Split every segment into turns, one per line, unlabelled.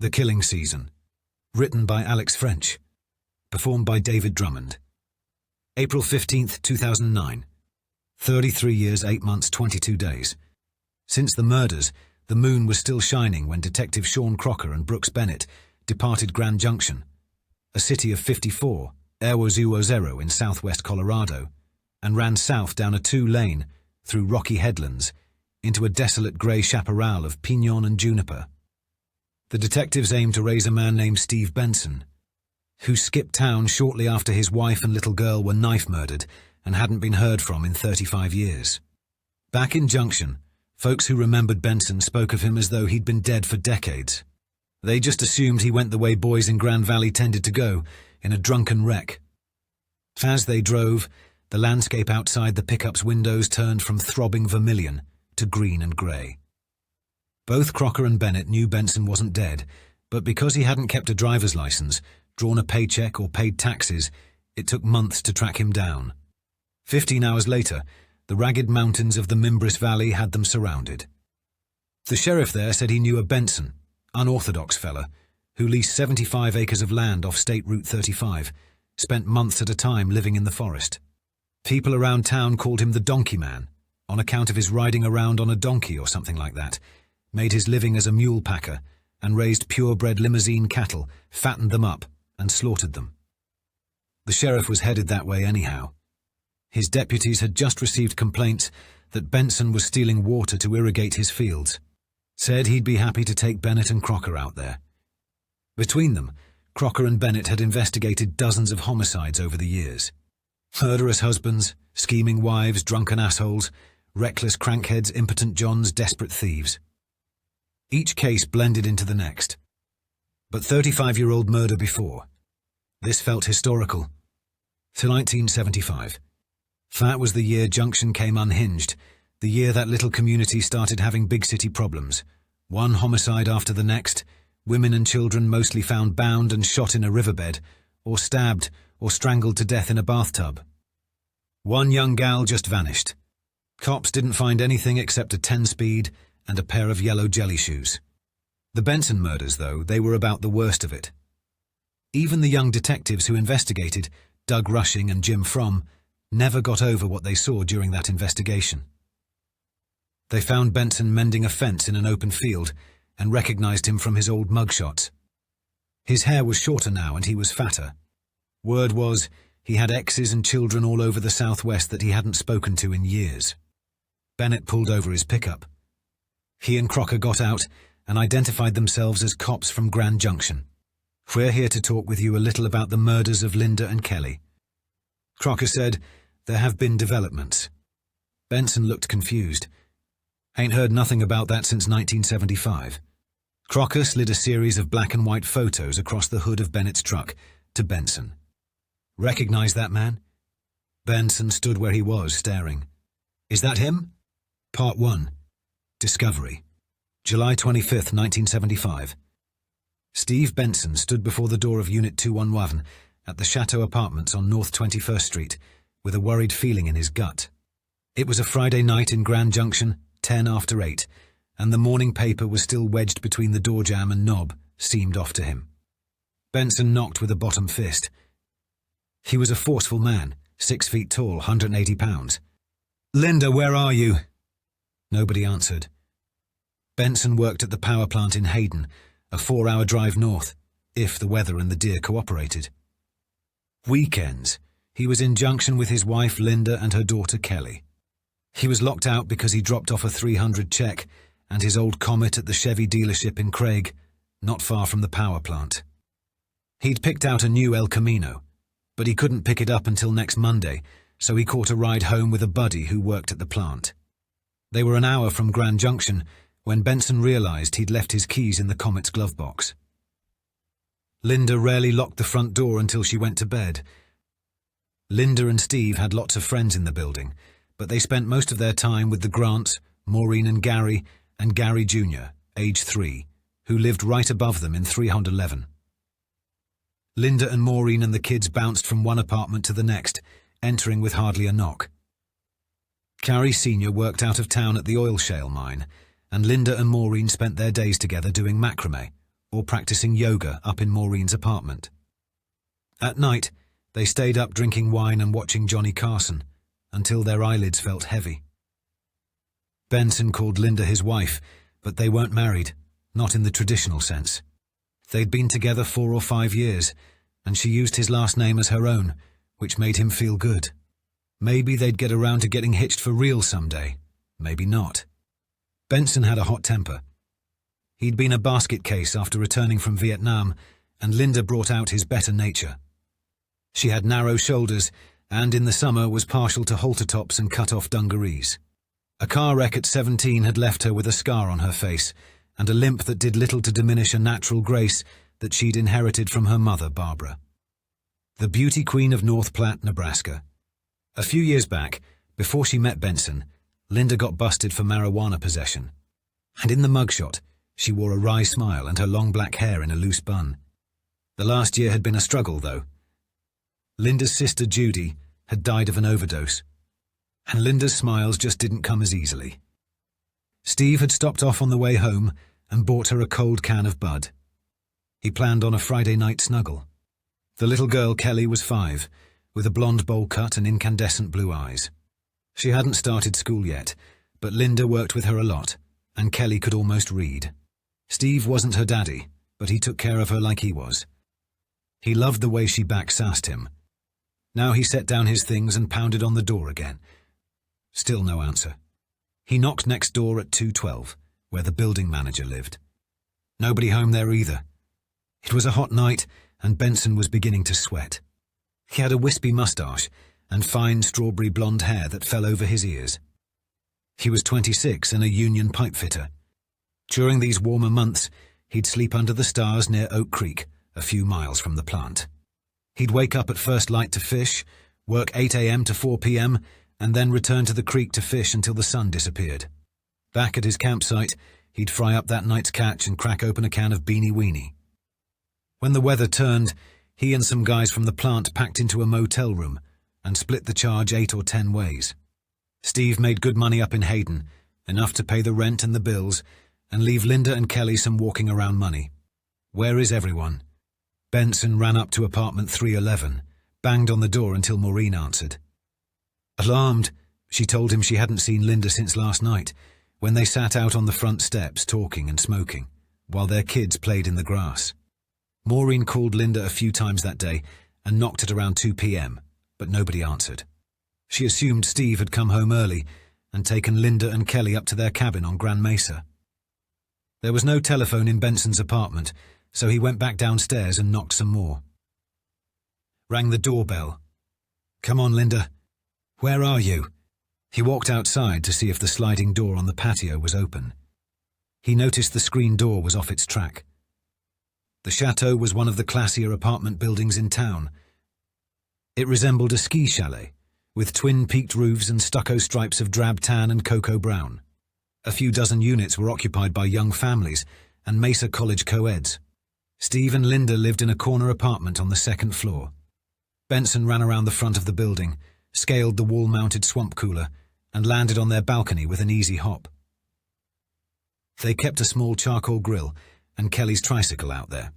The Killing Season. Written by Alex French. Performed by David Drummond. April 15th, 2009. 33 years, 8 months, 22 days. Since the murders, the moon was still shining when Detective Sean Crocker and Brooks Bennett departed Grand Junction, a city of 54, Zero in southwest Colorado, and ran south down a 2-lane through rocky headlands into a desolate grey chaparral of pinon and juniper. The detectives aimed to raise a man named Steve Benson, who skipped town shortly after his wife and little girl were knife murdered and hadn't been heard from in 35 years. Back in Junction, folks who remembered Benson spoke of him as though he'd been dead for decades. They just assumed he went the way boys in Grand Valley tended to go, in a drunken wreck. As they drove, the landscape outside the pickup's windows turned from throbbing vermilion to green and grey. Both Crocker and Bennett knew Benson wasn't dead, but because he hadn't kept a driver's license, drawn a paycheck or paid taxes, it took months to track him down. 15 hours later, the ragged mountains of the Mimbres Valley had them surrounded. The sheriff there said he knew a Benson, unorthodox fella, who leased 75 acres of land off State Route 35, spent months at a time living in the forest. People around town called him the Donkey Man, on account of his riding around on a donkey or something like that, made his living as a mule packer, and raised purebred limousine cattle, fattened them up, and slaughtered them. The sheriff was headed that way anyhow. His deputies had just received complaints that Benson was stealing water to irrigate his fields. Said he'd be happy to take Bennett and Crocker out there. Between them, Crocker and Bennett had investigated dozens of homicides over the years. Murderous husbands, scheming wives, drunken assholes, reckless crankheads, impotent johns, desperate thieves. Each case blended into the next. But 35-year-old murder before. This felt historical. To 1975. That was the year Junction came unhinged, the year that little community started having big city problems. One homicide after the next, women and children mostly found bound and shot in a riverbed, or stabbed or strangled to death in a bathtub. One young gal just vanished. Cops didn't find anything except a 10-speed and a pair of yellow jelly shoes. The Benson murders, though, they were about the worst of it. Even the young detectives who investigated, Doug Rushing and Jim Fromm, never got over what they saw during that investigation. They found Benson mending a fence in an open field and recognized him from his old mugshots. His hair was shorter now and he was fatter. Word was he had exes and children all over the Southwest that he hadn't spoken to in years. Bennett pulled over his pickup. He and Crocker got out and identified themselves as cops from Grand Junction. We're here to talk with you a little about the murders of Linda and Kelley. Crocker said, there have been developments. Benson looked confused. Ain't heard nothing about that since 1975. Crocker slid a series of black and white photos across the hood of Bennett's truck to Benson. Recognize that man? Benson stood where he was, staring. Is that him? Part 1. Discovery. July 25th, 1975. Steve Benson stood before the door of Unit 211 at the Chateau Apartments on North 21st Street with a worried feeling in his gut. It was a Friday night in Grand Junction, 10 after 8, and the morning paper was still wedged between the door jamb and knob, seamed off to him. Benson knocked with a bottom fist. He was a forceful man, 6 feet tall, 180 pounds. Linda, where are you? Nobody answered. Benson worked at the power plant in Hayden, a 4-hour drive north, if the weather and the deer cooperated. Weekends, he was in Junction with his wife Linda and her daughter Kelley. He was locked out because he dropped off a $300 check and his old Comet at the Chevy dealership in Craig, not far from the power plant. He'd picked out a new El Camino, but he couldn't pick it up until next Monday, so he caught a ride home with a buddy who worked at the plant. They were an hour from Grand Junction when Benson realized he'd left his keys in the Comet's glove box. Linda rarely locked the front door until she went to bed. Linda and Steve had lots of friends in the building, but they spent most of their time with the Grants, Maureen and Gary Jr., age 3, who lived right above them in 311. Linda and Maureen and the kids bounced from one apartment to the next, entering with hardly a knock. Gary Sr. worked out of town at the oil shale mine, and Linda and Maureen spent their days together doing macrame, or practicing yoga up in Maureen's apartment. At night, they stayed up drinking wine and watching Johnny Carson until their eyelids felt heavy. Benson called Linda his wife, but they weren't married, not in the traditional sense. They'd been together 4 or 5 years, and she used his last name as her own, which made him feel good. Maybe they'd get around to getting hitched for real someday. Maybe not. Benson had a hot temper. He'd been a basket case after returning from Vietnam, and Linda brought out his better nature. She had narrow shoulders and in the summer was partial to halter tops and cut-off dungarees. A car wreck at 17 had left her with a scar on her face and a limp that did little to diminish a natural grace that she'd inherited from her mother, Barbara. The beauty queen of North Platte, Nebraska. A few years back, before she met Benson, Linda got busted for marijuana possession. And in the mugshot, she wore a wry smile and her long black hair in a loose bun. The last year had been a struggle, though. Linda's sister, Judy, had died of an overdose, and Linda's smiles just didn't come as easily. Steve had stopped off on the way home and bought her a cold can of Bud. He planned on a Friday night snuggle. The little girl, Kelley, was 5, with a blonde bowl cut and incandescent blue eyes. She hadn't started school yet, but Linda worked with her a lot, and Kelley could almost read. Steve wasn't her daddy, but he took care of her like he was. He loved the way she back-sassed him. Now he set down his things and pounded on the door again. Still no answer. He knocked next door at 212, where the building manager lived. Nobody home there either. It was a hot night, and Benson was beginning to sweat. He had a wispy mustache and fine strawberry blonde hair that fell over his ears. He was 26 and a union pipe fitter. During these warmer months, he'd sleep under the stars near Oak Creek, a few miles from the plant. He'd wake up at first light to fish, work 8 a.m. to 4 p.m., and then return to the creek to fish until the sun disappeared. Back at his campsite, he'd fry up that night's catch and crack open a can of Beanie Weenie. When the weather turned, he and some guys from the plant packed into a motel room and split the charge 8 or 10 ways. Steve made good money up in Hayden, enough to pay the rent and the bills, and leave Linda and Kelley some walking around money. Where is everyone? Benson ran up to apartment 311, banged on the door until Maureen answered. Alarmed, she told him she hadn't seen Linda since last night, when they sat out on the front steps talking and smoking, while their kids played in the grass. Maureen called Linda a few times that day and knocked at around 2 p.m., but nobody answered. She assumed Steve had come home early and taken Linda and Kelley up to their cabin on Grand Mesa. There was no telephone in Benson's apartment, so he went back downstairs and knocked some more. Rang the doorbell. Come on, Linda. Where are you? He walked outside to see if the sliding door on the patio was open. He noticed the screen door was off its track. The chateau was one of the classier apartment buildings in town. It resembled a ski chalet, with twin-peaked roofs and stucco stripes of drab tan and cocoa brown. A few dozen units were occupied by young families and Mesa College co-eds. Steve and Linda lived in a corner apartment on the 2nd floor. Benson ran around the front of the building, scaled the wall-mounted swamp cooler, and landed on their balcony with an easy hop. They kept a small charcoal grill and Kelley's tricycle out there.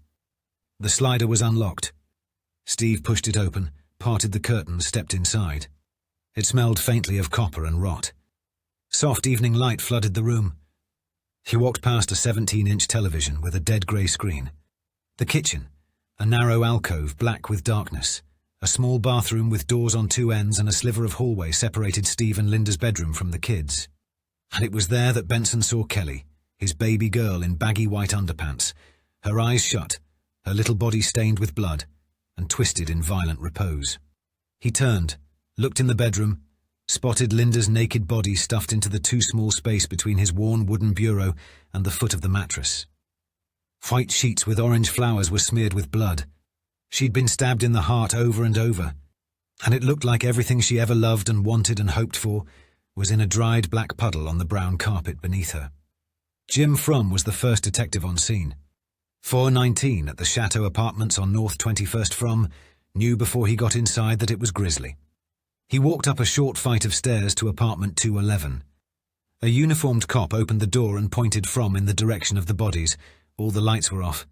The slider was unlocked. Steve pushed it open, parted the curtains, stepped inside. It smelled faintly of copper and rot. Soft evening light flooded the room. He walked past a 17-inch television with a dead grey screen. The kitchen, a narrow alcove black with darkness. A small bathroom with doors on 2 ends and a sliver of hallway separated Steve and Linda's bedroom from the kids. And it was there that Benson saw Kelley, his baby girl in baggy white underpants, her eyes shut, her little body stained with blood, and twisted in violent repose. He turned, looked in the bedroom, spotted Linda's naked body stuffed into the too small space between his worn wooden bureau and the foot of the mattress. White sheets with orange flowers were smeared with blood. She'd been stabbed in the heart over and over, and it looked like everything she ever loved and wanted and hoped for was in a dried black puddle on the brown carpet beneath her. Jim Fromm was the first detective on scene. 419 at the Chateau Apartments on North 21st Fromm knew before he got inside that it was Grisly. He walked up a short flight of stairs to apartment 211. A uniformed cop opened the door and pointed Fromm in the direction of the bodies. All the lights were off,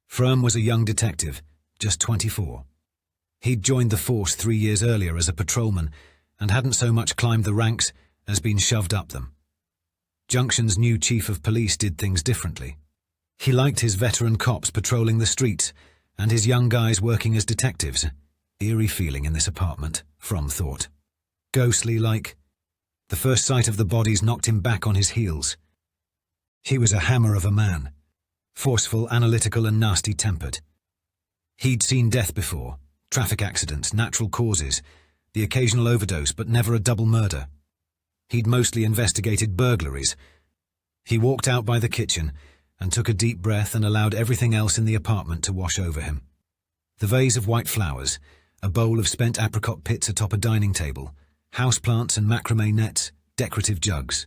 Fromm was a young detective, just 24. He'd joined the force 3 years earlier as a patrolman and hadn't so much climbed the ranks as been shoved up them. Junction's new chief of police did things differently. He liked his veteran cops patrolling the streets and his young guys working as detectives. Eerie feeling in this apartment, Fromm thought. Ghostly like. The first sight of the bodies knocked him back on his heels. He was a hammer of a man, forceful, analytical and nasty-tempered. He'd seen death before, traffic accidents, natural causes, the occasional overdose, but never a double murder. He'd mostly investigated burglaries. He walked out by the kitchen and took a deep breath and allowed everything else in the apartment to wash over him. The vase of white flowers, a bowl of spent apricot pits atop a dining table, houseplants and macrame nets, decorative jugs.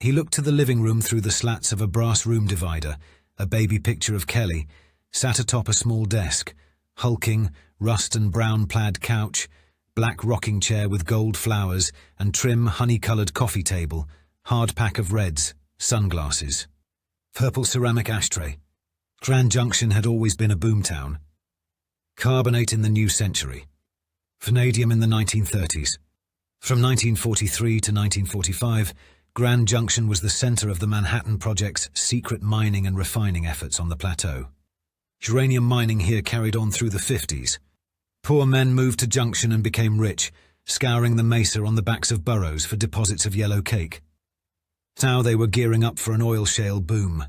He looked to the living room through the slats of a brass room divider. A baby picture of Kelley sat atop a small desk, hulking, rust and brown plaid couch, black rocking chair with gold flowers and trim honey-coloured coffee table, hard pack of reds, sunglasses. Purple ceramic ashtray. Grand Junction had always been a boomtown. Carbonate in the new century. Vanadium in the 1930s. From 1943 to 1945, Grand Junction was the centre of the Manhattan Project's secret mining and refining efforts on the plateau. Uranium mining here carried on through the 50s. Poor men moved to Junction and became rich, scouring the mesa on the backs of burros for deposits of yellow cake. Now they were gearing up for an oil shale boom.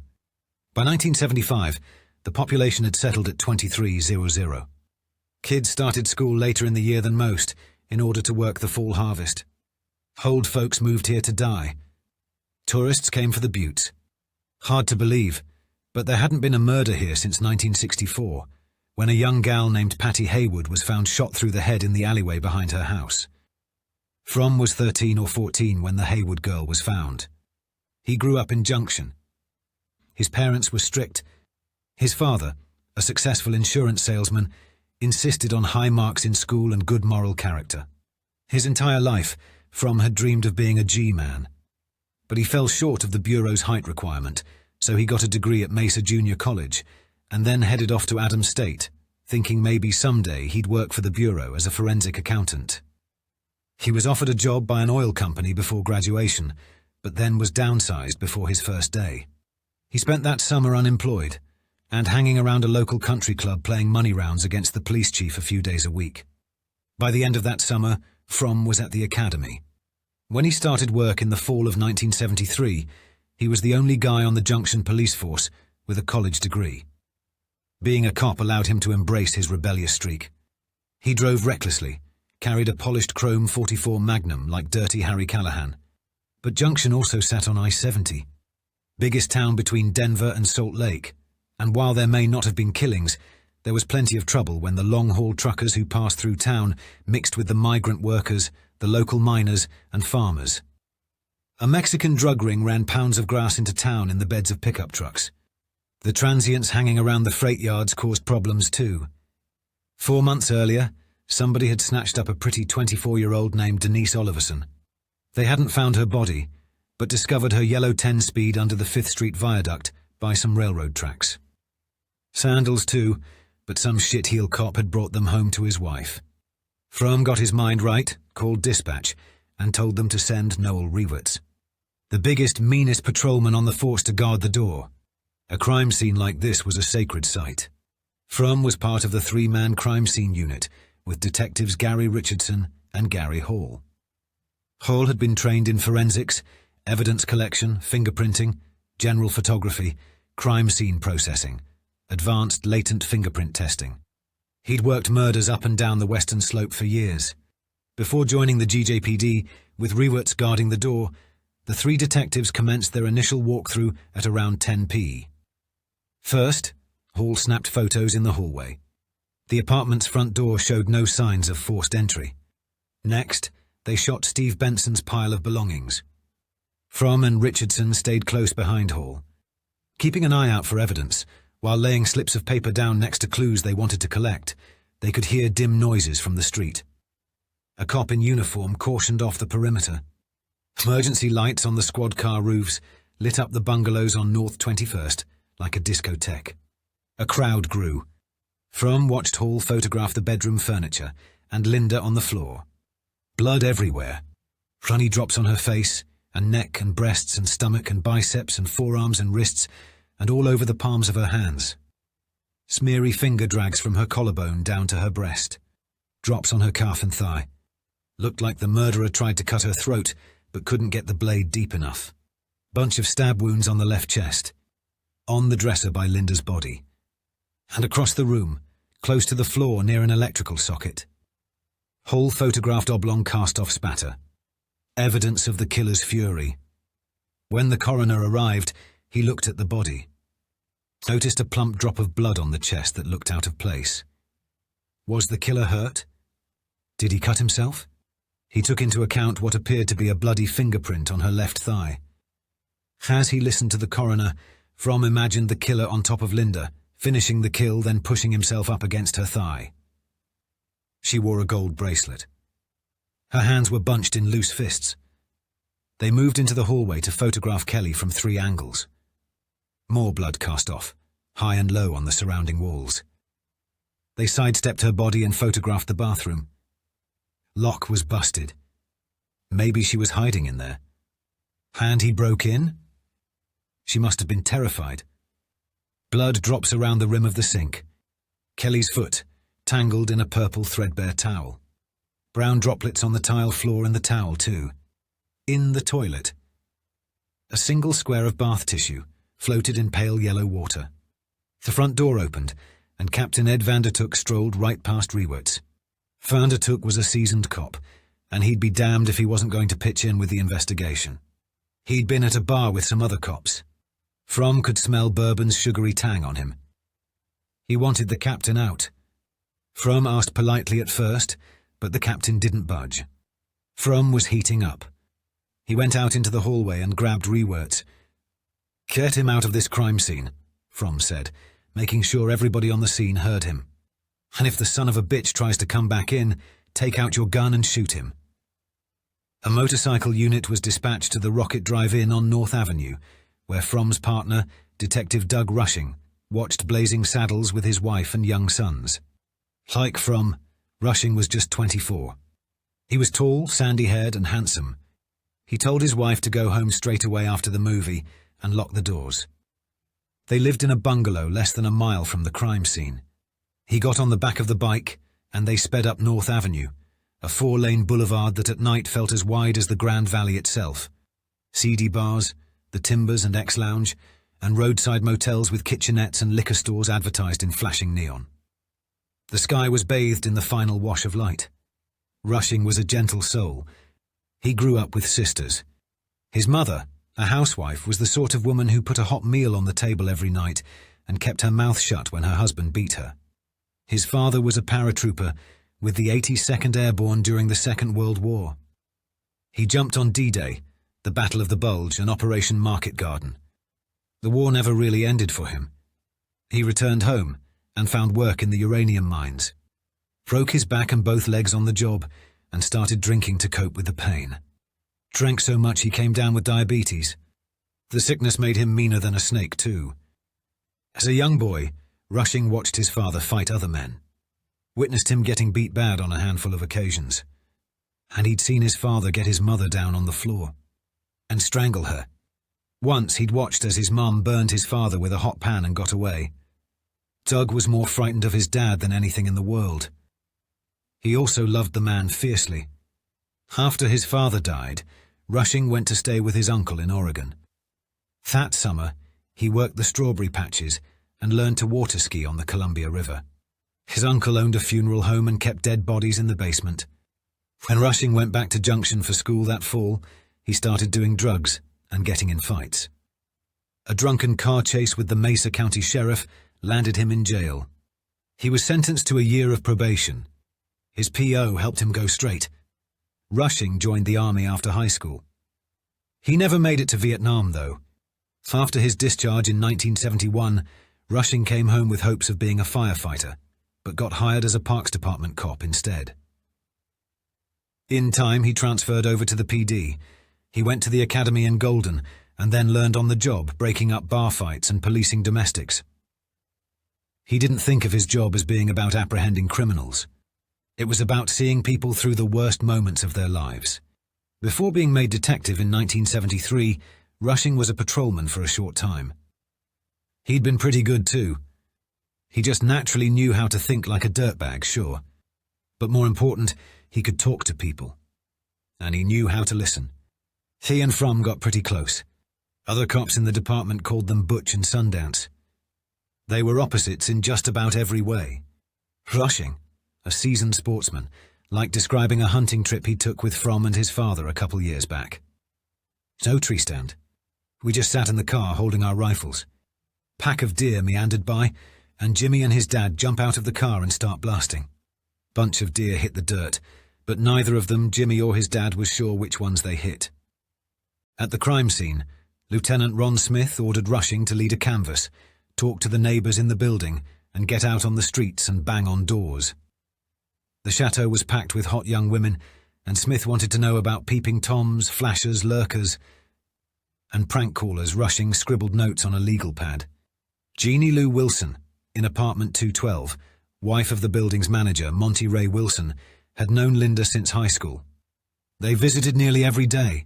By 1975, the population had settled at 23,000. Kids started school later in the year than most, in order to work the fall harvest. Old folks moved here to die. Tourists came for the buttes. Hard to believe, but there hadn't been a murder here since 1964, when a young gal named Patty Haywood was found shot through the head in the alleyway behind her house. Fromm was 13 or 14 when the Haywood girl was found. He grew up in Junction. His parents were strict. His father, a successful insurance salesman, insisted on high marks in school and good moral character. His entire life, Fromm had dreamed of being a G-man. But he fell short of the Bureau's Hite requirement, so he got a degree at Mesa Junior College, and then headed off to Adams State, thinking maybe someday he'd work for the Bureau as a forensic accountant. He was offered a job by an oil company before graduation, but then was downsized before his first day. He spent that summer unemployed, and hanging around a local country club playing money rounds against the police chief a few days a week. By the end of that summer, Fromm was at the academy. When he started work in the fall of 1973, he was the only guy on the Junction police force with a college degree. Being a cop allowed him to embrace his rebellious streak. He drove recklessly, carried a polished chrome .44 Magnum like Dirty Harry Callahan. But Junction also sat on I-70, biggest town between Denver and Salt Lake. And while there may not have been killings, there was plenty of trouble when the long-haul truckers who passed through town mixed with the migrant workers, the local miners, and farmers. A Mexican drug ring ran pounds of grass into town in the beds of pickup trucks. The transients hanging around the freight yards caused problems too. 4 months earlier, somebody had snatched up a pretty 24-year-old named Denise Oliverson. They hadn't found her body, but discovered her yellow 10-speed under the 5th Street Viaduct by some railroad tracks. Sandals too, but some shit-heel cop had brought them home to his wife. Fromm got his mind right, called dispatch, and told them to send Noel Rewerts, the biggest, meanest patrolman on the force, to guard the door. A crime scene like this was a sacred site. Fromm was part of the 3-man crime scene unit, with detectives Gary Richardson and Gary Hall. Hall had been trained in forensics, evidence collection, fingerprinting, general photography, crime scene processing, advanced latent fingerprint testing. He'd worked murders up and down the Western Slope for years. Before joining the GJPD, with Rewerts guarding the door, the 3 detectives commenced their initial walkthrough at around 10 p. First, Hall snapped photos in the hallway. The apartment's front door showed no signs of forced entry. Next, they shot Steve Benson's pile of belongings. Fromm and Richardson stayed close behind Hall, keeping an eye out for evidence. While laying slips of paper down next to clues they wanted to collect, they could hear dim noises from the street. A cop in uniform cautioned off the perimeter. Emergency lights on the squad car roofs lit up the bungalows on North 21st like a discotheque. A crowd grew. Fromm watched Hall photograph the bedroom furniture and Linda on the floor. Blood everywhere. Runny drops on her face, and neck and breasts and stomach and biceps and forearms and wrists, and all over the palms of her hands. Smeary finger drags from her collarbone down to her breast. Drops on her calf and thigh. Looked like the murderer tried to cut her throat, but couldn't get the blade deep enough. Bunch of stab wounds on the left chest. On the dresser by Linda's body. And across the room, close to the floor near an electrical socket. Hall photographed oblong cast-off spatter. Evidence of the killer's fury. When the coroner arrived, he looked at the body. Noticed a plump drop of blood on the chest that looked out of place. Was the killer hurt? Did he cut himself? He took into account what appeared to be a bloody fingerprint on her left thigh. As he listened to the coroner, Fromm imagined the killer on top of Linda, finishing the kill, then pushing himself up against her thigh. She wore a gold bracelet. Her hands were bunched in loose fists. They moved into the hallway to photograph Kelley from 3 angles. More blood cast off, high and low on the surrounding walls. They sidestepped her body and photographed the bathroom. Lock was busted. Maybe she was hiding in there. And he broke in? She must have been terrified. Blood drops around the rim of the sink. Kelley's foot, tangled in a purple threadbare towel. Brown droplets on the tile floor and the towel too. In the toilet. A single square of bath tissue floated in pale yellow water. The front door opened, and Captain Ed Vandertook strolled right past Rewerts. Vandertook was a seasoned cop, and he'd be damned if he wasn't going to pitch in with the investigation. He'd been at a bar with some other cops. Fromm could smell bourbon's sugary tang on him. He wanted the captain out. Fromm asked politely at first, but the captain didn't budge. Fromm was heating up. He went out into the hallway and grabbed Rewerts. "Get him out of this crime scene," Fromm said, making sure everybody on the scene heard him. "And if the son of a bitch tries to come back in, take out your gun and shoot him." A motorcycle unit was dispatched to the Rocket Drive-In on North Avenue, where Fromm's partner, Detective Doug Rushing, watched Blazing Saddles with his wife and young sons. Like Fromm, Rushing was just 24. He was tall, sandy-haired and handsome. He told his wife to go home straight away after the movie and lock the doors. They lived in a bungalow less than a mile from the crime scene. He got on the back of the bike and they sped up North Avenue, a 4-lane boulevard that at night felt as wide as the Grand Valley itself. Seedy bars, the Timbers and X-Lounge, and roadside motels with kitchenettes and liquor stores advertised in flashing neon. The sky was bathed in the final wash of light. Rushing was a gentle soul. He grew up with sisters. His mother, a housewife, was the sort of woman who put a hot meal on the table every night and kept her mouth shut when her husband beat her. His father was a paratrooper with the 82nd Airborne during the Second World War. He jumped on D-Day, the Battle of the Bulge, and Operation Market Garden. The war never really ended for him. He returned home and found work in the uranium mines. Broke his back and both legs on the job and started drinking to cope with the pain. Drank so much he came down with diabetes. The sickness made him meaner than a snake too. As a young boy, Rushing watched his father fight other men. Witnessed him getting beat bad on a handful of occasions. And he'd seen his father get his mother down on the floor and strangle her. Once he'd watched as his mum burned his father with a hot pan and got away. Doug was more frightened of his dad than anything in the world. He also loved the man fiercely. After his father died, Rushing went to stay with his uncle in Oregon. That summer, he worked the strawberry patches and learned to water ski on the Columbia River. His uncle owned a funeral home and kept dead bodies in the basement. When Rushing went back to Junction for school that fall, he started doing drugs and getting in fights. A drunken car chase with the Mesa County Sheriff landed him in jail. He was sentenced to a year of probation. His P.O. helped him go straight. Rushing joined the Army after high school. He never made it to Vietnam, though. After his discharge in 1971, Rushing came home with hopes of being a firefighter, but got hired as a Parks Department cop instead. In time, he transferred over to the PD. He went to the academy in Golden and then learned on the job, breaking up bar fights and policing domestics. He didn't think of his job as being about apprehending criminals. It was about seeing people through the worst moments of their lives. Before being made detective in 1973, Rushing was a patrolman for a short time. He'd been pretty good too. He just naturally knew how to think like a dirtbag, sure. But more important, he could talk to people. And he knew how to listen. He and Fromm got pretty close. Other cops in the department called them Butch and Sundance. They were opposites in just about every way. Rushing, a seasoned sportsman, liked describing a hunting trip he took with Fromm and his father a couple years back. No tree stand. We just sat in the car holding our rifles. Pack of deer meandered by, and Jimmy and his dad jump out of the car and start blasting. Bunch of deer hit the dirt, but neither of them, Jimmy or his dad, was sure which ones they hit. At the crime scene, Lieutenant Ron Smith ordered Rushing to lead a canvass, talk to the neighbours in the building, and get out on the streets and bang on doors. The chateau was packed with hot young women, and Smith wanted to know about peeping toms, flashers, lurkers, and prank callers. Rushing scribbled notes on a legal pad. Jeannie Lou Wilson, in apartment 212, wife of the building's manager, Monty Ray Wilson, had known Linda since high school. They visited nearly every day.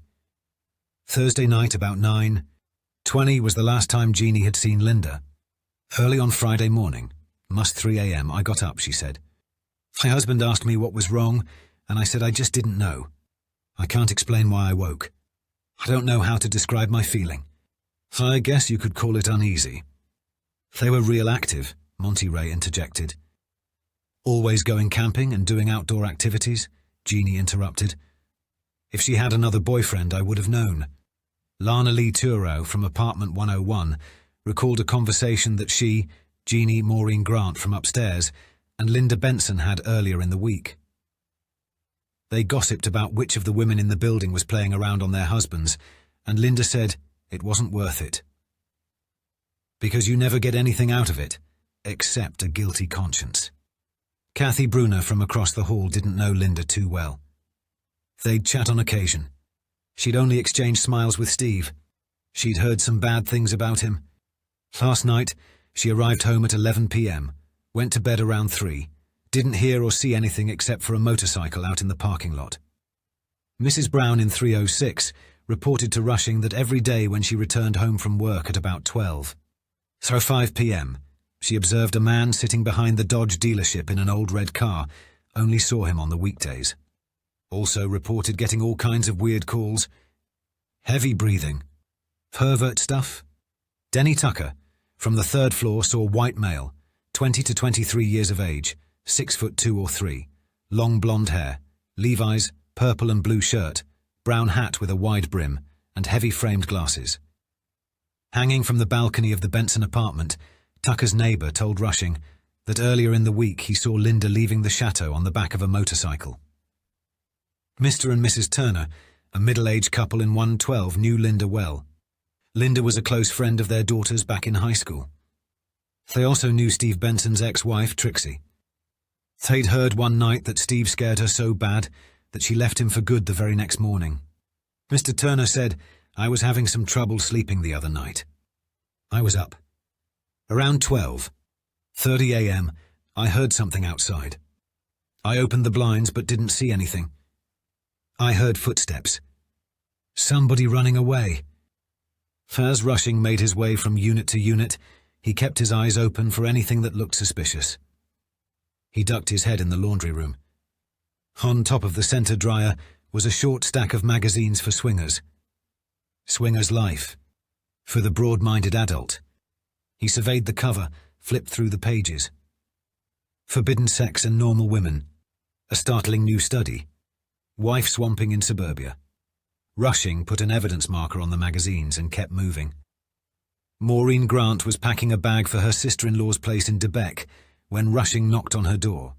Thursday night about 9:20 was the last time Jeannie had seen Linda. Early on Friday morning, must 3 a.m., I got up, she said. My husband asked me what was wrong, and I said I just didn't know. I can't explain why I woke. I don't know how to describe my feeling. I guess you could call it uneasy. They were real active, Monty Ray interjected. Always going camping and doing outdoor activities, Jeannie interrupted. If she had another boyfriend, I would have known. Lana Lee Turow from apartment 101 recalled a conversation that she, Jeannie Maureen Grant from upstairs, and Linda Benson had earlier in the week. They gossiped about which of the women in the building was playing around on their husbands, and Linda said it wasn't worth it. Because you never get anything out of it, except a guilty conscience. Kathy Bruner from across the hall didn't know Linda too well. They'd chat on occasion. She'd only exchanged smiles with Steve. She'd heard some bad things about him. Last night, she arrived home at 11 p.m., went to bed around 3, didn't hear or see anything except for a motorcycle out in the parking lot. Mrs. Brown in 306 reported to Rushing that every day when she returned home from work at about 12. So 5 p.m., she observed a man sitting behind the Dodge dealership in an old red car, only saw him on the weekdays. Also reported getting all kinds of weird calls. Heavy breathing. Pervert stuff. Denny Tucker, from the 3rd floor, saw white male, 20 to 23 years of age, 6'2" or 3, long blonde hair, Levi's, purple and blue shirt, brown hat with a wide brim, and heavy framed glasses. Hanging from the balcony of the Benson apartment, Tucker's neighbour told Rushing that earlier in the week he saw Linda leaving the chateau on the back of a motorcycle. Mr. and Mrs. Turner, a middle-aged couple in 112, knew Linda well. Linda was a close friend of their daughter's back in high school. They also knew Steve Benson's ex-wife, Trixie. They'd heard one night that Steve scared her so bad that she left him for good the very next morning. Mr. Turner said, I was having some trouble sleeping the other night. I was up. Around 12:30 a.m., I heard something outside. I opened the blinds but didn't see anything. I heard footsteps. Somebody running away. As Rushing made his way from unit to unit, he kept his eyes open for anything that looked suspicious. He ducked his head in the laundry room. On top of the center dryer was a short stack of magazines for swingers. Swinger's Life, for the broad-minded adult. He surveyed the cover, flipped through the pages. Forbidden Sex and Normal Women, a startling new study. Wife swamping in suburbia. Rushing put an evidence marker on the magazines and kept moving. Maureen Grant was packing a bag for her sister-in-law's place in Debec when Rushing knocked on her door.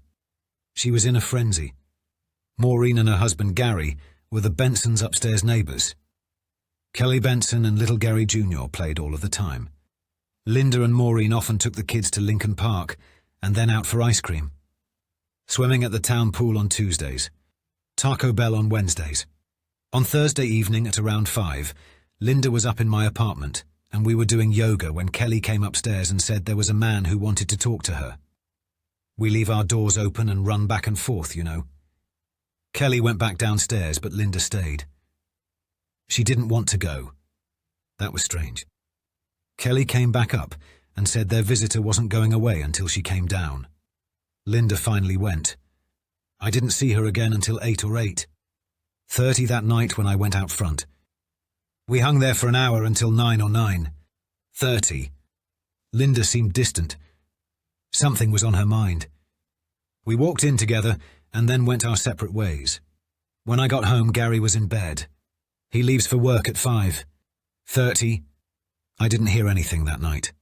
She was in a frenzy. Maureen and her husband Gary were the Bensons' upstairs neighbours. Kelley Benson and little Gary Jr. played all of the time. Linda and Maureen often took the kids to Lincoln Park and then out for ice cream. Swimming at the town pool on Tuesdays. Taco Bell on Wednesdays. On Thursday evening at around 5, Linda was up in my apartment, and we were doing yoga when Kelley came upstairs and said there was a man who wanted to talk to her. We leave our doors open and run back and forth, you know. Kelley went back downstairs, but Linda stayed. She didn't want to go. That was strange. Kelley came back up and said their visitor wasn't going away until she came down. Linda finally went. I didn't see her again until 8 or 8:30 that night when I went out front. We hung there for an hour until 9 or 9:30. Linda seemed distant. Something was on her mind. We walked in together and then went our separate ways. When I got home, Gary was in bed. He leaves for work at 5:30. I didn't hear anything that night.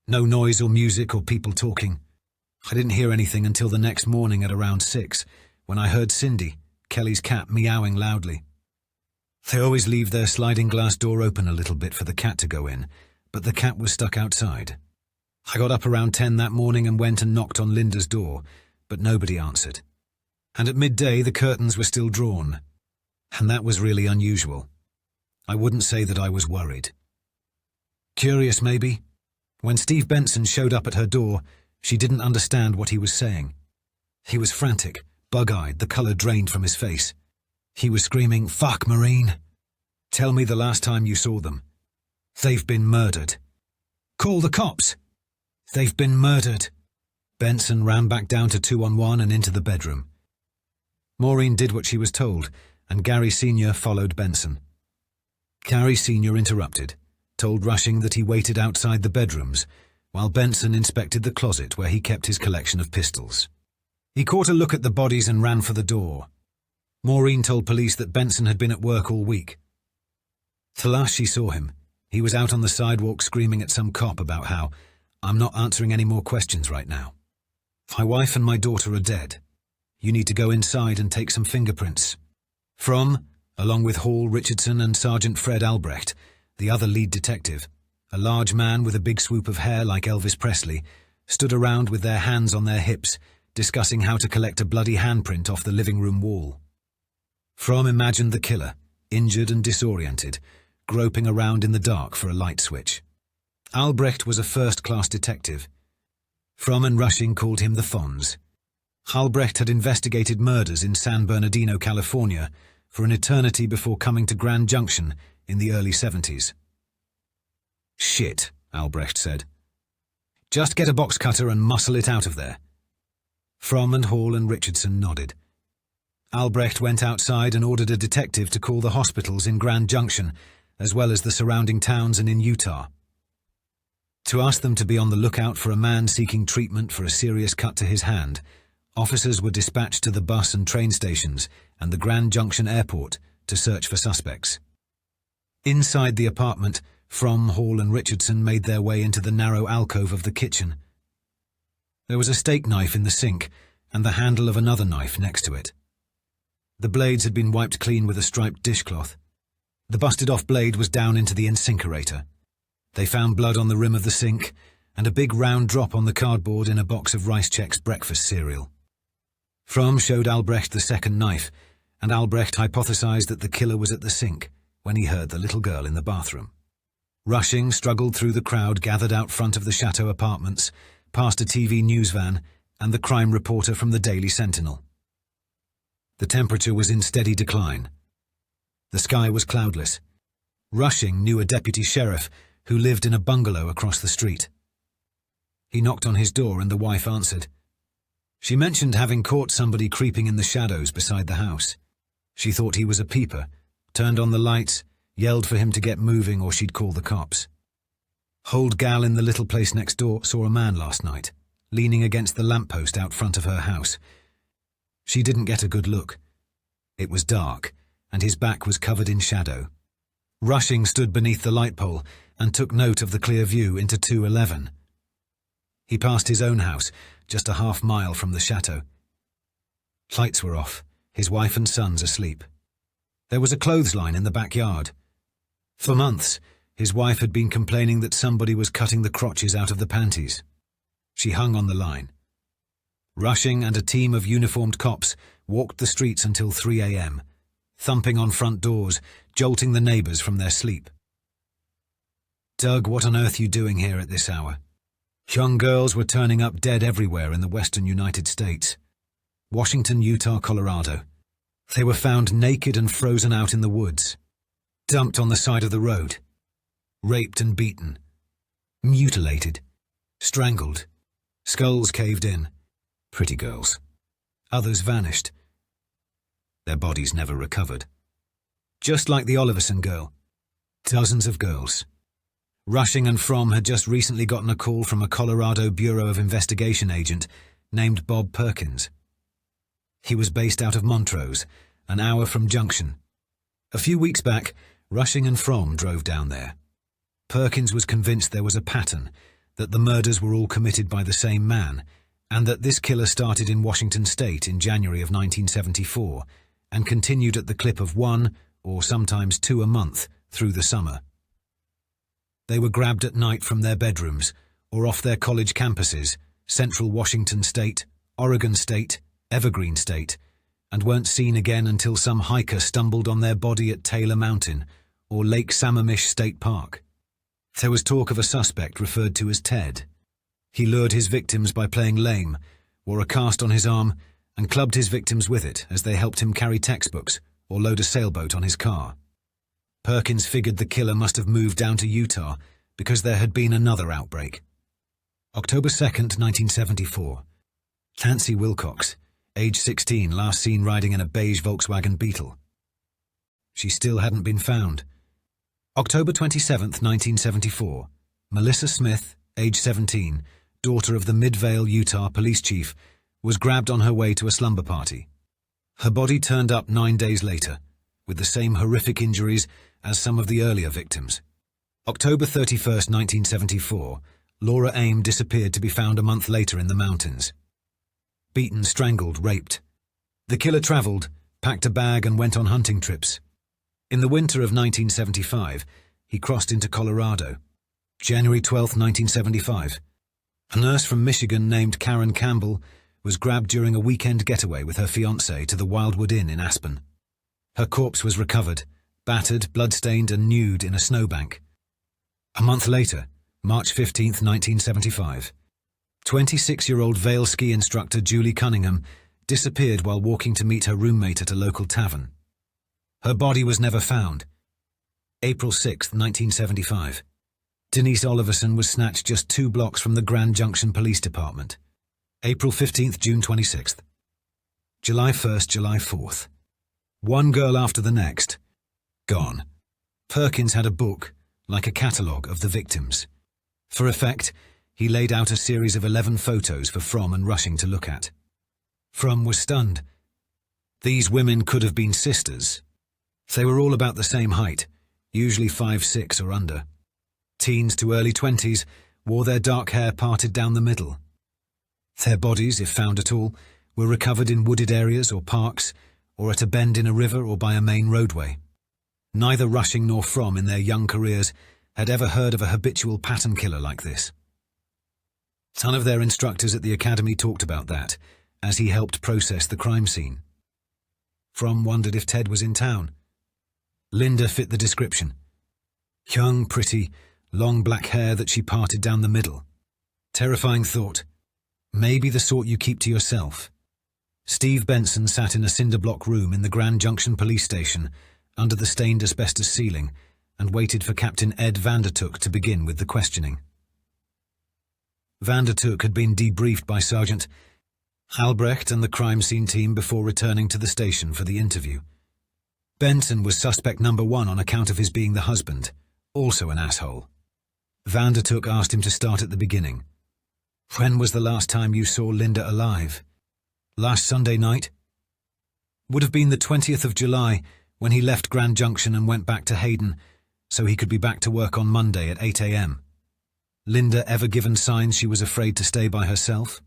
No noise or music or people talking. I didn't hear anything until the next morning at around 6, when I heard Cindy, Kelley's cat, meowing loudly. They always leave their sliding glass door open a little bit for the cat to go in, but the cat was stuck outside. I got up around 10 that morning and went and knocked on Linda's door, but nobody answered. And at midday the curtains were still drawn, and that was really unusual. I wouldn't say that I was worried. Curious, maybe? When Steve Benson showed up at her door, she didn't understand what he was saying. He was frantic, bug-eyed, the colour drained from his face. He was screaming, "Fuck, Marine! Tell me the last time you saw them. They've been murdered. Call the cops! They've been murdered!" Benson ran back down to 2-on-1 and into the bedroom. Maureen did what she was told, and Gary Sr. followed Benson. Gary Sr. interrupted, told Rushing that he waited outside the bedrooms, while Benson inspected the closet where he kept his collection of pistols. He caught a look at the bodies and ran for the door. Maureen told police that Benson had been at work all week. The last she saw him, he was out on the sidewalk screaming at some cop about how, "I'm not answering any more questions right now. My wife and my daughter are dead. You need to go inside and take some fingerprints." Fromm, along with Hall, Richardson and Sergeant Fred Albrecht, the other lead detective, a large man with a big swoop of hair like Elvis Presley, stood around with their hands on their hips, discussing how to collect a bloody handprint off the living room wall. Fromm imagined the killer, injured and disoriented, groping around in the dark for a light switch. Albrecht was a first-class detective. Fromm and Rushing called him the Fonz. Albrecht had investigated murders in San Bernardino, California, for an eternity before coming to Grand Junction in the early 70s. "Shit," Albrecht said. "Just get a box cutter and muscle it out of there." Fromm and Hall and Richardson nodded. Albrecht went outside and ordered a detective to call the hospitals in Grand Junction, as well as the surrounding towns and in Utah, to ask them to be on the lookout for a man seeking treatment for a serious cut to his hand. Officers were dispatched to the bus and train stations and the Grand Junction airport to search for suspects. Inside the apartment, Fromm, Hall and Richardson made their way into the narrow alcove of the kitchen. There was a steak knife in the sink and the handle of another knife next to it. The blades had been wiped clean with a striped dishcloth. The busted-off blade was down into the incinerator. They found blood on the rim of the sink and a big round drop on the cardboard in a box of Rice Chex breakfast cereal. Fromm showed Albrecht the second knife, and Albrecht hypothesized that the killer was at the sink when he heard the little girl in the bathroom. Rushing struggled through the crowd gathered out front of the Chateau apartments, past a TV news van and the crime reporter from the Daily Sentinel. The temperature was in steady decline. The sky was cloudless. Rushing knew a deputy sheriff who lived in a bungalow across the street. He knocked on his door and the wife answered. She mentioned having caught somebody creeping in the shadows beside the house. She thought he was a peeper, turned on the lights, yelled for him to get moving or she'd call the cops. Old gal in the little place next door saw a man last night, leaning against the lamppost out front of her house. She didn't get a good look. It was dark, and his back was covered in shadow. Rushing stood beneath the light pole and took note of the clear view into 211. He passed his own house, just a half-mile from the chateau. Lights were off, his wife and sons asleep. There was a clothesline in the backyard. For months, his wife had been complaining that somebody was cutting the crotches out of the panties. She hung on the line. Rushing and a team of uniformed cops walked the streets until 3 a.m., thumping on front doors, jolting the neighbors from their sleep. "Doug, what on earth are you doing here at this hour?" Young girls were turning up dead everywhere in the western United States. Washington, Utah, Colorado. They were found naked and frozen out in the woods, dumped on the side of the road, raped and beaten, mutilated, strangled, skulls caved in. Pretty girls. Others vanished. Their bodies never recovered. Just like the Oliverson girl. Dozens of girls. Rushing and Fromm had just recently gotten a call from a Colorado Bureau of Investigation agent named Bob Perkins. He was based out of Montrose, an hour from Junction. A few weeks back, Rushing and Fromm drove down there. Perkins was convinced there was a pattern, that the murders were all committed by the same man, and that this killer started in Washington State in January of 1974 and continued at the clip of 1 or sometimes 2 a month through the summer. They were grabbed at night from their bedrooms or off their college campuses, Central Washington State, Oregon State, Evergreen State, and weren't seen again until some hiker stumbled on their body at Taylor Mountain or Lake Sammamish State Park. There was talk of a suspect referred to as Ted. He lured his victims by playing lame, wore a cast on his arm, and clubbed his victims with it as they helped him carry textbooks or load a sailboat on his car. Perkins figured the killer must have moved down to Utah because there had been another outbreak. October 2nd, 1974. Nancy Wilcox, age 16, last seen riding in a beige Volkswagen Beetle. She still hadn't been found. October 27th, 1974. Melissa Smith, age 17, daughter of the Midvale, Utah police chief, was grabbed on her way to a slumber party. Her body turned up 9 days later, with the same horrific injuries as some of the earlier victims. October 31st, 1974, Laura Aime disappeared to be found a month later in the mountains. Beaten, strangled, raped. The killer traveled, packed a bag and went on hunting trips. In the winter of 1975, he crossed into Colorado. January 12, 1975. A nurse from Michigan named Karen Campbell was grabbed during a weekend getaway with her fiancé to the Wildwood Inn in Aspen. Her corpse was recovered, battered, blood-stained and nude in a snowbank. A month later, March 15, 1975, 26-year-old Vail ski instructor Julie Cunningham disappeared while walking to meet her roommate at a local tavern. Her body was never found. April 6, 1975. Denise Oliverson was snatched just 2 blocks from the Grand Junction Police Department. April 15th, June 26th. July 1st, July 4th. One girl after the next. Gone. Perkins had a book, like a catalogue of the victims. For effect, he laid out a series of 11 photos for Fromm and Rushing to look at. Fromm was stunned. These women could have been sisters. They were all about the same height, usually 5'6" or under. Teens to early 20s wore their dark hair parted down the middle. Their bodies, if found at all, were recovered in wooded areas or parks, or at a bend in a river or by a main roadway. Neither Rushing nor Fromm in their young careers had ever heard of a habitual pattern killer like this. None of their instructors at the academy talked about that, as he helped process the crime scene. Fromm wondered if Ted was in town. Linda fit the description. Young, pretty, long black hair that she parted down the middle. Terrifying thought. Maybe the sort you keep to yourself. Steve Benson sat in a cinder-block room in the Grand Junction police station under the stained asbestos ceiling and waited for Captain Ed Vandertook to begin with the questioning. Vandertook had been debriefed by Sergeant Albrecht and the crime scene team before returning to the station for the interview. Benson was suspect number 1 on account of his being the husband, also an asshole. Vandertook asked him to start at the beginning. When was the last time you saw Linda alive? Last Sunday night? Would have been the 20th of July when he left Grand Junction and went back to Hayden so he could be back to work on Monday at 8 a.m. Linda ever given signs she was afraid to stay by herself?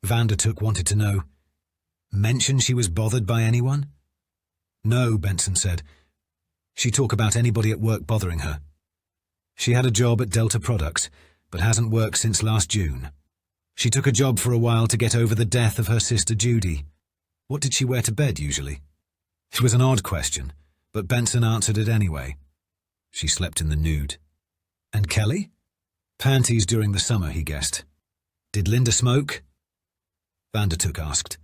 Vandertook wanted to know. Mention she was bothered by anyone? No, Benson said. She talk about anybody at work bothering her. She had a job at Delta Products, but hasn't worked since last June. She took a job for a while to get over the death of her sister Judy. What did she wear to bed usually? It was an odd question, but Benson answered it anyway. She slept in the nude. And Kelley? Panties during the summer, he guessed. Did Linda smoke? Vandertook asked.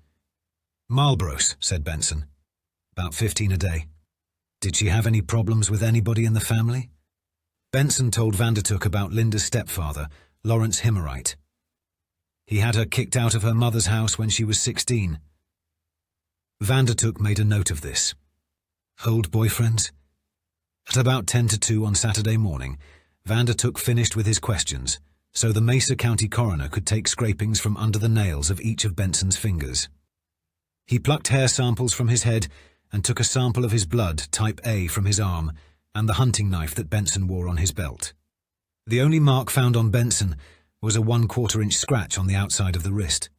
Marlboros, said Benson. About 15 a day. Did she have any problems with anybody in the family? Benson told Vandertook about Linda's stepfather, Lawrence Himmerite. He had her kicked out of her mother's house when she was 16. Vandertook made a note of this. Old boyfriends? At about 10 to 2 on Saturday morning, Vandertook finished with his questions, so the Mesa County coroner could take scrapings from under the nails of each of Benson's fingers. He plucked hair samples from his head and took a sample of his blood, type A, from his arm and the hunting knife that Benson wore on his belt. The only mark found on Benson was a 1/4-inch scratch on the outside of the wrist.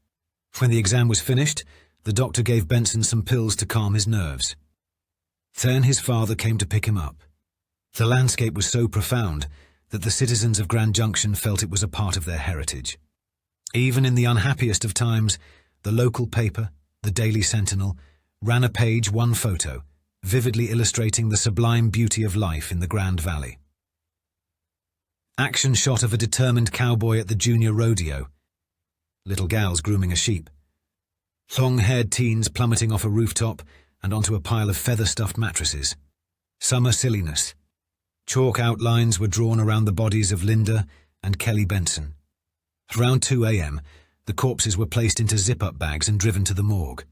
When the exam was finished, the doctor gave Benson some pills to calm his nerves. Then his father came to pick him up. The landscape was so profound that the citizens of Grand Junction felt it was a part of their heritage. Even in the unhappiest of times, the local paper, the Daily Sentinel, ran a page, one photo, vividly illustrating the sublime beauty of life in the Grand Valley. Action shot of a determined cowboy at the junior rodeo. Little gals grooming a sheep. Long-haired teens plummeting off a rooftop and onto a pile of feather-stuffed mattresses. Summer silliness. Chalk outlines were drawn around the bodies of Linda and Kelley Benson. Around 2 a.m., the corpses were placed into zip-up bags and driven to the morgue.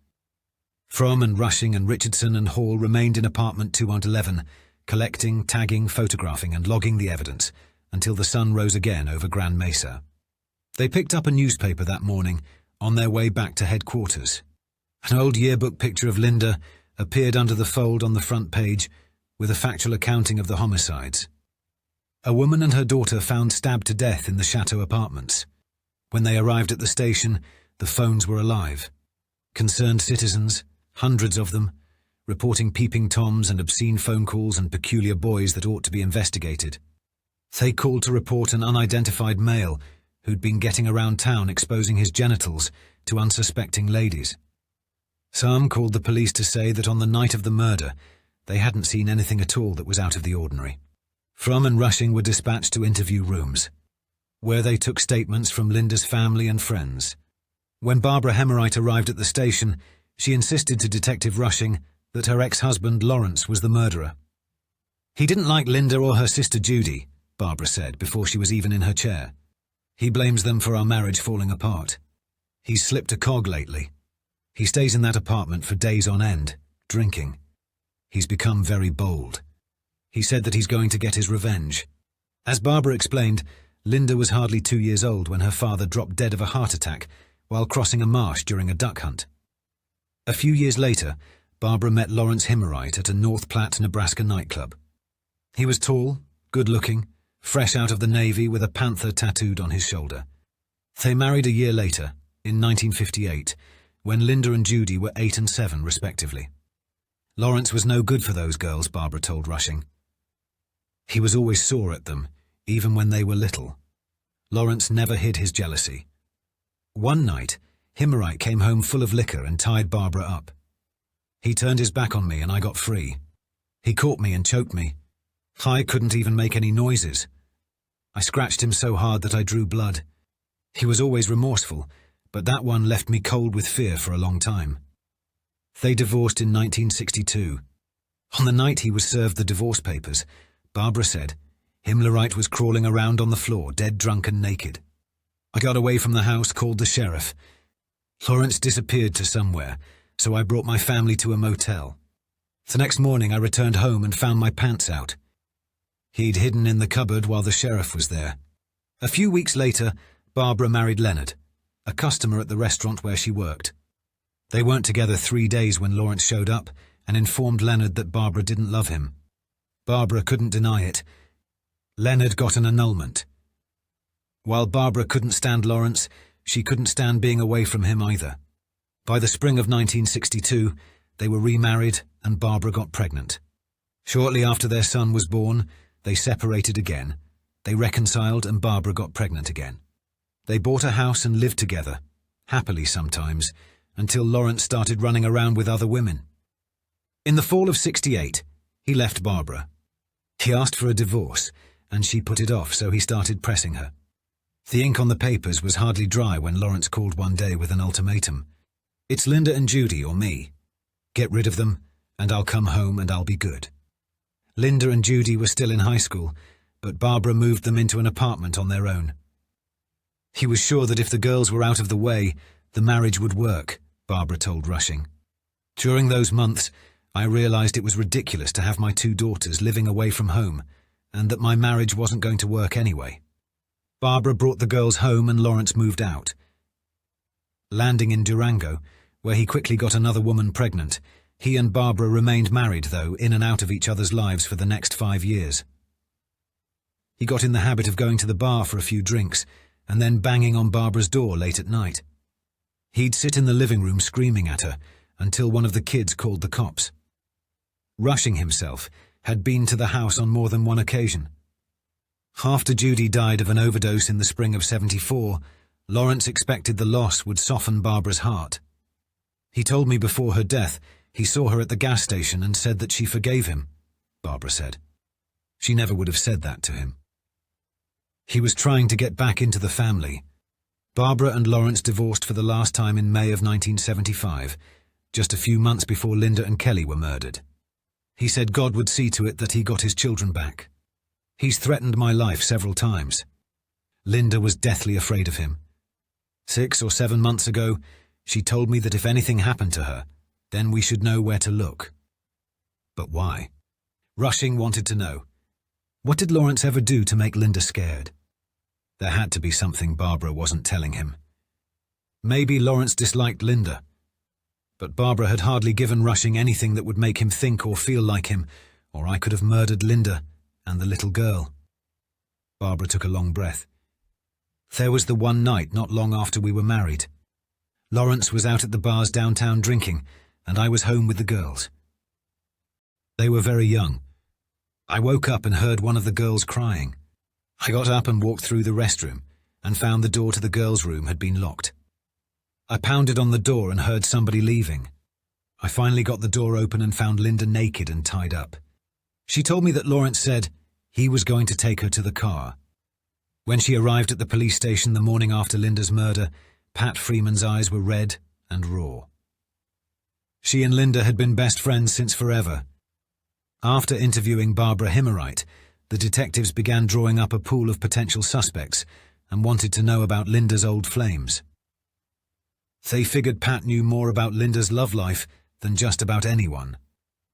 Fromm and Rushing and Richardson and Hall remained in apartment 211, collecting, tagging, photographing and logging the evidence until the sun rose again over Grand Mesa. They picked up a newspaper that morning on their way back to headquarters. An old yearbook picture of Linda appeared under the fold on the front page with a factual accounting of the homicides. A woman and her daughter found stabbed to death in the Chateau apartments. When they arrived at the station, the phones were alive. Concerned citizens, hundreds of them, reporting peeping toms and obscene phone calls and peculiar boys that ought to be investigated. They called to report an unidentified male who'd been getting around town exposing his genitals to unsuspecting ladies. Some called the police to say that on the night of the murder, they hadn't seen anything at all that was out of the ordinary. Fromm and Rushing were dispatched to interview rooms, where they took statements from Linda's family and friends. When Barbara Hemmerite arrived at the station, she insisted to Detective Rushing that her ex-husband Lawrence was the murderer. He didn't like Linda or her sister Judy, Barbara said before she was even in her chair. He blames them for our marriage falling apart. He's slipped a cog lately. He stays in that apartment for days on end, drinking. He's become very bold. He said that he's going to get his revenge. As Barbara explained, Linda was hardly 2 years old when her father dropped dead of a heart attack while crossing a marsh during a duck hunt. A few years later, Barbara met Lawrence Himmerite at a North Platte, Nebraska nightclub. He was tall, good-looking, fresh out of the Navy with a panther tattooed on his shoulder. They married a year later, in 1958, when Linda and Judy were 8 and 7, respectively. Lawrence was no good for those girls, Barbara told Rushing. He was always sore at them, even when they were little. Lawrence never hid his jealousy. One night, Himmerite came home full of liquor and tied Barbara up. He turned his back on me and I got free. He caught me and choked me. I couldn't even make any noises. I scratched him so hard that I drew blood. He was always remorseful, but that one left me cold with fear for a long time. They divorced in 1962. On the night he was served the divorce papers, Barbara said, Himmerite was crawling around on the floor, dead drunk and naked. I got away from the house, called the sheriff. Lawrence disappeared to somewhere, so I brought my family to a motel. The next morning I returned home and found my pants out. He'd hidden in the cupboard while the sheriff was there. A few weeks later, Barbara married Leonard, a customer at the restaurant where she worked. They weren't together 3 days when Lawrence showed up and informed Leonard that Barbara didn't love him. Barbara couldn't deny it. Leonard got an annulment. While Barbara couldn't stand Lawrence, she couldn't stand being away from him either. By the spring of 1962, they were remarried and Barbara got pregnant. Shortly after their son was born, they separated again. They reconciled and Barbara got pregnant again. They bought a house and lived together, happily sometimes, until Lawrence started running around with other women. In the fall of '68, he left Barbara. He asked for a divorce, and she put it off, so he started pressing her. The ink on the papers was hardly dry when Lawrence called one day with an ultimatum. "It's Linda and Judy or me. Get rid of them, and I'll come home and I'll be good." Linda and Judy were still in high school, but Barbara moved them into an apartment on their own. He was sure that if the girls were out of the way, the marriage would work, Barbara told Rushing. "During those months, I realized it was ridiculous to have my 2 daughters living away from home, and that my marriage wasn't going to work anyway." Barbara brought the girls home and Lawrence moved out. Landing in Durango, where he quickly got another woman pregnant, he and Barbara remained married, though, in and out of each other's lives for the next 5 years. He got in the habit of going to the bar for a few drinks and then banging on Barbara's door late at night. He'd sit in the living room screaming at her until one of the kids called the cops. Rushing himself had been to the house on more than one occasion. After Judy died of an overdose in the spring of '74, Lawrence expected the loss would soften Barbara's heart. "He told me before her death he saw her at the gas station and said that she forgave him," Barbara said. She never would have said that to him. He was trying to get back into the family. Barbara and Lawrence divorced for the last time in May of 1975, just a few months before Linda and Kelley were murdered. He said God would see to it that he got his children back. "He's threatened my life several times." Linda was deathly afraid of him. 6 or 7 months ago, she told me that if anything happened to her, then we should know where to look. But why? Rushing wanted to know. What did Lawrence ever do to make Linda scared? There had to be something Barbara wasn't telling him. Maybe Lawrence disliked Linda, but Barbara had hardly given Rushing anything that would make him think or feel like him, or I could have murdered Linda and the little girl. Barbara took a long breath. There was the one night not long after we were married. Lawrence was out at the bars downtown drinking, and I was home with the girls. They were very young. I woke up and heard one of the girls crying. I got up and walked through the restroom and found the door to the girls' room had been locked. I pounded on the door and heard somebody leaving. I finally got the door open and found Linda naked and tied up. She told me that Lawrence said he was going to take her to the car. When she arrived at the police station the morning after Linda's murder, Pat Freeman's eyes were red and raw. She and Linda had been best friends since forever. After interviewing Barbara Himmerite, the detectives began drawing up a pool of potential suspects and wanted to know about Linda's old flames. They figured Pat knew more about Linda's love life than just about anyone.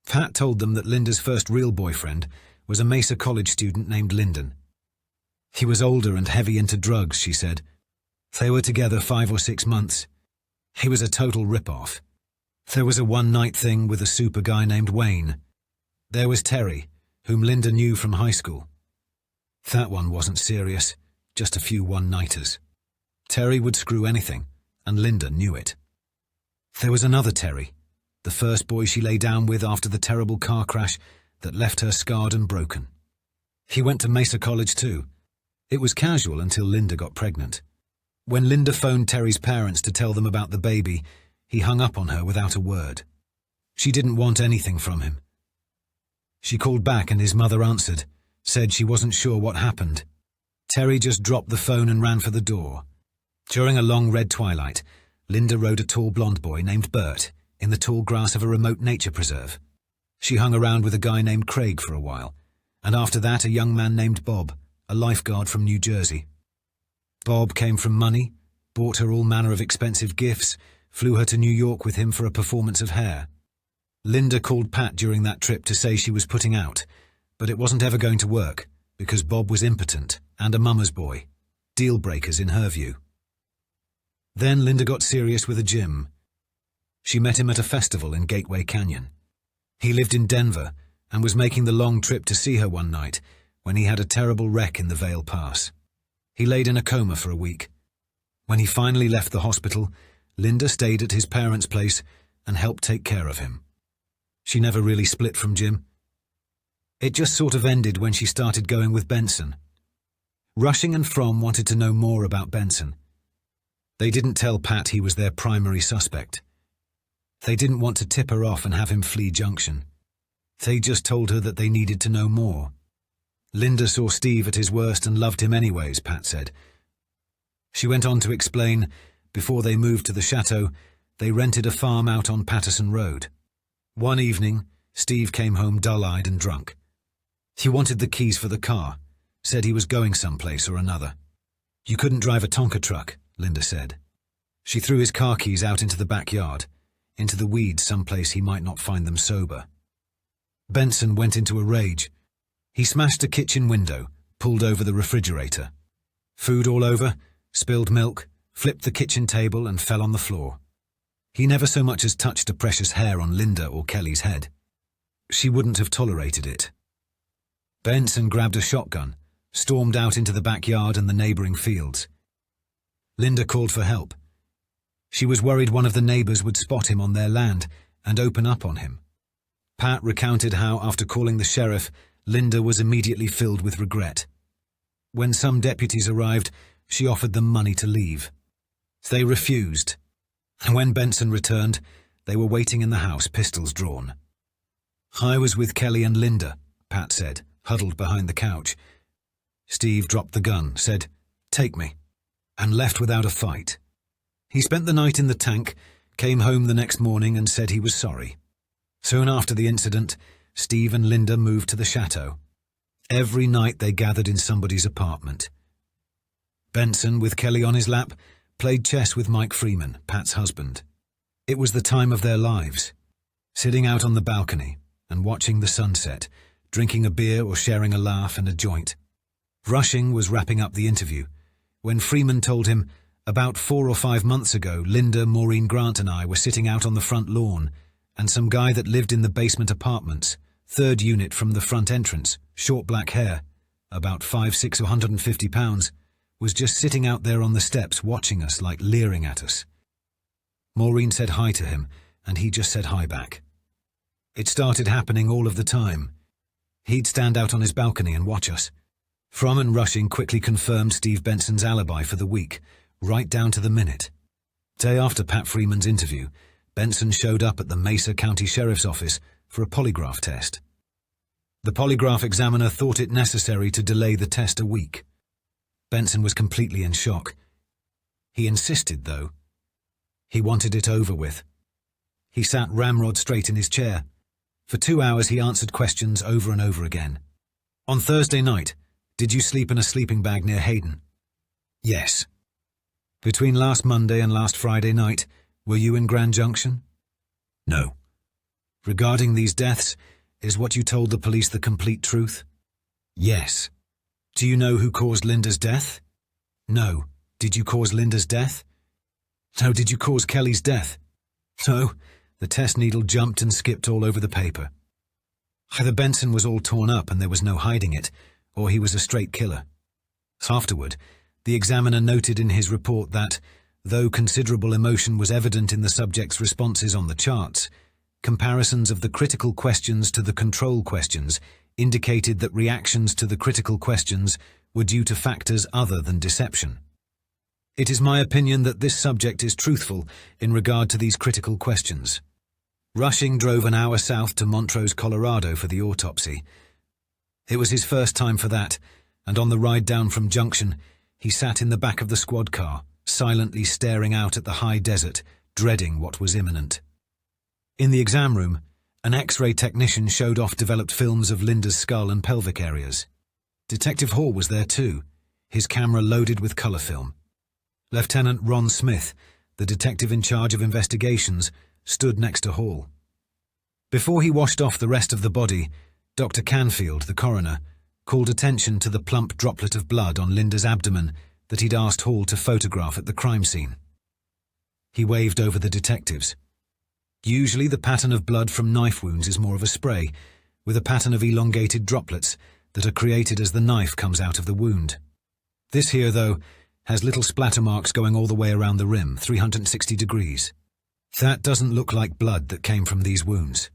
Pat told them that Linda's first real boyfriend was a Mesa College student named Lyndon. He was older and heavy into drugs, she said. They were together 5 or 6 months. He was a total rip-off. There was a one-night thing with a super guy named Wayne. There was Terry, whom Linda knew from high school. That one wasn't serious, just a few one-nighters. Terry would screw anything, and Linda knew it. There was another Terry, the first boy she lay down with after the terrible car crash that left her scarred and broken. He went to Mesa College too. It was casual until Linda got pregnant. When Linda phoned Terry's parents to tell them about the baby, he hung up on her without a word. She didn't want anything from him. She called back and his mother answered, said she wasn't sure what happened. Terry just dropped the phone and ran for the door. During a long red twilight, Linda rode a tall blonde boy named Bert in the tall grass of a remote nature preserve. She hung around with a guy named Craig for a while, and after that a young man named Bob, a lifeguard from New Jersey. Bob came from money, bought her all manner of expensive gifts, flew her to New York with him for a performance of Hair. Linda called Pat during that trip to say she was putting out, but it wasn't ever going to work because Bob was impotent and a mama's boy, deal breakers in her view. Then Linda got serious with a Jim. She met him at a festival in Gateway Canyon. He lived in Denver and was making the long trip to see her one night when he had a terrible wreck in the Vail Pass. He laid in a coma for a week. When he finally left the hospital, Linda stayed at his parents' place and helped take care of him. She never really split from Jim. It just sort of ended when she started going with Benson. Rushing and Fromm wanted to know more about Benson. They didn't tell Pat he was their primary suspect. They didn't want to tip her off and have him flee Junction. They just told her that they needed to know more. Linda saw Steve at his worst and loved him anyways, Pat said. She went on to explain, before they moved to the chateau, they rented a farm out on Patterson Road. One evening, Steve came home dull-eyed and drunk. He wanted the keys for the car, said he was going someplace or another. You couldn't drive a Tonka truck, Linda said. She threw his car keys out into the backyard, into the weeds someplace he might not find them sober. Benson went into a rage. He smashed a kitchen window, pulled over the refrigerator. Food all over, spilled milk, flipped the kitchen table and fell on the floor. He never so much as touched a precious hair on Linda or Kelley's head. She wouldn't have tolerated it. Benson grabbed a shotgun, stormed out into the backyard and the neighbouring fields. Linda called for help. She was worried one of the neighbours would spot him on their land and open up on him. Pat recounted how, after calling the sheriff, Linda was immediately filled with regret. When some deputies arrived, she offered them money to leave. They refused, and when Benson returned, they were waiting in the house, pistols drawn. I was with Kelley and Linda, Pat said, huddled behind the couch. Steve dropped the gun, said, "Take me," and left without a fight. He spent the night in the tank, came home the next morning and said he was sorry. Soon after the incident, Steve and Linda moved to the chateau. Every night they gathered in somebody's apartment. Benson, with Kelley on his lap, played chess with Mike Freeman, Pat's husband. It was the time of their lives. Sitting out on the balcony and watching the sunset, drinking a beer or sharing a laugh and a joint. Rushing was wrapping up the interview when Freeman told him, about 4 or 5 months ago, Linda, Maureen Grant and I were sitting out on the front lawn, and some guy that lived in the basement apartments, 3rd unit from the front entrance, short black hair, about 5'6" or 150 pounds, was just sitting out there on the steps watching us, like leering at us. Maureen said hi to him, and he just said hi back. It started happening all of the time. He'd stand out on his balcony and watch us. Fromm and Rushing quickly confirmed Steve Benson's alibi for the week, right down to the minute. Day after Pat Freeman's interview, Benson showed up at the Mesa County Sheriff's Office for a polygraph test. The polygraph examiner thought it necessary to delay the test a week. Benson was completely in shock. He insisted, though. He wanted it over with. He sat ramrod straight in his chair. For 2 hours he answered questions over and over again. On Thursday night, did you sleep in a sleeping bag near Hayden? Yes. Between last Monday and last Friday night, were you in Grand Junction? No. Regarding these deaths, is what you told the police the complete truth? Yes. Do you know who caused Linda's death? No. Did you cause Linda's death? No. Did you cause Kelley's death? No. The test needle jumped and skipped all over the paper. Either Benson was all torn up and there was no hiding it, or he was a straight killer. Afterward, the examiner noted in his report that, though considerable emotion was evident in the subject's responses on the charts, comparisons of the critical questions to the control questions indicated that reactions to the critical questions were due to factors other than deception. It is my opinion that this subject is truthful in regard to these critical questions. Rushing drove an hour south to Montrose, Colorado for the autopsy. It was his first time for that, and on the ride down from Junction, he sat in the back of the squad car, silently staring out at the high desert, dreading what was imminent. In the exam room, an X-ray technician showed off developed films of Linda's skull and pelvic areas. Detective Hall was there too, his camera loaded with colour film. Lieutenant Ron Smith, the detective in charge of investigations, stood next to Hall. Before he washed off the rest of the body, Dr. Canfield, the coroner, called attention to the plump droplet of blood on Linda's abdomen that he'd asked Hall to photograph at the crime scene. He waved over the detectives. Usually the pattern of blood from knife wounds is more of a spray, with a pattern of elongated droplets that are created as the knife comes out of the wound. This here, though, has little splatter marks going all the way around the rim, 360 degrees. That doesn't look like blood that came from these wounds.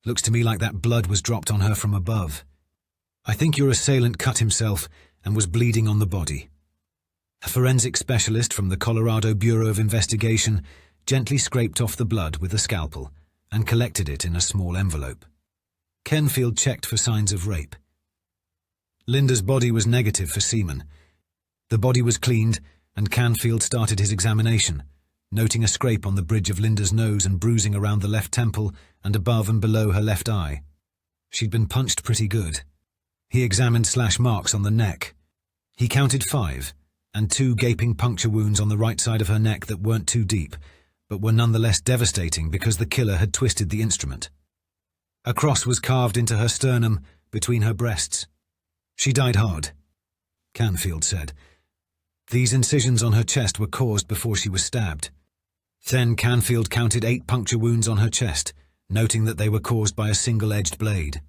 Looks to me like that blood was dropped on her from above. I think your assailant cut himself and was bleeding on the body. A forensic specialist from the Colorado Bureau of Investigation gently scraped off the blood with a scalpel and collected it in a small envelope. Canfield checked for signs of rape. Linda's body was negative for semen. The body was cleaned, and Canfield started his examination, noting a scrape on the bridge of Linda's nose and bruising around the left temple and above and below her left eye. She'd been punched pretty good. He examined slash marks on the neck. He counted 5, and 2 gaping puncture wounds on the right side of her neck that weren't too deep, but were nonetheless devastating because the killer had twisted the instrument. A cross was carved into her sternum between her breasts. She died hard, Canfield said. These incisions on her chest were caused before she was stabbed. Then Canfield counted 8 puncture wounds on her chest, noting that they were caused by a single-edged blade.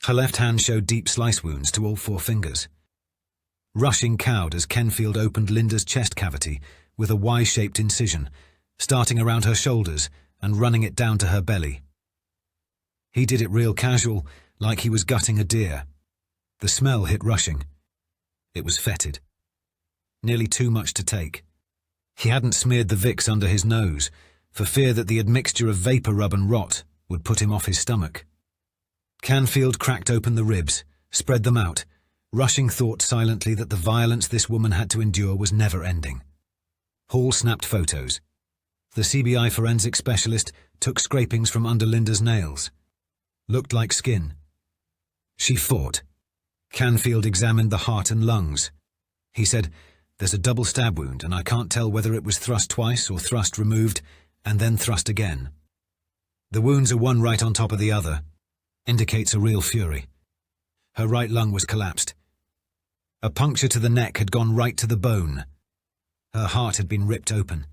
Her left hand showed deep slice wounds to all 4 fingers. Rushing cowed as Canfield opened Linda's chest cavity with a Y-shaped incision, starting around her shoulders and running it down to her belly. He did it real casual, like he was gutting a deer. The smell hit Rushing. It was fetid. Nearly too much to take. He hadn't smeared the Vicks under his nose, for fear that the admixture of vapor rub and rot would put him off his stomach. Canfield cracked open the ribs, spread them out. Rushing thought silently that the violence this woman had to endure was never-ending. Hall snapped photos. The CBI forensic specialist took scrapings from under Linda's nails. Looked like skin. She fought. Canfield examined the heart and lungs. He said, "There's a double stab wound, and I can't tell whether it was thrust twice or thrust removed, and then thrust again. The wounds are one right on top of the other. Indicates a real fury." Her right lung was collapsed. A puncture to the neck had gone right to the bone. Her heart had been ripped open.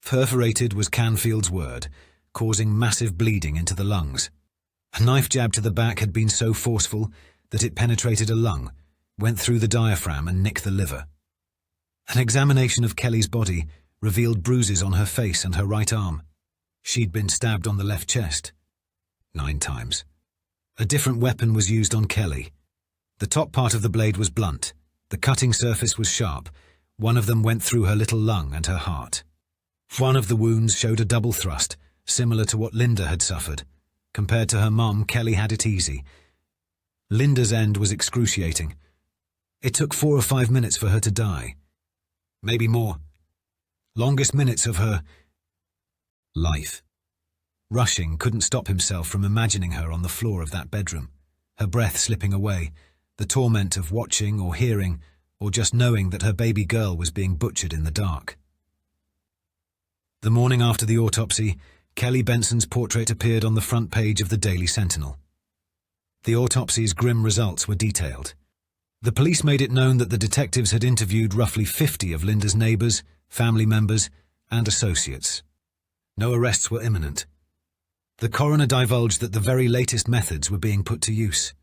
Perforated was Canfield's word, causing massive bleeding into the lungs. A knife jab to the back had been so forceful that it penetrated a lung, went through the diaphragm and nicked the liver. An examination of Kelley's body revealed bruises on her face and her right arm. She'd been stabbed on the left chest 9 times. A different weapon was used on Kelley. The top part of the blade was blunt. The cutting surface was sharp. One of them went through her little lung and her heart. One of the wounds showed a double thrust, similar to what Linda had suffered. Compared to her mom, Kelley had it easy. Linda's end was excruciating. It took 4 or 5 minutes for her to die. Maybe more. Longest minutes of her life. Rushing couldn't stop himself from imagining her on the floor of that bedroom, her breath slipping away, the torment of watching or hearing, or just knowing that her baby girl was being butchered in the dark. The morning after the autopsy, Kelly Benson's portrait appeared on the front page of the Daily Sentinel. The autopsy's grim results were detailed. The police made it known that the detectives had interviewed roughly 50 of Linda's neighbors, family members, and associates. No arrests were imminent. The coroner divulged that the very latest methods were being put to use.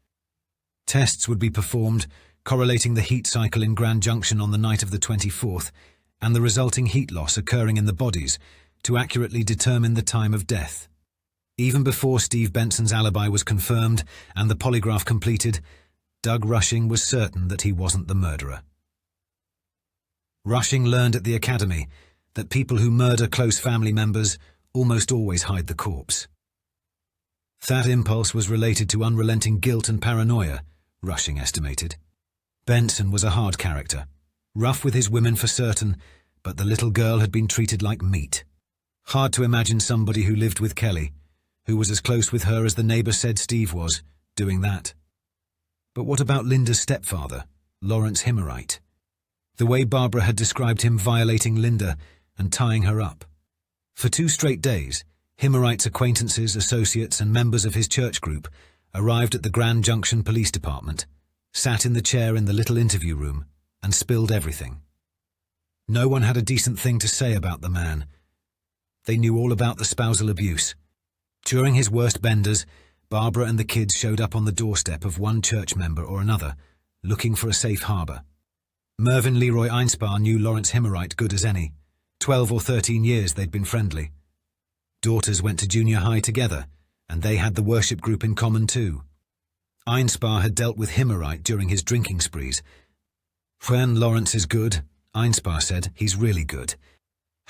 Tests would be performed, correlating the heat cycle in Grand Junction on the night of the 24th and the resulting heat loss occurring in the bodies to accurately determine the time of death. Even before Steve Benson's alibi was confirmed and the polygraph completed, Doug Rushing was certain that he wasn't the murderer. Rushing learned at the academy that people who murder close family members almost always hide the corpse. That impulse was related to unrelenting guilt and paranoia, Rushing estimated. Benson was a hard character, rough with his women for certain, but the little girl had been treated like meat. Hard to imagine somebody who lived with Kelley, who was as close with her as the neighbor said Steve was, doing that. But what about Linda's stepfather, Lawrence Himmerite? The way Barbara had described him violating Linda and tying her up. For 2 straight days, Himmerite's acquaintances, associates, and members of his church group arrived at the Grand Junction Police Department, sat in the chair in the little interview room, and spilled everything. No one had a decent thing to say about the man. They knew all about the spousal abuse. During his worst benders, Barbara and the kids showed up on the doorstep of one church member or another, looking for a safe harbor. Mervyn Leroy Einspar knew Lawrence Himmerite good as any. 12 or 13 years they'd been friendly. Daughters went to junior high together, and they had the worship group in common too. Einspar had dealt with Himmerite during his drinking sprees. When Lawrence is good, Einspar said, he's really good.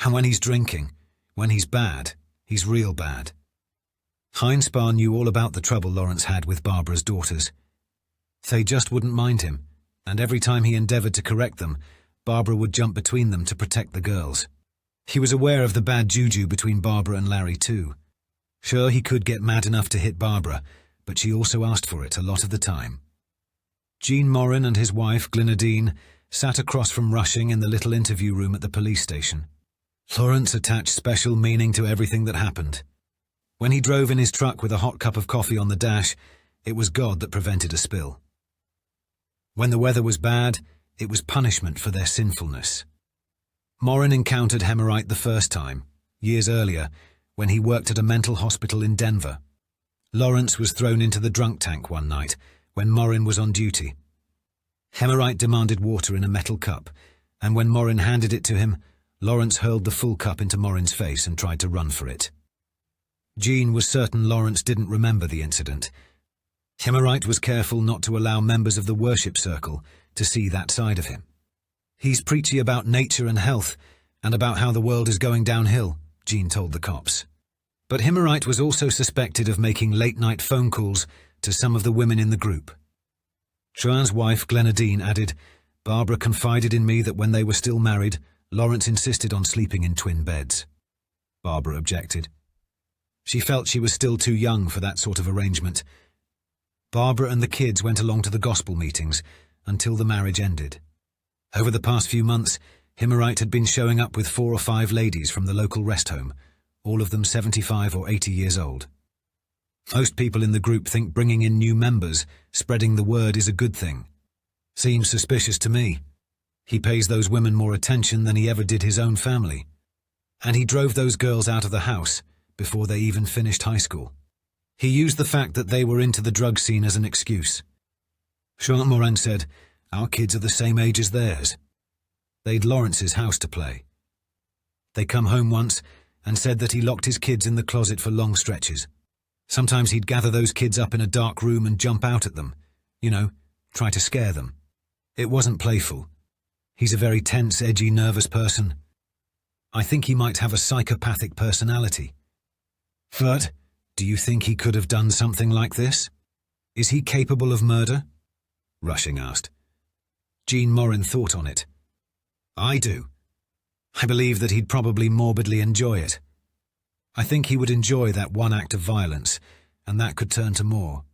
And when he's drinking, when he's bad, he's real bad. Einspar knew all about the trouble Lawrence had with Barbara's daughters. They just wouldn't mind him, and every time he endeavored to correct them, Barbara would jump between them to protect the girls. He was aware of the bad juju between Barbara and Larry too. Sure, he could get mad enough to hit Barbara, but she also asked for it a lot of the time. Gene Morin and his wife, Glyndine, sat across from Rushing in the little interview room at the police station. Lawrence attached special meaning to everything that happened. When he drove in his truck with a hot cup of coffee on the dash, it was God that prevented a spill. When the weather was bad, it was punishment for their sinfulness. Morin encountered Hemorite the first time, years earlier, when he worked at a mental hospital in Denver. Lawrence was thrown into the drunk tank one night when Morin was on duty. Hemorite demanded water in a metal cup, and when Morin handed it to him, Lawrence hurled the full cup into Morin's face and tried to run for it. Gene was certain Lawrence didn't remember the incident. Hemorite was careful not to allow members of the worship circle to see that side of him. He's preachy about nature and health, and about how the world is going downhill, Gene told the cops. But Hemorite was also suspected of making late-night phone calls to some of the women in the group. Truan's wife, Glyndine, added, "Barbara confided in me that when they were still married, Lawrence insisted on sleeping in twin beds." Barbara objected. She felt she was still too young for that sort of arrangement. Barbara and the kids went along to the gospel meetings until the marriage ended. Over the past few months, Hemorite had been showing up with 4 or 5 ladies from the local rest home, all of them 75 or 80 years old. Most people in the group think bringing in new members, spreading the word, is a good thing. Seems suspicious to me. He pays those women more attention than he ever did his own family. And he drove those girls out of the house before they even finished high school. He used the fact that they were into the drug scene as an excuse. Jean Morin said, "Our kids are the same age as theirs." They'd Lawrence's house to play. They come home once and said that he locked his kids in the closet for long stretches. Sometimes he'd gather those kids up in a dark room and jump out at them. You know, try to scare them. It wasn't playful. He's a very tense, edgy, nervous person. I think he might have a psychopathic personality. But, do you think he could have done something like this? Is he capable of murder? Rushing asked. Gene Morin thought on it. I do. I believe that he'd probably morbidly enjoy it. I think he would enjoy that one act of violence, and that could turn to more.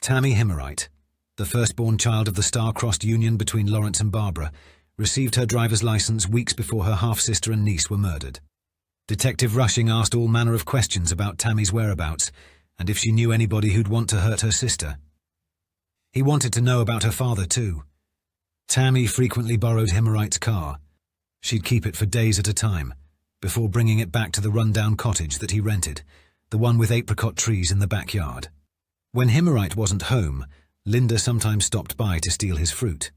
Tammy Hemorite, the firstborn child of the star-crossed union between Lawrence and Barbara, received her driver's license weeks before her half-sister and niece were murdered. Detective Rushing asked all manner of questions about Tammy's whereabouts, and if she knew anybody who'd want to hurt her sister. He wanted to know about her father, too. Tammy frequently borrowed Hemorite's car. She'd keep it for days at a time, before bringing it back to the run-down cottage that he rented, the one with apricot trees in the backyard. When Hemorite wasn't home, Linda sometimes stopped by to steal his fruit.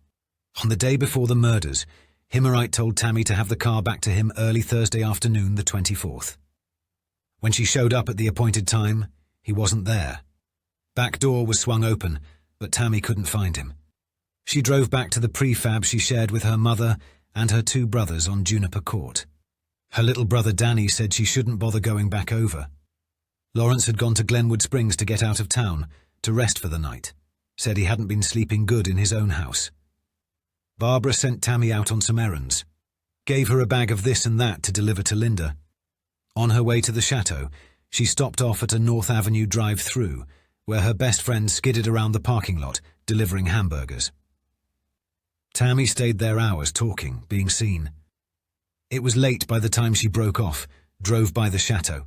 On the day before the murders, Hemorite told Tammy to have the car back to him early Thursday afternoon, the 24th. When she showed up at the appointed time, he wasn't there. Back door was swung open, but Tammy couldn't find him. She drove back to the prefab she shared with her mother and her 2 brothers on Juniper Court. Her little brother Danny said she shouldn't bother going back over. Lawrence had gone to Glenwood Springs to get out of town, to rest for the night. Said he hadn't been sleeping good in his own house. Barbara sent Tammy out on some errands. Gave her a bag of this and that to deliver to Linda. On her way to the chateau, she stopped off at a North Avenue drive-through, where her best friend skidded around the parking lot, delivering hamburgers. Tammy stayed there hours talking, being seen. It was late by the time she broke off, drove by the chateau.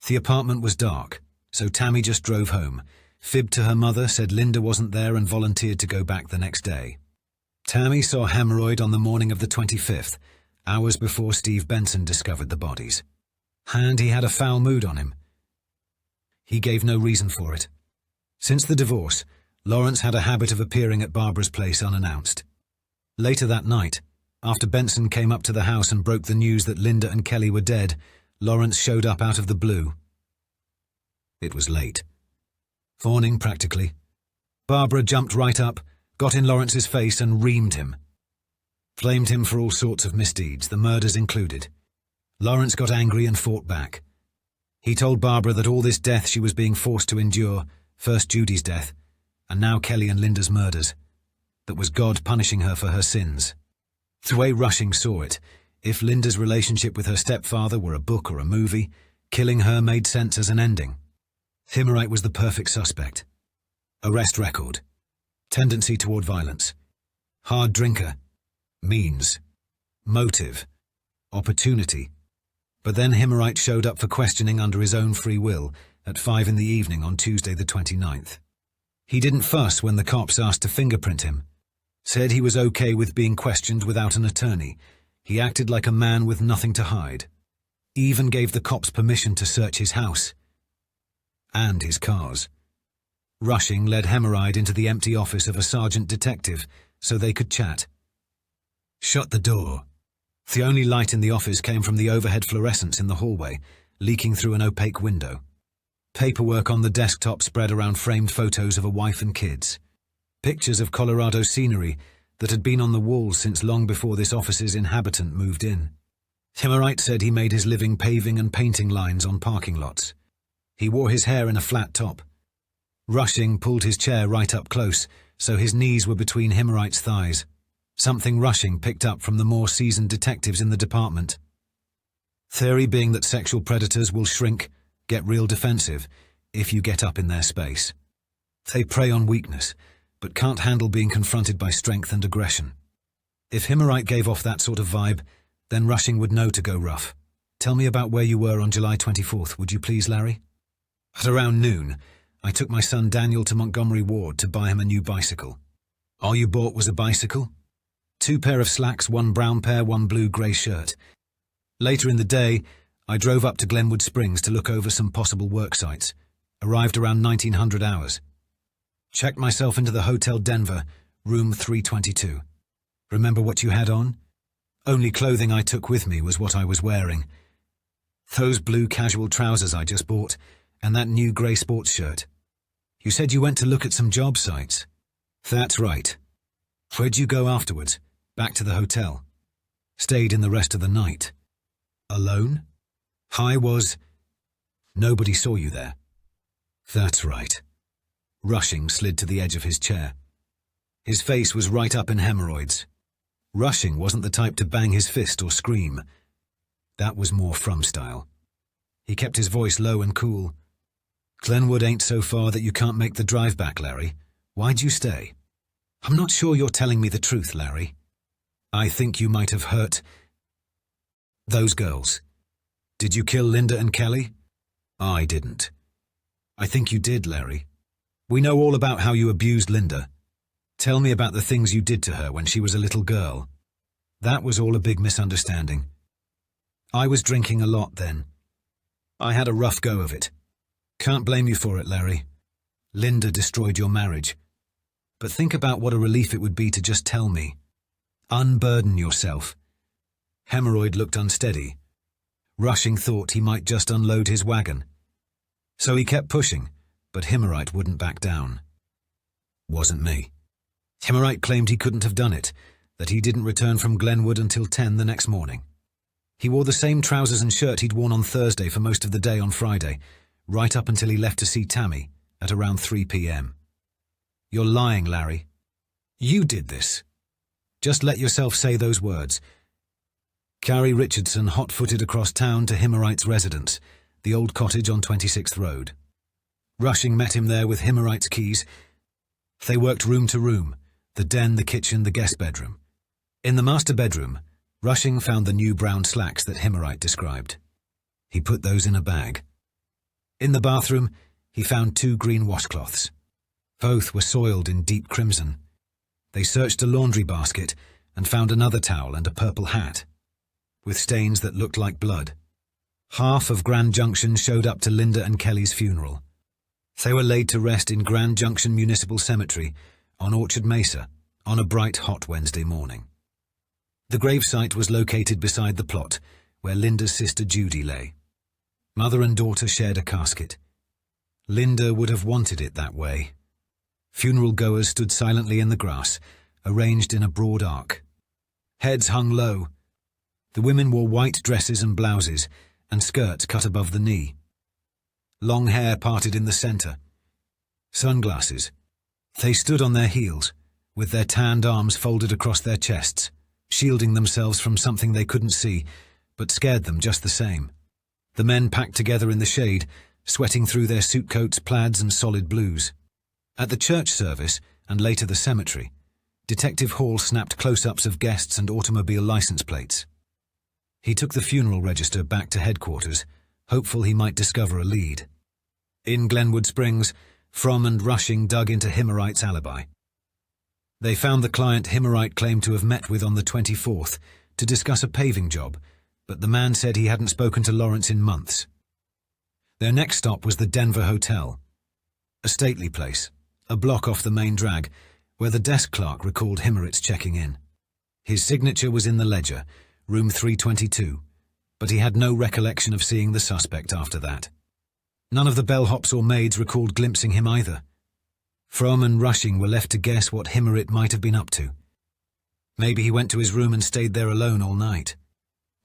The apartment was dark, so Tammy just drove home, fibbed to her mother, said Linda wasn't there and volunteered to go back the next day. Tammy saw Hemorite on the morning of the 25th, hours before Steve Benson discovered the bodies. And he had a foul mood on him. He gave no reason for it. Since the divorce, Lawrence had a habit of appearing at Barbara's place unannounced. Later that night, after Benson came up to the house and broke the news that Linda and Kelley were dead, Lawrence showed up out of the blue. It was late. Fawning, practically. Barbara jumped right up, got in Lawrence's face and reamed him. Flamed him for all sorts of misdeeds, the murders included. Lawrence got angry and fought back. He told Barbara that all this death she was being forced to endure, first Judy's death, And now Kelley and Linda's murders. That was God punishing her for her sins. The way Rushing saw it, if Linda's relationship with her stepfather were a book or a movie, killing her made sense as an ending. Himmerite was the perfect suspect. Arrest record. Tendency toward violence. Hard drinker. Means. Motive. Opportunity. But then Himmerite showed up for questioning under his own free will at 5 in the evening on Tuesday the 29th. He didn't fuss when the cops asked to fingerprint him. Said he was okay with being questioned without an attorney. He acted like a man with nothing to hide. Even gave the cops permission to search his house. And his cars. Rushing led Hemorrhoid into the empty office of a sergeant detective so they could chat. Shut the door. The only light in the office came from the overhead fluorescence in the hallway, leaking through an opaque window. Paperwork on the desktop spread around framed photos of a wife and kids. Pictures of Colorado scenery that had been on the walls since long before this office's inhabitant moved in. Himmerite said he made his living paving and painting lines on parking lots. He wore his hair in a flat top. Rushing pulled his chair right up close, so his knees were between Himmerite's thighs. Something Rushing picked up from the more seasoned detectives in the department. Theory being that sexual predators will shrink, get real defensive, if you get up in their space. They prey on weakness, but can't handle being confronted by strength and aggression. If Himmerite gave off that sort of vibe, then Rushing would know to go rough. Tell me about where you were on July 24th, would you please, Larry? At around noon, I took my son Daniel to Montgomery Ward to buy him a new bicycle. All you bought was a bicycle? 2 pair of slacks, 1 brown pair, 1 blue-grey shirt. Later in the day, I drove up to Glenwood Springs to look over some possible work sites. Arrived around 1900 hours. Checked myself into the Hotel Denver, room 322. Remember what you had on? Only clothing I took with me was what I was wearing. Those blue casual trousers I just bought, and that new grey sports shirt. You said you went to look at some job sites. That's right. Where'd you go afterwards? Back to the hotel. Stayed in the rest of the night. Alone? I was... Nobody saw you there. That's right. Rushing slid to the edge of his chair. His face was right up in hemorrhoids. Rushing wasn't the type to bang his fist or scream. That was more Fromm style. He kept his voice low and cool. Glenwood ain't so far that you can't make the drive back, Larry. Why'd you stay? I'm not sure you're telling me the truth, Larry. I think you might have hurt those girls. Did you kill Linda and Kelley? I didn't. I think you did, Larry. We know all about how you abused Linda. Tell me about the things you did to her when she was a little girl. That was all a big misunderstanding. I was drinking a lot then. I had a rough go of it. Can't blame you for it, Larry. Linda destroyed your marriage. But think about what a relief it would be to just tell me. Unburden yourself. Hemorrhoid looked unsteady. Rushing thought he might just unload his wagon. So he kept pushing, but Himmerite wouldn't back down. Wasn't me. Himmerite claimed he couldn't have done it, that he didn't return from Glenwood until 10 the next morning. He wore the same trousers and shirt he'd worn on Thursday for most of the day on Friday, right up until he left to see Tammy at around 3 p.m. You're lying, Larry. You did this. Just let yourself say those words. Carrie Richardson hot-footed across town to Himmerite's residence, the old cottage on 26th Road. Rushing met him there with Himmerite's keys. They worked room to room, the den, the kitchen, the guest bedroom. In the master bedroom, Rushing found the new brown slacks that Himmerite described. He put those in a bag. In the bathroom, he found 2 green washcloths. Both were soiled in deep crimson. They searched a laundry basket and found another towel and a purple hat, with stains that looked like blood. Half of Grand Junction showed up to Linda and Kelley's funeral. They were laid to rest in Grand Junction Municipal Cemetery on Orchard Mesa on a bright, hot Wednesday morning. The gravesite was located beside the plot where Linda's sister Judy lay. Mother and daughter shared a casket. Linda would have wanted it that way. Funeral goers stood silently in the grass, arranged in a broad arc. Heads hung low. The women wore white dresses and blouses, and skirts cut above the knee. Long hair parted in the center. Sunglasses. They stood on their heels, with their tanned arms folded across their chests, shielding themselves from something they couldn't see, but scared them just the same. The men packed together in the shade, sweating through their suit coats, plaids and solid blues. At the church service, and later the cemetery, Detective Hall snapped close-ups of guests and automobile license plates. He took the funeral register back to headquarters, hopeful he might discover a lead. In Glenwood Springs, Fromm and Rushing dug into Himmerite's alibi. They found the client Himmerite claimed to have met with on the 24th to discuss a paving job, but the man said he hadn't spoken to Lawrence in months. Their next stop was the Denver Hotel, a stately place, a block off the main drag, where the desk clerk recalled Himmerite's checking in. His signature was in the ledger, room 322, but he had no recollection of seeing the suspect after that. None of the bellhops or maids recalled glimpsing him either. Fromm and Rushing were left to guess what Himmerite might have been up to. Maybe he went to his room and stayed there alone all night.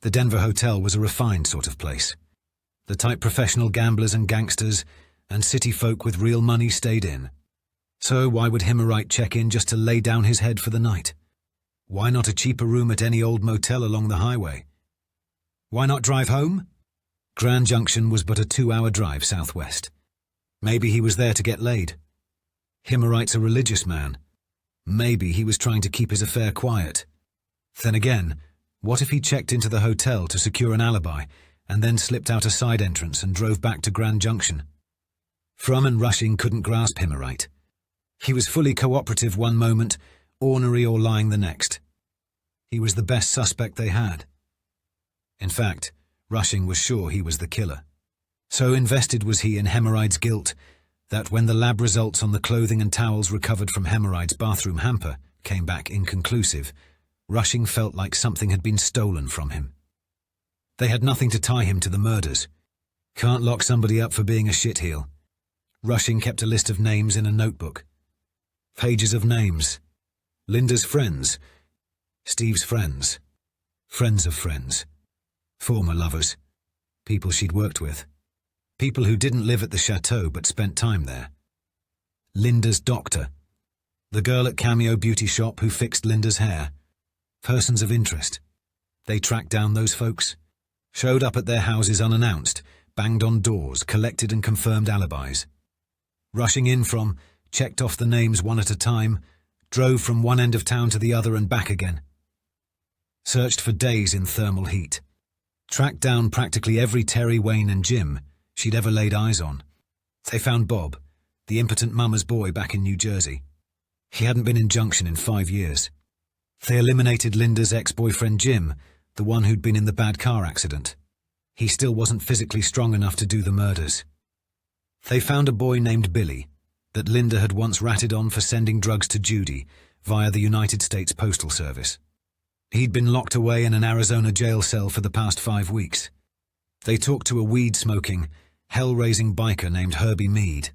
The Denver Hotel was a refined sort of place. The type professional gamblers and gangsters and city folk with real money stayed in. So why would Himmerite check in just to lay down his head for the night? Why not a cheaper room at any old motel along the highway? Why not drive home? Grand Junction was but a 2-hour drive southwest. Maybe he was there to get laid. Himmerite's a religious man. Maybe he was trying to keep his affair quiet. Then again, what if he checked into the hotel to secure an alibi and then slipped out a side entrance and drove back to Grand Junction? Fromm and Rushing couldn't grasp Himmerite. He was fully cooperative one moment, ornery or lying the next. He was the best suspect they had. In fact, Rushing was sure he was the killer. So invested was he in Hemorrhoid's guilt that when the lab results on the clothing and towels recovered from Hemorrhoid's bathroom hamper came back inconclusive, Rushing felt like something had been stolen from him. They had nothing to tie him to the murders. Can't lock somebody up for being a shitheel. Rushing kept a list of names in a notebook. Pages of names. Linda's friends. Steve's friends. Friends of friends. Former lovers. People she'd worked with. People who didn't live at the chateau but spent time there. Linda's doctor. The girl at Cameo Beauty Shop who fixed Linda's hair. Persons of interest. They tracked down those folks. Showed up at their houses unannounced, banged on doors, collected and confirmed alibis. Rushing in from, checked off the names one at a time, drove from one end of town to the other and back again. Searched for days in thermal heat. Tracked down practically every Terry, Wayne and Jim she'd ever laid eyes on. They found Bob, the impotent mama's boy back in New Jersey. He hadn't been in Junction in 5 years. They eliminated Linda's ex-boyfriend Jim, the one who'd been in the bad car accident. He still wasn't physically strong enough to do the murders. They found a boy named Billy, that Linda had once ratted on for sending drugs to Judy via the United States Postal Service. He'd been locked away in an Arizona jail cell for the past 5 weeks. They talked to a weed-smoking, hell-raising biker named Herbie Meade.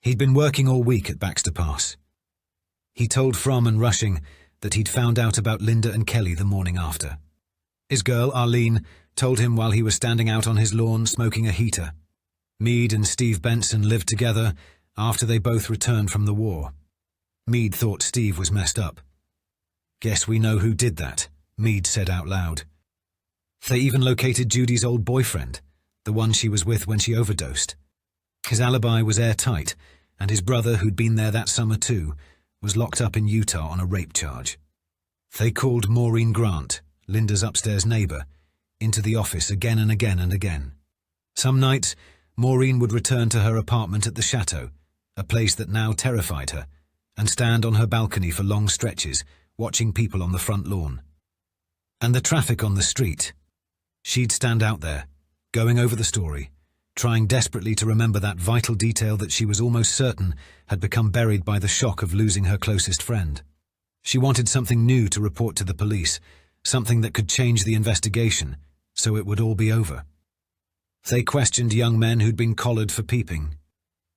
He'd been working all week at Baxter Pass. He told Fromm and Rushing that he'd found out about Linda and Kelley the morning after. His girl, Arlene, told him while he was standing out on his lawn smoking a heater. Meade and Steve Benson lived together after they both returned from the war. Meade thought Steve was messed up. "Guess we know who did that," Meade said out loud. They even located Judy's old boyfriend, the one she was with when she overdosed. His alibi was airtight, and his brother, who'd been there that summer too, was locked up in Utah on a rape charge. They called Maureen Grant, Linda's upstairs neighbor, into the office again and again and again. Some nights, Maureen would return to her apartment at the chateau, a place that now terrified her, and stand on her balcony for long stretches, watching people on the front lawn. And the traffic on the street. She'd stand out there, going over the story, trying desperately to remember that vital detail that she was almost certain had become buried by the shock of losing her closest friend. She wanted something new to report to the police, something that could change the investigation, so it would all be over. They questioned young men who'd been collared for peeping.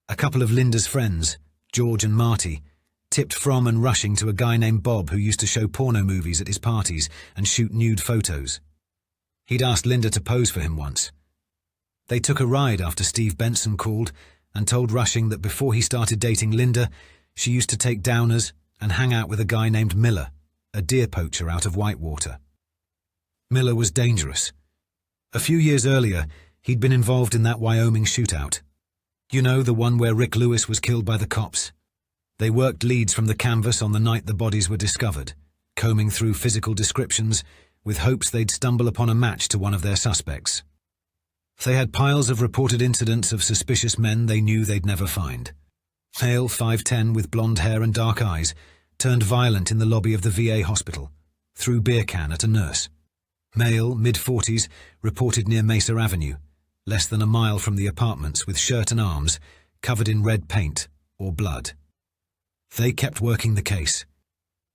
A couple of Linda's friends, George and Marty, tipped Fromm and Rushing to a guy named Bob who used to show porno movies at his parties and shoot nude photos. He'd asked Linda to pose for him once. They took a ride after Steve Benson called and told Rushing that before he started dating Linda, she used to take downers and hang out with a guy named Miller, a deer poacher out of Whitewater. Miller was dangerous. A few years earlier, he'd been involved in that Wyoming shootout. You know, the one where Rick Lewis was killed by the cops. They worked leads from the canvas on the night the bodies were discovered, combing through physical descriptions with hopes they'd stumble upon a match to one of their suspects. They had piles of reported incidents of suspicious men they knew they'd never find. Male, 5'10", with blonde hair and dark eyes, turned violent in the lobby of the VA hospital, threw beer can at a nurse. Male, mid-40s, reported near Mesa Avenue, less than a mile from the apartments, with shirt and arms covered in red paint or blood. They kept working the case.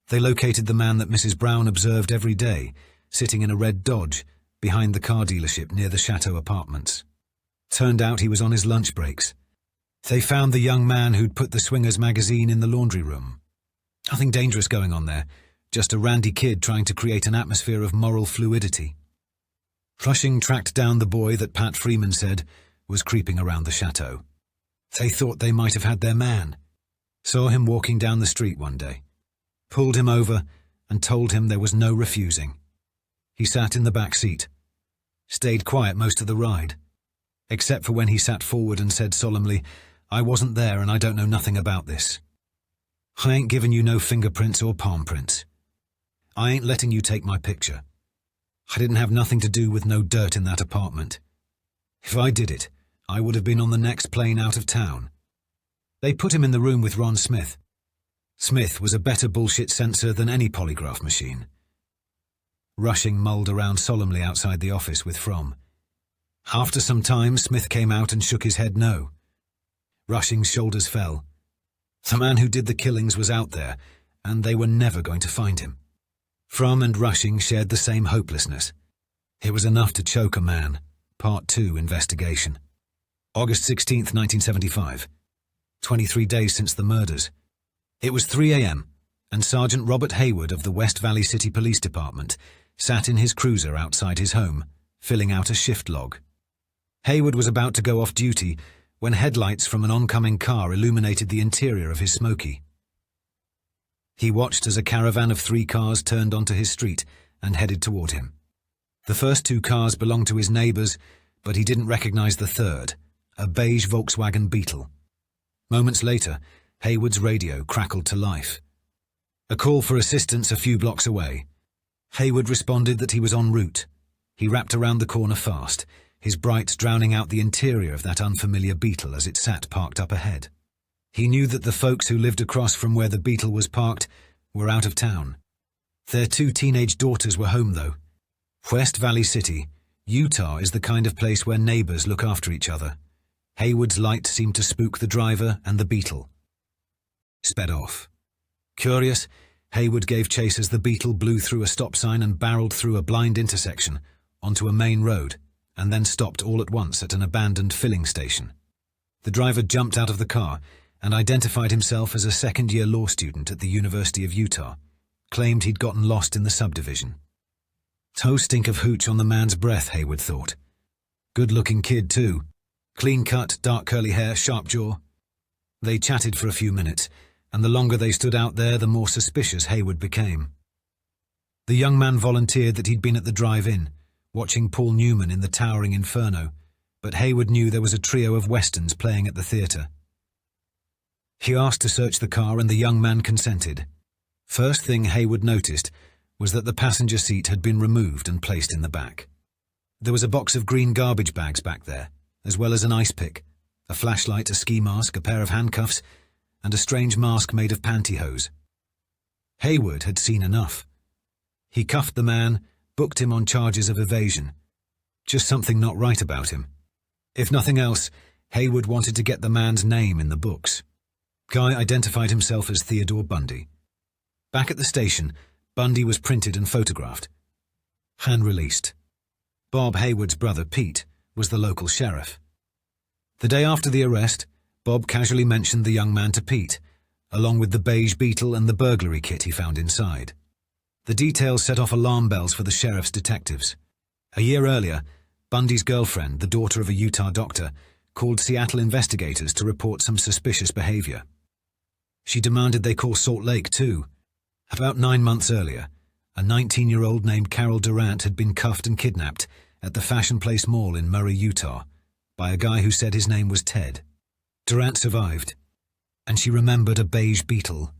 They located the man that Mrs. Brown observed every day, sitting in a red Dodge behind the car dealership near the Chateau apartments. Turned out he was on his lunch breaks. They found the young man who'd put the Swingers magazine in the laundry room. Nothing dangerous going on there, just a randy kid trying to create an atmosphere of moral fluidity. Rushing tracked down the boy that Pat Freeman said was creeping around the chateau. They thought they might have had their man. Saw him walking down the street one day. Pulled him over and told him there was no refusing. He sat in the back seat. Stayed quiet most of the ride, except for when he sat forward and said solemnly, "I wasn't there and I don't know nothing about this. I ain't giving you no fingerprints or palm prints. I ain't letting you take my picture. I didn't have nothing to do with no dirt in that apartment. If I did it, I would have been on the next plane out of town." They put him in the room with Ron Smith. Smith was a better bullshit censor than any polygraph machine. Rushing mulled around solemnly outside the office with Fromm. After some time, Smith came out and shook his head no. Rushing's shoulders fell. The man who did the killings was out there, and they were never going to find him. Fromm and Rushing shared the same hopelessness. It was enough to choke a man. Part 2 investigation. August 16th, 1975. 23 days since the murders. It was 3 a.m., and Sergeant Robert Haywood of the West Valley City Police Department sat in his cruiser outside his home, filling out a shift log. Haywood was about to go off duty when headlights from an oncoming car illuminated the interior of his smoky. He watched as a caravan of 3 cars turned onto his street and headed toward him. The first 2 cars belonged to his neighbors, but he didn't recognize the third, a beige Volkswagen Beetle. Moments later, Haywood's radio crackled to life. A call for assistance a few blocks away. Haywood responded that he was en route. He wrapped around the corner fast, his brights drowning out the interior of that unfamiliar Beetle as it sat parked up ahead. He knew that the folks who lived across from where the Beetle was parked were out of town. Their 2 teenage daughters were home, though. West Valley City, Utah is the kind of place where neighbors look after each other. Haywood's light seemed to spook the driver and the Beetle. Sped off. Curious, Haywood gave chase as the Beetle blew through a stop sign and barreled through a blind intersection onto a main road, and then stopped all at once at an abandoned filling station. The driver jumped out of the car and identified himself as a second-year law student at the University of Utah, claimed he'd gotten lost in the subdivision. Toe stink of hooch on the man's breath, Haywood thought. Good-looking kid, too. Clean-cut, dark curly hair, sharp jaw. They chatted for a few minutes, and the longer they stood out there, the more suspicious Haywood became. The young man volunteered that he'd been at the drive-in, watching Paul Newman in the towering inferno, but Haywood knew there was a trio of westerns playing at the theatre. He asked to search the car, and the young man consented. First thing Haywood noticed was that the passenger seat had been removed and placed in the back. There was a box of green garbage bags back there, as well as an ice pick, a flashlight, a ski mask, a pair of handcuffs, and a strange mask made of pantyhose. Haywood had seen enough. He cuffed the man, booked him on charges of evasion. Just something not right about him. If nothing else, Haywood wanted to get the man's name in the books. Guy identified himself as Theodore Bundy. Back at the station, Bundy was printed and photographed. And released. Bob Haywood's brother, Pete, was the local sheriff. The day after the arrest, Bob casually mentioned the young man to Pete, along with the beige Beetle and the burglary kit he found inside. The details set off alarm bells for the sheriff's detectives. A year earlier, Bundy's girlfriend, the daughter of a Utah doctor, called Seattle investigators to report some suspicious behavior. She demanded they call Salt Lake, too. About 9 months earlier, a 19-year-old named Carol Durant had been cuffed and kidnapped at the Fashion Place Mall in Murray, Utah, by a guy who said his name was Ted. Durant survived, and she remembered a beige Beetle.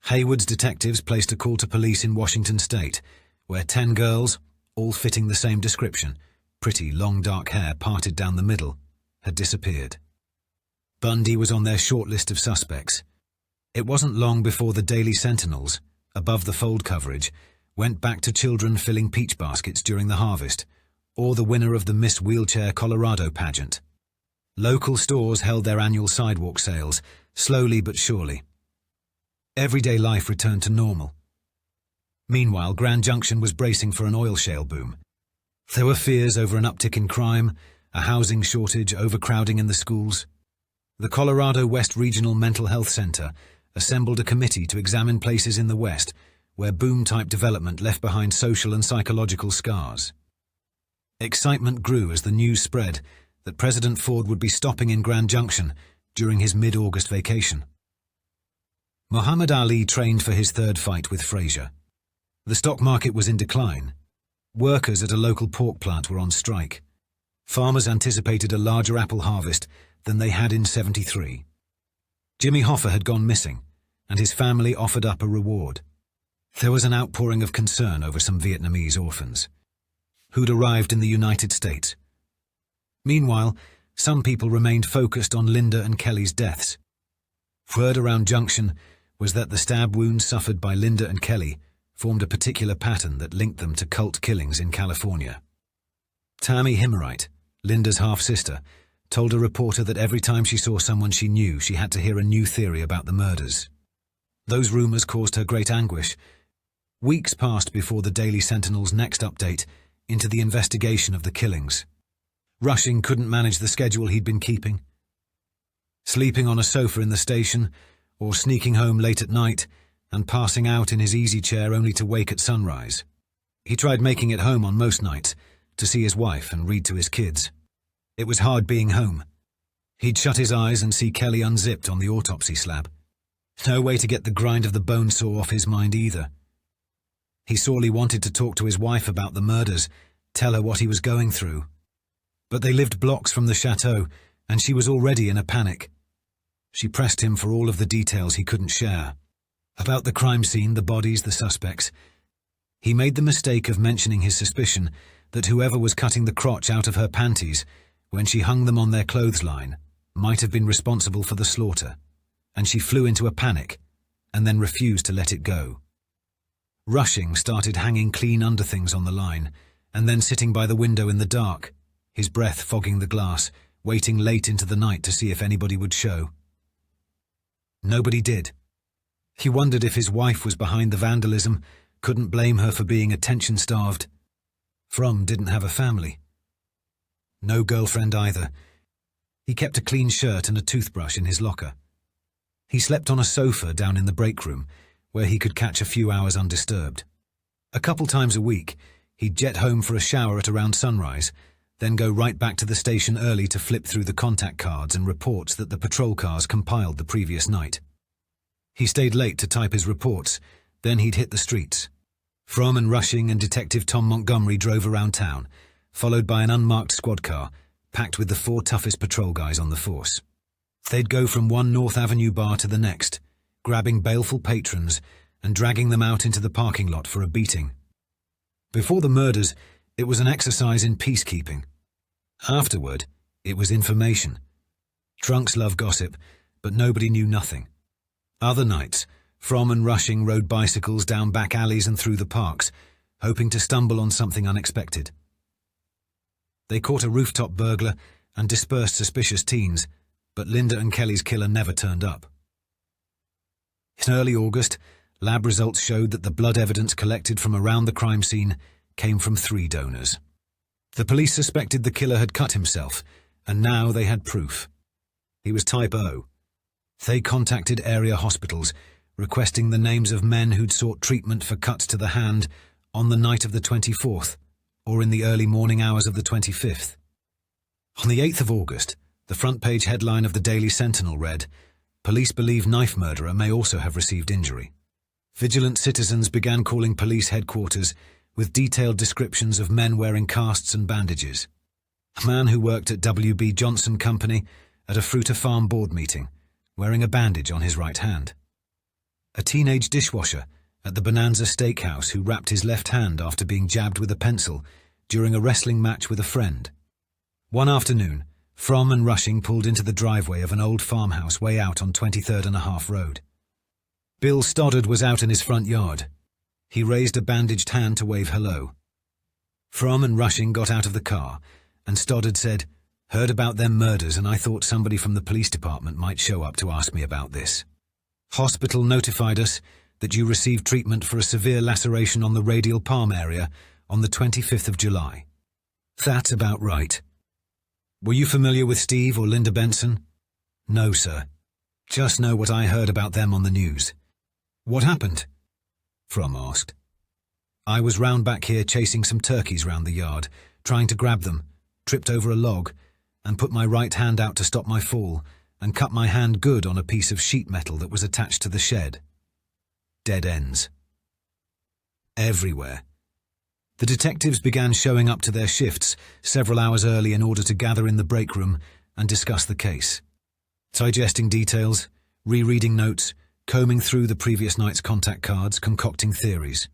Haywood's detectives placed a call to police in Washington state, where 10 girls, all fitting the same description, pretty long dark hair parted down the middle, had disappeared. Bundy was on their short list of suspects. It wasn't long before the Daily Sentinels, above the fold coverage, went back to children filling peach baskets during the harvest, or the winner of the Miss Wheelchair Colorado pageant. Local stores held their annual sidewalk sales, slowly but surely. Everyday life returned to normal. Meanwhile, Grand Junction was bracing for an oil shale boom. There were fears over an uptick in crime, a housing shortage, overcrowding in the schools. The Colorado West Regional Mental Health Center assembled a committee to examine places in the West where boom-type development left behind social and psychological scars. Excitement grew as the news spread that President Ford would be stopping in Grand Junction during his mid-August vacation. Muhammad Ali trained for his third fight with Frazier. The stock market was in decline. Workers at a local pork plant were on strike. Farmers anticipated a larger apple harvest than they had in '73. Jimmy Hoffa had gone missing, and his family offered up a reward. There was an outpouring of concern over some Vietnamese orphans who'd arrived in the United States. Meanwhile, some people remained focused on Linda and Kelley's deaths. Word around Junction was that the stab wounds suffered by Linda and Kelley formed a particular pattern that linked them to cult killings in California. Tammy Himmerite, Linda's half-sister, told a reporter that every time she saw someone she knew, she had to hear a new theory about the murders. Those rumors caused her great anguish. Weeks passed before the Daily Sentinel's next update into the investigation of the killings. Rushing couldn't manage the schedule he'd been keeping. Sleeping on a sofa in the station, or sneaking home late at night and passing out in his easy chair only to wake at sunrise. He tried making it home on most nights to see his wife and read to his kids. It was hard being home. He'd shut his eyes and see Kelley unzipped on the autopsy slab. No way to get the grind of the bone saw off his mind either. He sorely wanted to talk to his wife about the murders, tell her what he was going through. But they lived blocks from the chateau, and she was already in a panic. She pressed him for all of the details he couldn't share. About the crime scene, the bodies, the suspects. He made the mistake of mentioning his suspicion that whoever was cutting the crotch out of her panties when she hung them on their clothesline might have been responsible for the slaughter, and she flew into a panic and then refused to let it go. Rushing started hanging clean underthings on the line and then sitting by the window in the dark, his breath fogging the glass, waiting late into the night to see if anybody would show. Nobody did. He wondered if his wife was behind the vandalism, couldn't blame her for being attention-starved. Fromm didn't have a family. No girlfriend either. He kept a clean shirt and a toothbrush in his locker. He slept on a sofa down in the break room, where he could catch a few hours undisturbed. A couple times a week, he'd jet home for a shower at around sunrise, then go right back to the station early to flip through the contact cards and reports that the patrol cars compiled the previous night. He stayed late to type his reports, then he'd hit the streets. Fromm and Rushing and Detective Tom Montgomery drove around town, followed by an unmarked squad car, packed with the 4 toughest patrol guys on the force. They'd go from one North Avenue bar to the next, grabbing baleful patrons and dragging them out into the parking lot for a beating. Before the murders, it was an exercise in peacekeeping. Afterward, it was information. Drunks love gossip, but nobody knew nothing. Other nights, Fromm and Rushing rode bicycles down back alleys and through the parks, hoping to stumble on something unexpected. They caught a rooftop burglar and dispersed suspicious teens, but Linda and Kelley's killer never turned up. In early August, lab results showed that the blood evidence collected from around the crime scene came from 3 donors. The police suspected the killer had cut himself, and now they had proof. He was type O. They contacted area hospitals, requesting the names of men who'd sought treatment for cuts to the hand on the night of the 24th, or in the early morning hours of the 25th. On the 8th of August, the front page headline of the Daily Sentinel read, Police believe knife murderer may also have received injury. Vigilant citizens began calling police headquarters with detailed descriptions of men wearing casts and bandages. A man who worked at W.B. Johnson Company at a Fruiter Farm board meeting, wearing a bandage on his right hand. A teenage dishwasher at the Bonanza Steakhouse who wrapped his left hand after being jabbed with a pencil during a wrestling match with a friend. One afternoon, Fromm and Rushing pulled into the driveway of an old farmhouse way out on 23rd and a half Road. Bill Stoddard was out in his front yard. He raised a bandaged hand to wave hello. Fromm and Rushing got out of the car, and Stoddard said, "Heard about them murders and I thought somebody from the police department might show up to ask me about this. Hospital notified us that you received treatment for a severe laceration on the radial palm area on the 25th of July. That's about right. Were you familiar with Steve or Linda Benson?" "No, sir. Just know what I heard about them on the news." "What happened?" Fromm asked. "I was round back here chasing some turkeys round the yard, trying to grab them, tripped over a log, and put my right hand out to stop my fall, and cut my hand good on a piece of sheet metal that was attached to the shed. Dead ends. Everywhere." The detectives began showing up to their shifts several hours early in order to gather in the break room and discuss the case. Digesting details, rereading notes, combing through the previous night's contact cards, concocting theories.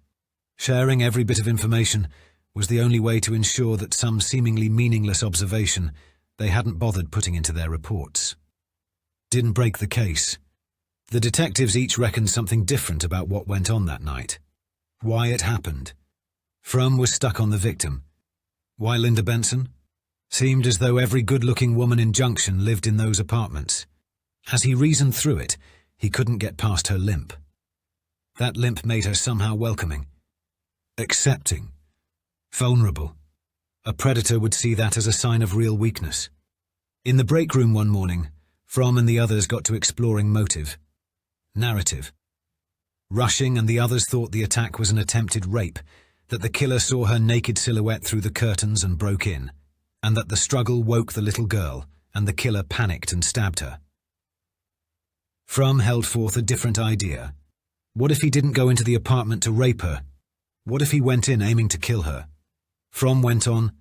Sharing every bit of information was the only way to ensure that some seemingly meaningless observation they hadn't bothered putting into their reports didn't break the case. The detectives each reckoned something different about what went on that night. Why it happened. Fromm was stuck on the victim. Why Linda Benson? Seemed as though every good-looking woman in Junction lived in those apartments. As he reasoned through it, he couldn't get past her limp. That limp made her somehow welcoming, accepting, vulnerable. A predator would see that as a sign of real weakness. In the break room one morning, Fromm and the others got to exploring motive, narrative. Rushing and the others thought the attack was an attempted rape, that the killer saw her naked silhouette through the curtains and broke in, and that the struggle woke the little girl, and the killer panicked and stabbed her. Fromm held forth a different idea. What if he didn't go into the apartment to rape her? What if he went in aiming to kill her? Fromm went on,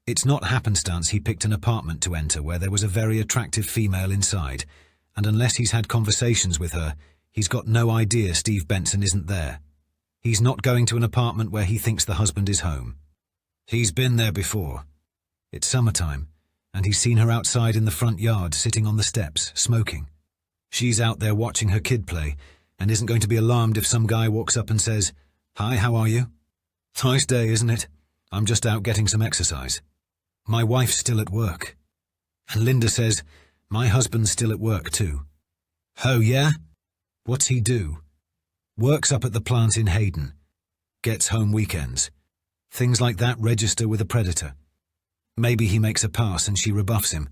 "It's not happenstance he picked an apartment to enter where there was a very attractive female inside, and unless he's had conversations with her, he's got no idea Steve Benson isn't there. He's not going to an apartment where he thinks the husband is home. He's been there before. It's summertime, and he's seen her outside in the front yard sitting on the steps, smoking. She's out there watching her kid play, and isn't going to be alarmed if some guy walks up and says, 'Hi, how are you?' 'Nice day, isn't it? I'm just out getting some exercise. My wife's still at work.' And Linda says, 'My husband's still at work too.' 'Oh yeah? What's he do?' 'Works up at the plant in Hayden. Gets home weekends.' Things like that register with a predator. Maybe he makes a pass and she rebuffs him.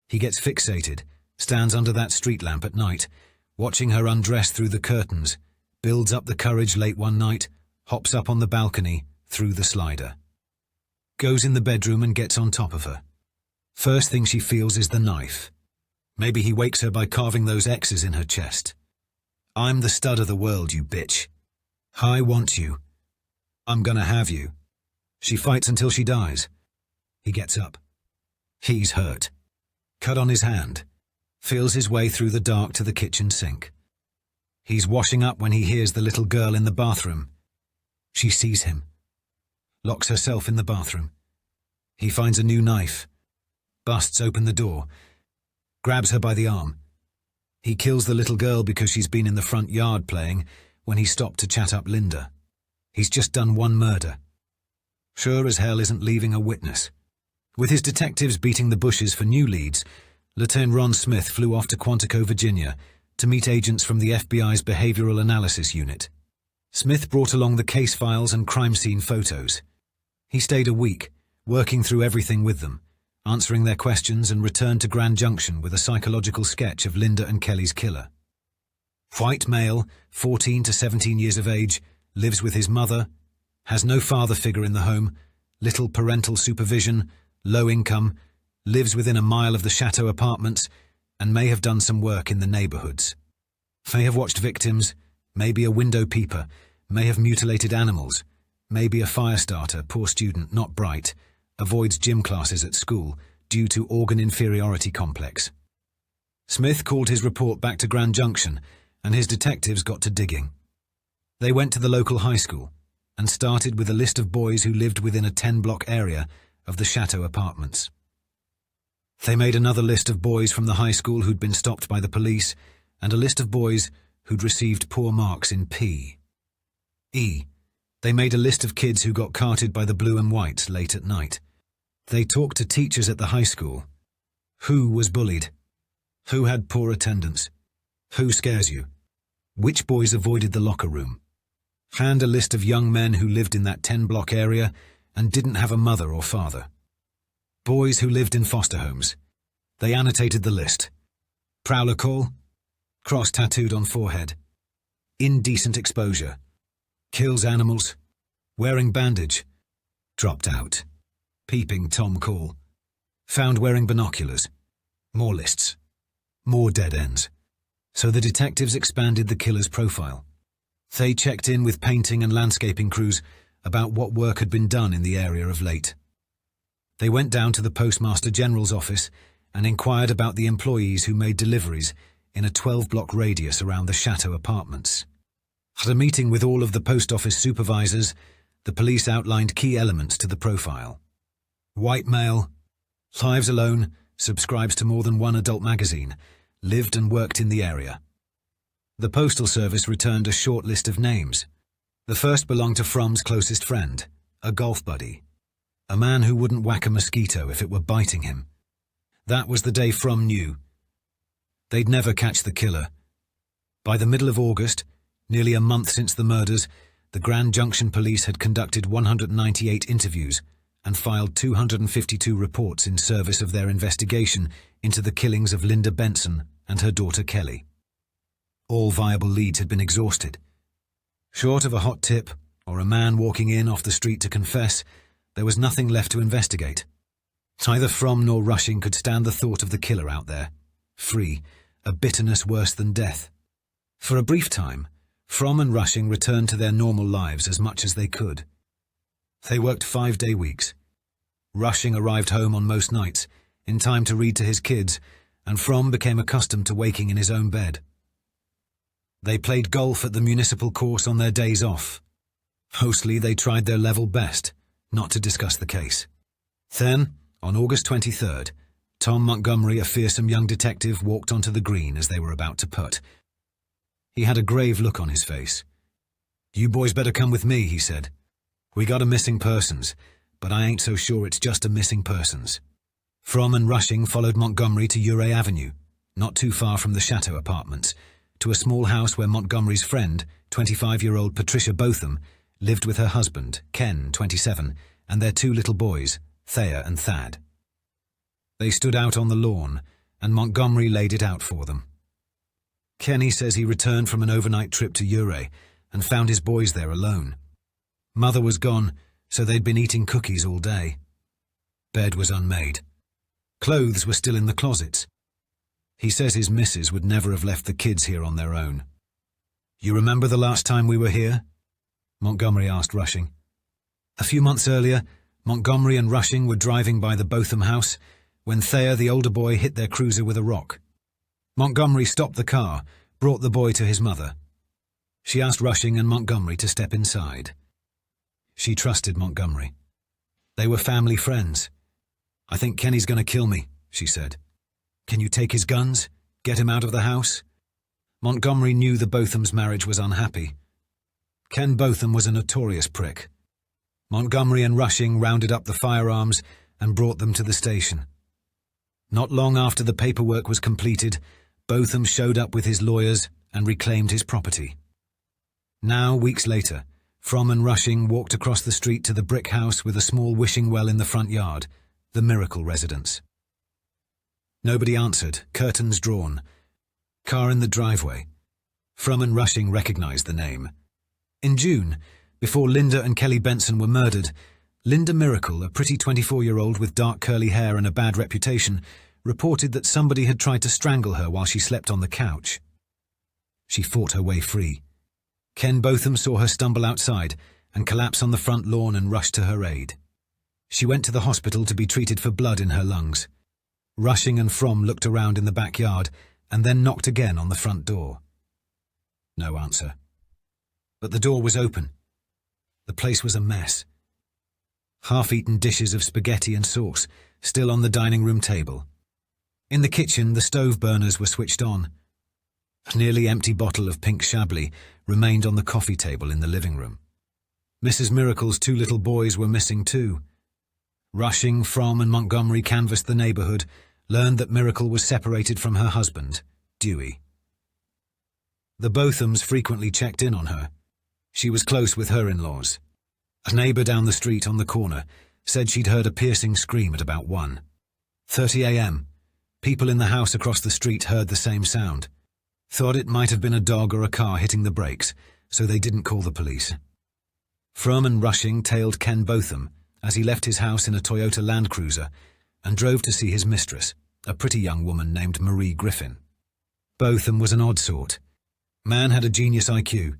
He gets fixated, stands under that street lamp at night, watching her undress through the curtains, builds up the courage late one night, hops up on the balcony, through the slider. Goes in the bedroom and gets on top of her. First thing she feels is the knife. Maybe he wakes her by carving those X's in her chest. 'I'm the stud of the world, you bitch. I want you. I'm gonna have you.' She fights until she dies. He gets up. He's hurt. Cut on his hand. Feels his way through the dark to the kitchen sink. He's washing up when he hears the little girl in the bathroom. She sees him. Locks herself in the bathroom. He finds a new knife. Busts open the door. Grabs her by the arm. He kills the little girl because she's been in the front yard playing when he stopped to chat up Linda. He's just done one murder. Sure as hell isn't leaving a witness. With his detectives beating the bushes for new leads, Lieutenant Ron Smith flew off to Quantico, Virginia, to meet agents from the FBI's Behavioral Analysis Unit. Smith brought along the case files and crime scene photos. He stayed a week, working through everything with them, answering their questions, and returned to Grand Junction with a psychological sketch of Linda and Kelley's killer. White male, 14 to 17 years of age, lives with his mother, has no father figure in the home, little parental supervision, low income, lives within a mile of the Chateau apartments, and may have done some work in the neighborhoods. May have watched victims, maybe a window peeper, may have mutilated animals, maybe a fire starter, poor student, not bright, avoids gym classes at school due to organ inferiority complex. Smith called his report back to Grand Junction, and his detectives got to digging. They went to the local high school and started with a list of boys who lived within a 10-block area of the Chateau apartments. They made another list of boys from the high school who'd been stopped by the police and a list of boys who'd received poor marks in P. E. They made a list of kids who got carted by the blue and whites late at night. They talked to teachers at the high school. Who was bullied? Who had poor attendance? Who scares you? Which boys avoided the locker room? Hand a list of young men who lived in that 10-block area and didn't have a mother or father. Boys who lived in foster homes. They annotated the list. Prowler call? Cross tattooed on forehead. Indecent exposure. Kills animals. Wearing bandage. Dropped out. Peeping Tom call. Found wearing binoculars. More lists. More dead ends. So the detectives expanded the killer's profile. They checked in with painting and landscaping crews about what work had been done in the area of late. They went down to the Postmaster General's office and inquired about the employees who made deliveries in a 12-block radius around the Chateau apartments. At a meeting with all of the post office supervisors, the police outlined key elements to the profile. White male, lives alone, subscribes to more than one adult magazine, lived and worked in the area. The Postal Service returned a short list of names. The first belonged to Fromm's closest friend, a golf buddy. A man who wouldn't whack a mosquito if it were biting him. That was the day Fromm knew. They'd never catch the killer. By the middle of August, nearly a month since the murders, the Grand Junction police had conducted 198 interviews and filed 252 reports in service of their investigation into the killings of Linda Benson and her daughter Kelley. All viable leads had been exhausted. Short of a hot tip or a man walking in off the street to confess, there was nothing left to investigate. Neither Fromm nor Rushing could stand the thought of the killer out there, free, a bitterness worse than death. For a brief time, Fromm and Rushing returned to their normal lives as much as they could. They worked 5-day weeks. Rushing arrived home on most nights, in time to read to his kids, and Fromm became accustomed to waking in his own bed. They played golf at the municipal course on their days off. Mostly they tried their level best, not to discuss the case. Then, on August 23rd, Tom Montgomery, a fearsome young detective, walked onto the green as they were about to putt. He had a grave look on his face. "You boys better come with me," he said. "We got a missing persons, but I ain't so sure it's just a missing persons." Fromm and Rushing followed Montgomery to Uray Avenue, not too far from the Chateau apartments, to a small house where Montgomery's friend, 25-year-old Patricia Botham, lived with her husband, Ken, 27, and their 2 little boys, Thea and Thad. They stood out on the lawn, and Montgomery laid it out for them. Kenny says he returned from an overnight trip to Uray and found his boys there alone. Mother was gone, so they'd been eating cookies all day. Bed was unmade. Clothes were still in the closets. He says his missus would never have left the kids here on their own. "You remember the last time we were here?" Montgomery asked Rushing. A few months earlier, Montgomery and Rushing were driving by the Botham house when Thea, the older boy, hit their cruiser with a rock. Montgomery stopped the car, brought the boy to his mother. She asked Rushing and Montgomery to step inside. She trusted Montgomery. They were family friends. "I think Kenny's going to kill me," she said. "Can you take his guns? Get him out of the house?" Montgomery knew the Botham's marriage was unhappy. Ken Botham was a notorious prick. Montgomery and Rushing rounded up the firearms and brought them to the station. Not long after the paperwork was completed, Botham showed up with his lawyers and reclaimed his property. Now, weeks later, Fromm and Rushing walked across the street to the brick house with a small wishing well in the front yard, the Miracle residence. Nobody answered, curtains drawn. Car in the driveway. Fromm and Rushing recognized the name. In June, before Linda and Kelley Benson were murdered, Linda Miracle, a pretty 24-year-old with dark curly hair and a bad reputation, reported that somebody had tried to strangle her while she slept on the couch. She fought her way free. Ken Botham saw her stumble outside and collapse on the front lawn and rushed to her aid. She went to the hospital to be treated for blood in her lungs. Rushing and Fromm looked around in the backyard and then knocked again on the front door. No answer. But the door was open. The place was a mess. Half-eaten dishes of spaghetti and sauce still on the dining room table. In the kitchen, the stove burners were switched on. A nearly empty bottle of pink Chablis remained on the coffee table in the living room. Mrs. Miracle's 2 little boys were missing too. Rushing, Fromm and Montgomery canvassed the neighborhood, learned that Miracle was separated from her husband, Dewey. The Bothams frequently checked in on her. She was close with her in-laws. A neighbor down the street on the corner said she'd heard a piercing scream at about 1:30 a.m. People in the house across the street heard the same sound. Thought it might have been a dog or a car hitting the brakes, so they didn't call the police. Fromm and Rushing tailed Ken Botham as he left his house in a Toyota Land Cruiser and drove to see his mistress, a pretty young woman named Marie Griffin. Botham was an odd sort. Man had a genius IQ.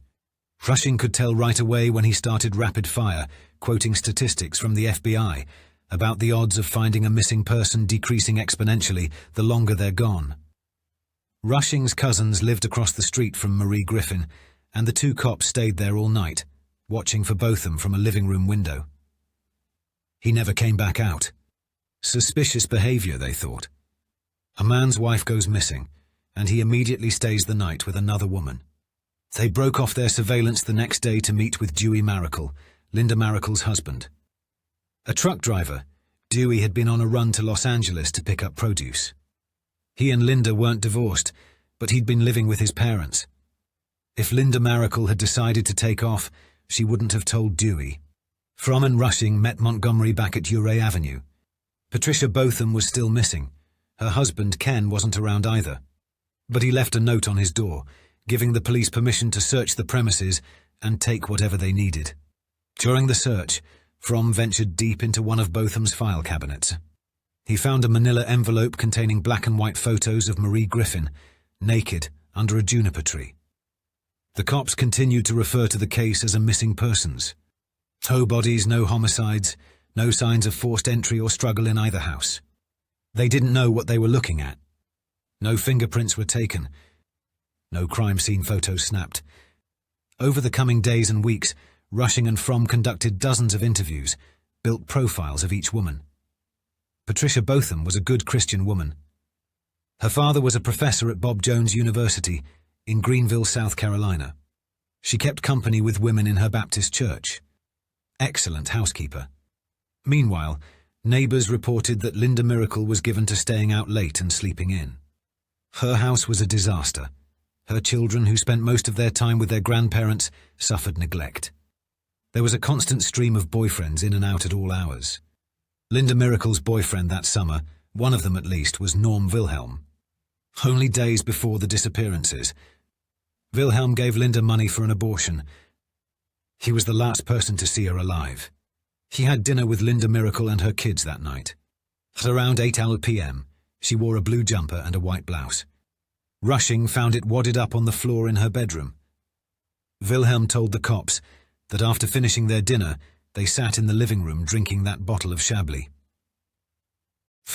Rushing could tell right away when he started rapid fire, quoting statistics from the FBI about the odds of finding a missing person decreasing exponentially the longer they're gone. Rushing's cousins lived across the street from Marie Griffin, and the 2 cops stayed there all night, watching for Botham from a living room window. He never came back out. Suspicious behavior, they thought. A man's wife goes missing, and he immediately stays the night with another woman. They broke off their surveillance the next day to meet with Dewey Miracle, Linda Miracle's husband. A truck driver, Dewey had been on a run to Los Angeles to pick up produce. He and Linda weren't divorced, but he'd been living with his parents. If Linda Miracle had decided to take off, she wouldn't have told Dewey. Fromm and Rushing met Montgomery back at Uray Avenue. Patricia Botham was still missing. Her husband, Ken, wasn't around either. But he left a note on his door, giving the police permission to search the premises and take whatever they needed. During the search, Fromm ventured deep into one of Botham's file cabinets. He found a manila envelope containing black and white photos of Marie Griffin, naked, under a juniper tree. The cops continued to refer to the case as a missing persons. No bodies, no homicides, no signs of forced entry or struggle in either house. They didn't know what they were looking at. No fingerprints were taken. No crime scene photos snapped. Over the coming days and weeks, Rushing and Fromm conducted dozens of interviews, built profiles of each woman. Patricia Botham was a good Christian woman. Her father was a professor at Bob Jones University in Greenville, South Carolina. She kept company with women in her Baptist church. Excellent housekeeper. Meanwhile, neighbors reported that Linda Miracle was given to staying out late and sleeping in. Her house was a disaster. Her children, who spent most of their time with their grandparents, suffered neglect. There was a constant stream of boyfriends in and out at all hours. Linda Miracle's boyfriend that summer, one of them at least, was Norm Wilhelm. Only days before the disappearances, Wilhelm gave Linda money for an abortion. He was the last person to see her alive. He had dinner with Linda Miracle and her kids that night. At around 8 p.m., she wore a blue jumper and a white blouse. Rushing found it wadded up on the floor in her bedroom. Wilhelm told the cops that after finishing their dinner, they sat in the living room drinking that bottle of Chablis.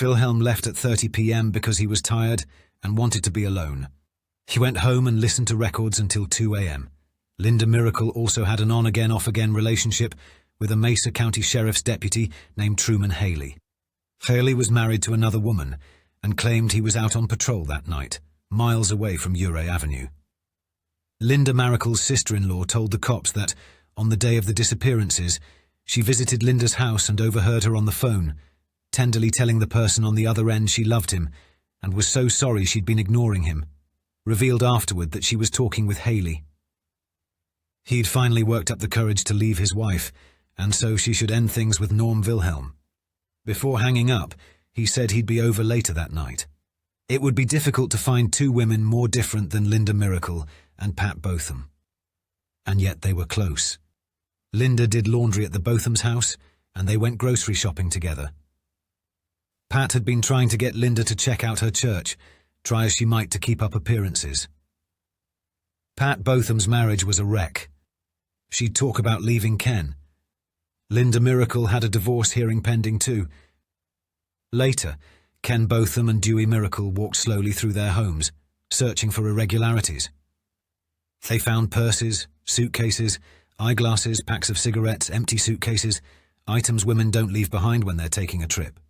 Wilhelm left at 30 p.m. because he was tired and wanted to be alone. He went home and listened to records until 2 a.m. Linda Miracle also had an on-again, off-again relationship with a Mesa County Sheriff's deputy named Truman Haley. Haley was married to another woman and claimed he was out on patrol that night, miles away from Uray Avenue. Linda Miracle's sister-in-law told the cops that, on the day of the disappearances, she visited Linda's house and overheard her on the phone, tenderly telling the person on the other end she loved him and was so sorry she'd been ignoring him, revealed afterward that she was talking with Haley. He'd finally worked up the courage to leave his wife, and so she should end things with Norm Wilhelm. Before hanging up, he said he'd be over later that night. It would be difficult to find 2 women more different than Linda Miracle and Pat Botham. And yet they were close. Linda did laundry at the Botham's house, and they went grocery shopping together. Pat had been trying to get Linda to check out her church, try as she might to keep up appearances. Pat Botham's marriage was a wreck. She'd talk about leaving Ken. Linda Miracle had a divorce hearing pending too. Later, Ken Botham and Dewey Miracle walked slowly through their homes, searching for irregularities. They found purses, suitcases, eyeglasses, packs of cigarettes, empty suitcases, items women don't leave behind when they're taking a trip.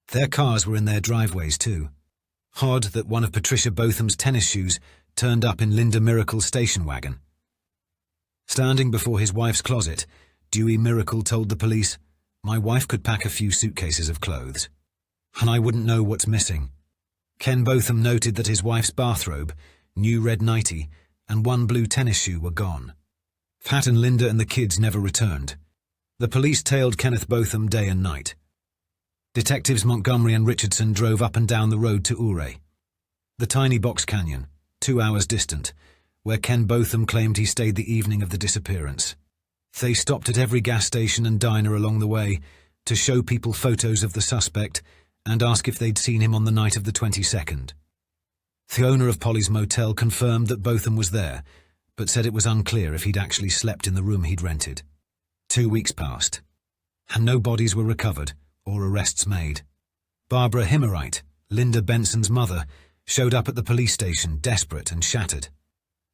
Their cars were in their driveways too. Odd that one of Patricia Botham's tennis shoes turned up in Linda Miracle's station wagon. Standing before his wife's closet, Dewey Miracle told the police, "My wife could pack a few suitcases of clothes, and I wouldn't know what's missing." Ken Botham noted that his wife's bathrobe, new red nightie, and one blue tennis shoe were gone. Pat and Linda and the kids never returned. The police tailed Kenneth Botham day and night. Detectives Montgomery and Richardson drove up and down the road to Ouray, the tiny box canyon, 2 hours distant, where Ken Botham claimed he stayed the evening of the disappearance. They stopped at every gas station and diner along the way to show people photos of the suspect and ask if they'd seen him on the night of the 22nd. The owner of Polly's motel confirmed that Botham was there, but said it was unclear if he'd actually slept in the room he'd rented. 2 weeks passed, and no bodies were recovered or arrests made. Barbara Himmerite, Linda Benson's mother, showed up at the police station desperate and shattered.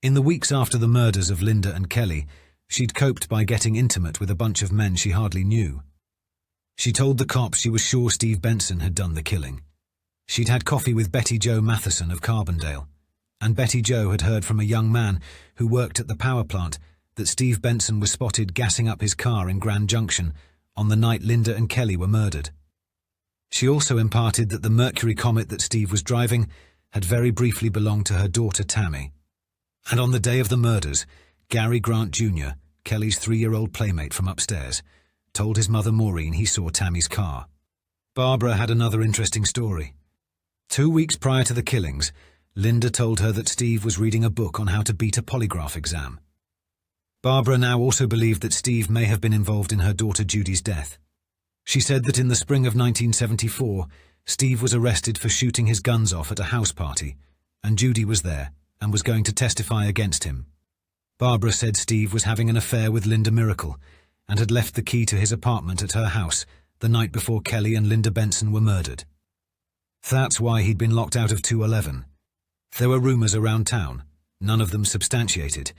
In the weeks after the murders of Linda and Kelley, she'd coped by getting intimate with a bunch of men she hardly knew. She told the cops she was sure Steve Benson had done the killing. She'd had coffee with Betty Jo Matheson of Carbondale, and Betty Jo had heard from a young man who worked at the power plant that Steve Benson was spotted gassing up his car in Grand Junction on the night Linda and Kelley were murdered. She also imparted that the Mercury Comet that Steve was driving had very briefly belonged to her daughter Tammy. And on the day of the murders, Gary Grant Jr., Kelley's 3-year-old playmate from upstairs, told his mother Maureen he saw Tammy's car. Barbara had another interesting story. 2 weeks prior to the killings, Linda told her that Steve was reading a book on how to beat a polygraph exam. Barbara now also believed that Steve may have been involved in her daughter Judy's death. She said that in the spring of 1974, Steve was arrested for shooting his guns off at a house party, and Judy was there and was going to testify against him. Barbara said Steve was having an affair with Linda Miracle and had left the key to his apartment at her house the night before Kelley and Linda Benson were murdered. That's why he'd been locked out of 211. There were rumors around town, none of them substantiated,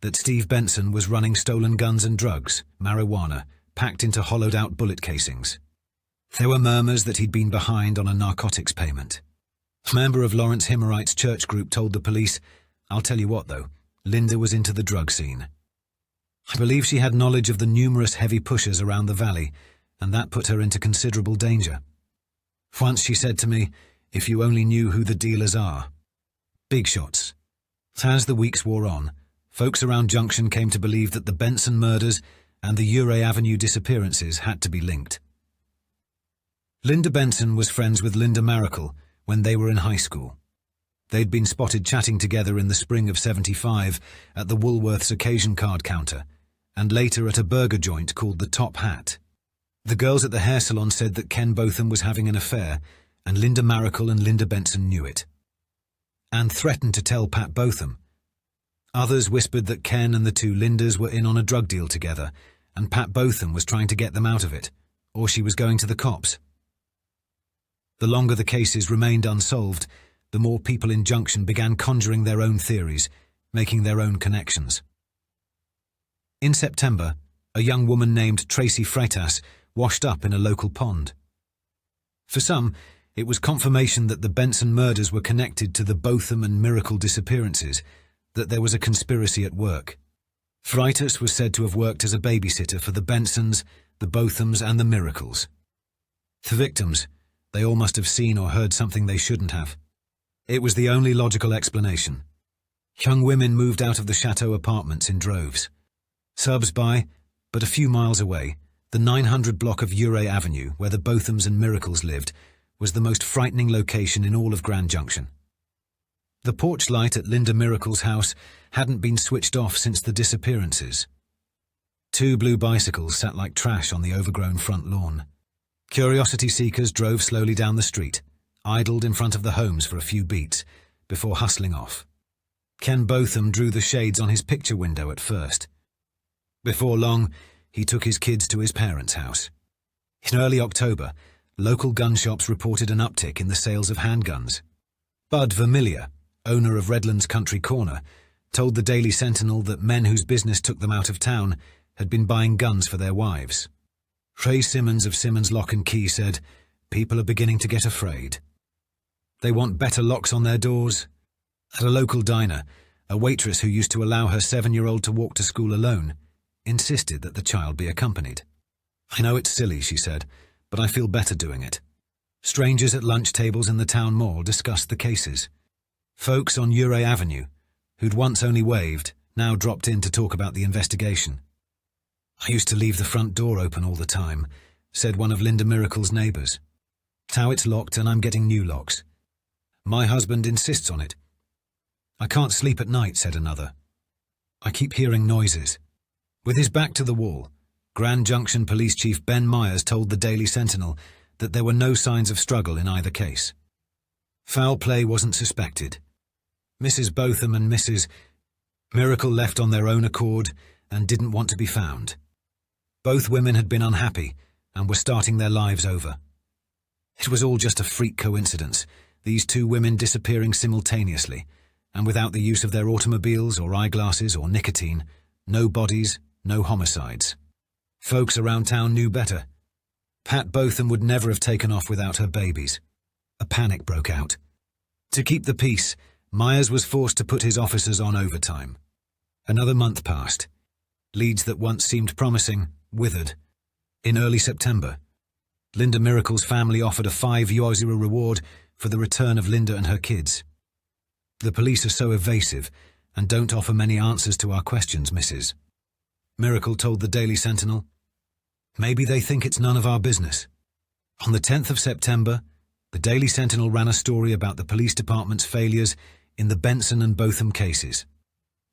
that Steve Benson was running stolen guns and drugs, marijuana, packed into hollowed-out bullet casings. There were murmurs that he'd been behind on a narcotics payment. A member of Lawrence Himmerite's church group told the police, "I'll tell you what, though, Linda was into the drug scene. I believe she had knowledge of the numerous heavy pushers around the valley, and that put her into considerable danger. Once she said to me, 'If you only knew who the dealers are.' Big shots." As the weeks wore on, folks around Junction came to believe that the Benson murders and the Ouray Avenue disappearances had to be linked. Linda Benson was friends with Linda Miracle when they were in high school. They'd been spotted chatting together in the spring of '75 at the Woolworth's occasion card counter, and later at a burger joint called the Top Hat. The girls at the hair salon said that Ken Botham was having an affair, and Linda Miracle and Linda Benson knew it, and threatened to tell Pat Botham. Others whispered that Ken and the two Lindas were in on a drug deal together, and Pat Botham was trying to get them out of it, or she was going to the cops. The longer the cases remained unsolved, the more people in Junction began conjuring their own theories, making their own connections. In September, a young woman named Tracy Freitas washed up in a local pond. For some, it was confirmation that the Benson murders were connected to the Botham and Miracle disappearances, that there was a conspiracy at work. Freitas was said to have worked as a babysitter for the Bensons, the Bothams, and the Miracles. The victims, they all must have seen or heard something they shouldn't have. It was the only logical explanation. Young women moved out of the chateau apartments in droves. Subs by, but a few miles away, the 900 block of Ouray Avenue, where the Bothams and Miracles lived, was the most frightening location in all of Grand Junction. The porch light at Linda Miracle's house hadn't been switched off since the disappearances. 2 blue bicycles sat like trash on the overgrown front lawn. Curiosity seekers drove slowly down the street, idled in front of the homes for a few beats, before hustling off. Ken Botham drew the shades on his picture window at first. Before long, he took his kids to his parents' house. In early October, local gun shops reported an uptick in the sales of handguns. Bud Vermillier, owner of Redlands Country Corner, told the Daily Sentinel that men whose business took them out of town had been buying guns for their wives. Ray Simmons of Simmons Lock and Key said, "People are beginning to get afraid. They want better locks on their doors." At a local diner, a waitress who used to allow her 7-year-old to walk to school alone insisted that the child be accompanied. "I know it's silly," she said, "but I feel better doing it." Strangers at lunch tables in the town mall discussed the cases. Folks on Uray Avenue, who'd once only waved, now dropped in to talk about the investigation. "I used to leave the front door open all the time," said one of Linda Miracle's neighbors. "Now it's locked and I'm getting new locks. My husband insists on it. I can't sleep at night," said another. "I keep hearing noises." With his back to the wall, Grand Junction Police Chief Ben Myers told the Daily Sentinel that there were no signs of struggle in either case. Foul play wasn't suspected. Mrs. Botham and Mrs. Miracle left on their own accord and didn't want to be found. Both women had been unhappy and were starting their lives over. It was all just a freak coincidence, these two women disappearing simultaneously, and without the use of their automobiles or eyeglasses or nicotine, no bodies, no homicides. Folks around town knew better. Pat Botham would never have taken off without her babies. A panic broke out. To keep the peace, Myers was forced to put his officers on overtime. Another month passed. Leads that once seemed promising withered. In early September, Linda Miracle's family offered a €5 reward for the return of Linda and her kids. "The police are so evasive and don't offer many answers to our questions, Mrs." Miracle told the Daily Sentinel. "Maybe they think it's none of our business." On the 10th of September, the Daily Sentinel ran a story about the police department's failures in the Benson and Botham cases.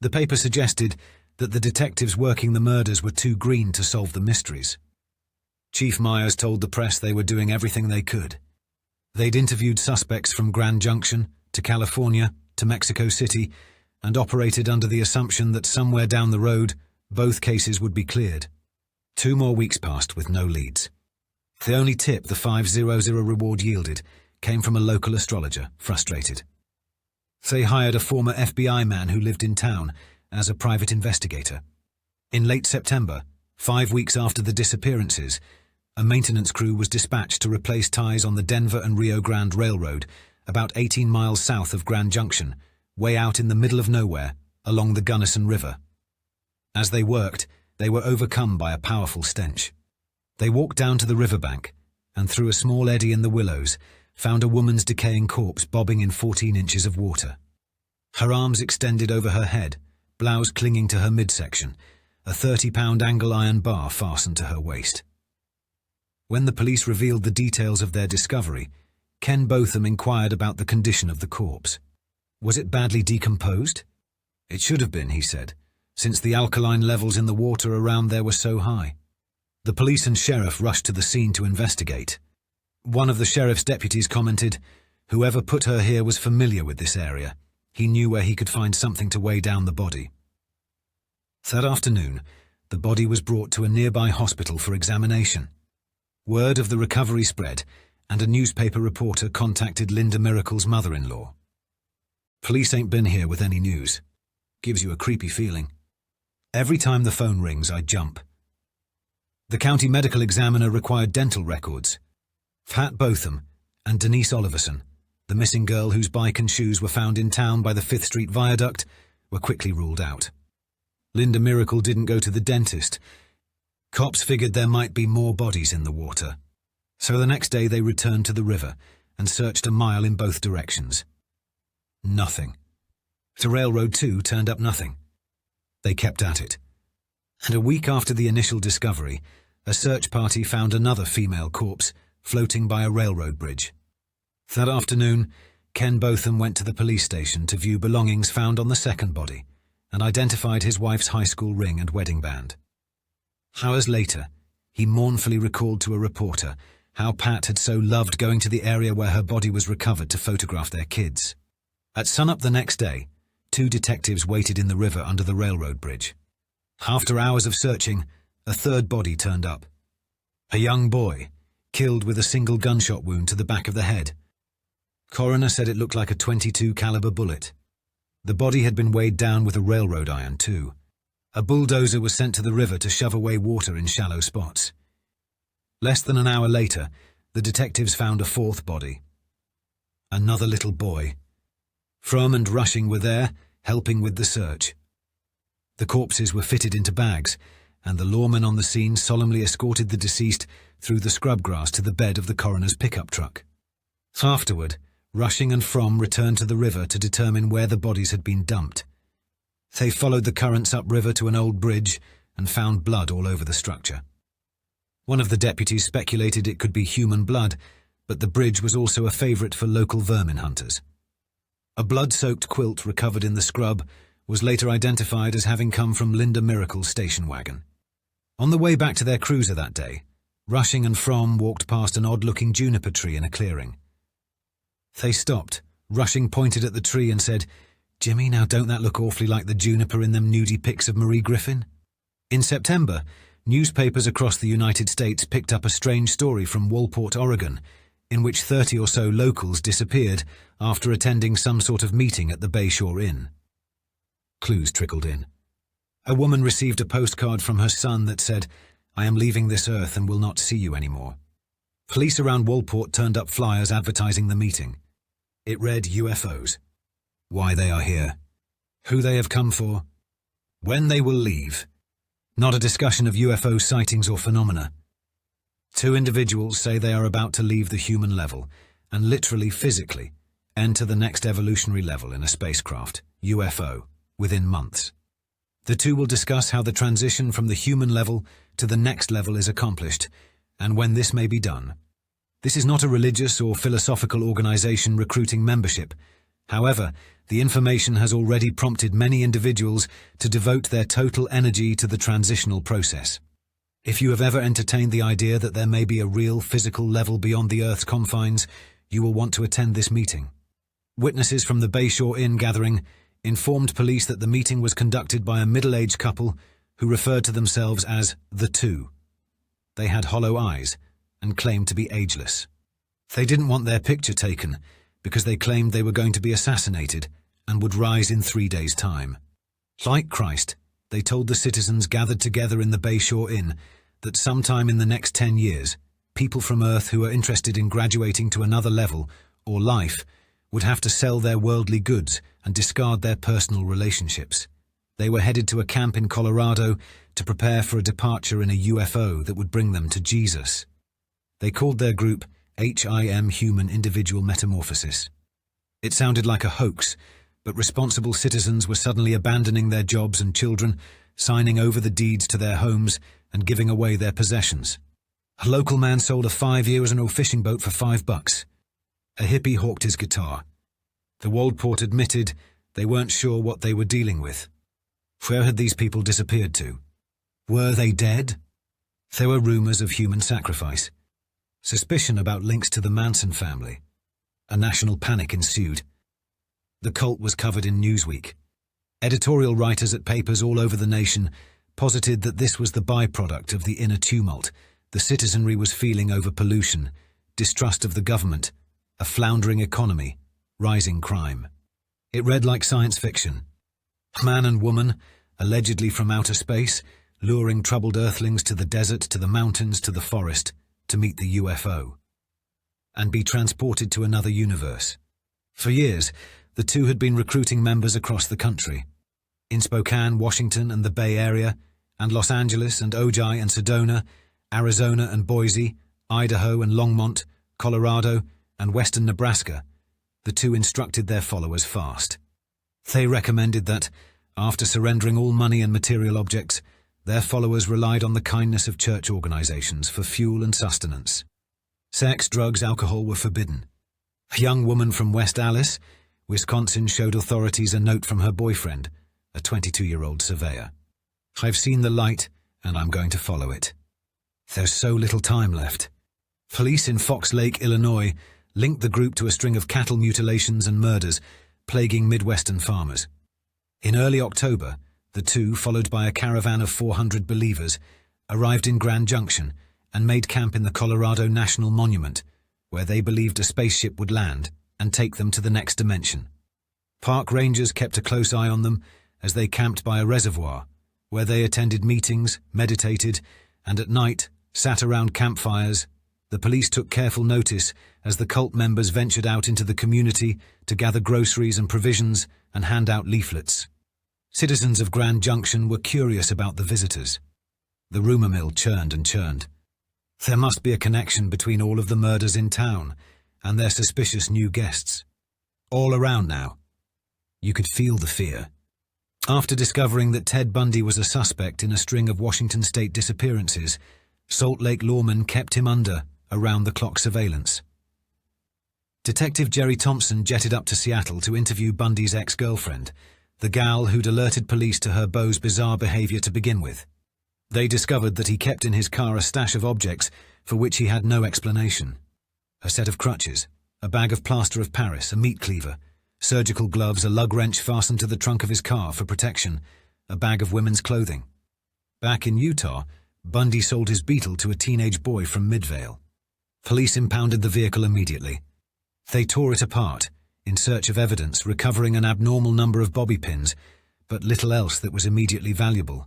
The paper suggested that the detectives working the murders were too green to solve the mysteries. Chief Myers told the press they were doing everything they could. They'd interviewed suspects from Grand Junction to California to Mexico City and operated under the assumption that somewhere down the road both cases would be cleared. 2 more weeks passed with no leads. The only tip the $500 reward yielded came from a local astrologer, frustrated. They hired a former FBI man who lived in town as a private investigator. In late September, 5 weeks after the disappearances, a maintenance crew was dispatched to replace ties on the Denver and Rio Grande Railroad, about 18 miles south of Grand Junction, way out in the middle of nowhere, along the Gunnison River. As they worked, they were overcome by a powerful stench. They walked down to the riverbank, and through a small eddy in the willows, found a woman's decaying corpse bobbing in 14 inches of water. Her arms extended over her head, blouse clinging to her midsection, a 30-pound angle iron bar fastened to her waist. When the police revealed the details of their discovery, Ken Botham inquired about the condition of the corpse. Was it badly decomposed? It should have been, he said, since the alkaline levels in the water around there were so high. The police and sheriff rushed to the scene to investigate. One of the sheriff's deputies commented, "Whoever put her here was familiar with this area. He knew where he could find something to weigh down the body." That afternoon, the body was brought to a nearby hospital for examination. Word of the recovery spread, and a newspaper reporter contacted Linda Miracle's mother-in-law. "Police ain't been here with any news. Gives you a creepy feeling. Every time the phone rings, I jump." The county medical examiner required dental records. Pat Botham and Denise Oliverson, the missing girl whose bike and shoes were found in town by the 5th Street Viaduct, were quickly ruled out. Linda Miracle didn't go to the dentist. Cops figured there might be more bodies in the water. So the next day they returned to the river and searched a mile in both directions. Nothing. To Railroad 2 turned up nothing. They kept at it. And a week after the initial discovery, a search party found another female corpse floating by a railroad bridge. That afternoon, Ken Botham went to the police station to view belongings found on the second body and identified his wife's high school ring and wedding band. Hours later, he mournfully recalled to a reporter how Pat had so loved going to the area where her body was recovered to photograph their kids. At sunup the next day, 2 detectives waited in the river under the railroad bridge. After hours of searching, a 3rd body turned up. A young boy, killed with a single gunshot wound to the back of the head. Coroner said it looked like a .22 caliber bullet. The body had been weighed down with a railroad iron too. A bulldozer was sent to the river to shove away water in shallow spots. Less than an hour later, the detectives found a 4th body. Another little boy. Fromm and Rushing were there, helping with the search. The corpses were fitted into bags, and the lawman on the scene solemnly escorted the deceased through the scrub grass to the bed of the coroner's pickup truck. Afterward, Rushing and Fromm returned to the river to determine where the bodies had been dumped. They followed the currents upriver to an old bridge and found blood all over the structure. One of the deputies speculated it could be human blood, but the bridge was also a favourite for local vermin hunters. A blood-soaked quilt recovered in the scrub was later identified as having come from Linda Miracle's station wagon. On the way back to their cruiser that day, Rushing and Fromm walked past an odd-looking juniper tree in a clearing. They stopped. Rushing pointed at the tree and said, "Jimmy, now don't that look awfully like the juniper in them nudie pics of Marie Griffin?" In September, newspapers across the United States picked up a strange story from Walport, Oregon, in which 30 or so locals disappeared after attending some sort of meeting at the Bayshore Inn. Clues trickled in. A woman received a postcard from her son that said, "I am leaving this earth and will not see you anymore." Police around Walport turned up flyers advertising the meeting. It read UFOs, why they are here, who they have come for, when they will leave. Not a discussion of UFO sightings or phenomena. 2 individuals say they are about to leave the human level and literally physically enter the next evolutionary level in a spacecraft, UFO, within months. The 2 will discuss how the transition from the human level to the next level is accomplished and when this may be done. This is not a religious or philosophical organization recruiting membership. However, the information has already prompted many individuals to devote their total energy to the transitional process. If you have ever entertained the idea that there may be a real physical level beyond the Earth's confines, you will want to attend this meeting. Witnesses from the Bayshore Inn gathering informed police that the meeting was conducted by a middle-aged couple who referred to themselves as the 2. They had hollow eyes and claimed to be ageless. They didn't want their picture taken because they claimed they were going to be assassinated and would rise in 3 days' time. Like Christ, they told the citizens gathered together in the Bayshore Inn that sometime in the next 10 years, people from Earth who are interested in graduating to another level, or life, would have to sell their worldly goods and discard their personal relationships. They were headed to a camp in Colorado to prepare for a departure in a UFO that would bring them to Jesus. They called their group HIM, Human Individual Metamorphosis. It sounded like a hoax, but responsible citizens were suddenly abandoning their jobs and children, signing over the deeds to their homes and giving away their possessions. A local man sold a 5-year fishing boat for $5. A hippie hawked his guitar. The Walport admitted they weren't sure what they were dealing with. Where had these people disappeared to? Were they dead? There were rumors of human sacrifice. Suspicion about links to the Manson family. A national panic ensued. The cult was covered in Newsweek. Editorial writers at papers all over the nation posited that this was the byproduct of the inner tumult the citizenry was feeling over pollution, distrust of the government, a floundering economy, rising crime. It read like science fiction. Man and woman, allegedly from outer space, luring troubled earthlings to the desert, to the mountains, to the forest, to meet the UFO, and be transported to another universe. For years, the 2 had been recruiting members across the country. In Spokane, Washington and the Bay Area, and Los Angeles and Ojai and Sedona, Arizona and Boise, Idaho and Longmont, Colorado and western Nebraska, the 2 instructed their followers fast. They recommended that, after surrendering all money and material objects, their followers relied on the kindness of church organizations for fuel and sustenance. Sex, drugs, alcohol were forbidden. A young woman from West Allis, Wisconsin, showed authorities a note from her boyfriend, a 22-year-old surveyor. "I've seen the light, and I'm going to follow it. There's so little time left. Police in Fox Lake, Illinois, linked the group to a string of cattle mutilations and murders plaguing Midwestern farmers. In early October, the two, followed by a caravan of 400 believers, arrived in Grand Junction and made camp in the Colorado National Monument, where they believed a spaceship would land and take them to the next dimension. Park rangers kept a close eye on them as they camped by a reservoir, where they attended meetings, meditated, and at night sat around campfires. The police took careful notice as the cult members ventured out into the community to gather groceries and provisions and hand out leaflets. Citizens of Grand Junction were curious about the visitors. The rumor mill churned and churned. There must be a connection between all of the murders in town and their suspicious new guests. All around now. You could feel the fear. After discovering that Ted Bundy was a suspect in a string of Washington state disappearances, Salt Lake lawmen kept him under around-the-clock surveillance. Detective Jerry Thompson jetted up to Seattle to interview Bundy's ex-girlfriend, the gal who'd alerted police to her beau's bizarre behavior to begin with. They discovered that he kept in his car a stash of objects for which he had no explanation. A set of crutches, a bag of plaster of Paris, a meat cleaver, surgical gloves, a lug wrench fastened to the trunk of his car for protection, a bag of women's clothing. Back in Utah, Bundy sold his Beetle to a teenage boy from Midvale. Police impounded the vehicle immediately. They tore it apart, in search of evidence, recovering an abnormal number of bobby pins, but little else that was immediately valuable.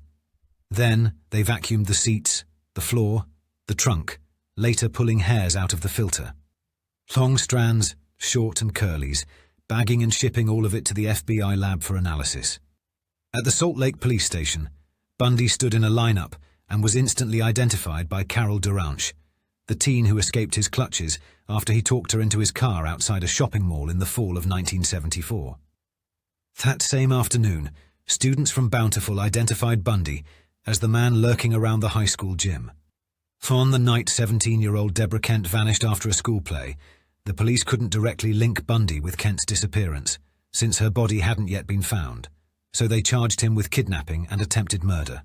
Then they vacuumed the seats, the floor, the trunk, later pulling hairs out of the filter. Long strands, short and curlies, bagging and shipping all of it to the FBI lab for analysis. At the Salt Lake police station, Bundy stood in a lineup and was instantly identified by Carol Duranche, the teen who escaped his clutches after he talked her into his car outside a shopping mall in the fall of 1974. That same afternoon, students from Bountiful identified Bundy as the man lurking around the high school gym. On the night 17-year-old Deborah Kent vanished after a school play, the police couldn't directly link Bundy with Kent's disappearance, since her body hadn't yet been found, so they charged him with kidnapping and attempted murder.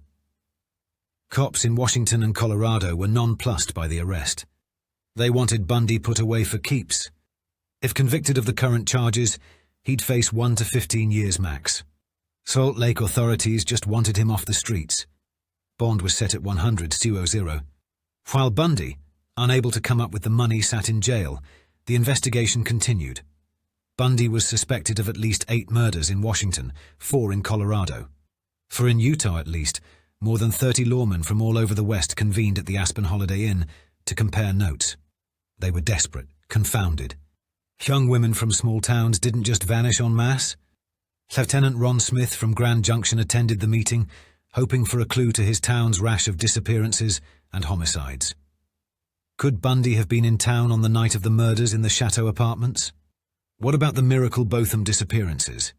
Cops in Washington and Colorado were nonplussed by the arrest. They wanted Bundy put away for keeps. If convicted of the current charges, he'd face 1 to 15 years max. Salt Lake authorities just wanted him off the streets. Bond was set at $100,000. While Bundy, unable to come up with the money, sat in jail, the investigation continued. Bundy was suspected of at least 8 murders in Washington, 4 in Colorado. For in Utah at least, more than 30 lawmen from all over the West convened at the Aspen Holiday Inn to compare notes. They were desperate, confounded. Young women from small towns didn't just vanish en masse. Lieutenant Ron Smith from Grand Junction attended the meeting, hoping for a clue to his town's rash of disappearances and homicides. Could Bundy have been in town on the night of the murders in the Chateau apartments? What about the miracle Botham disappearances?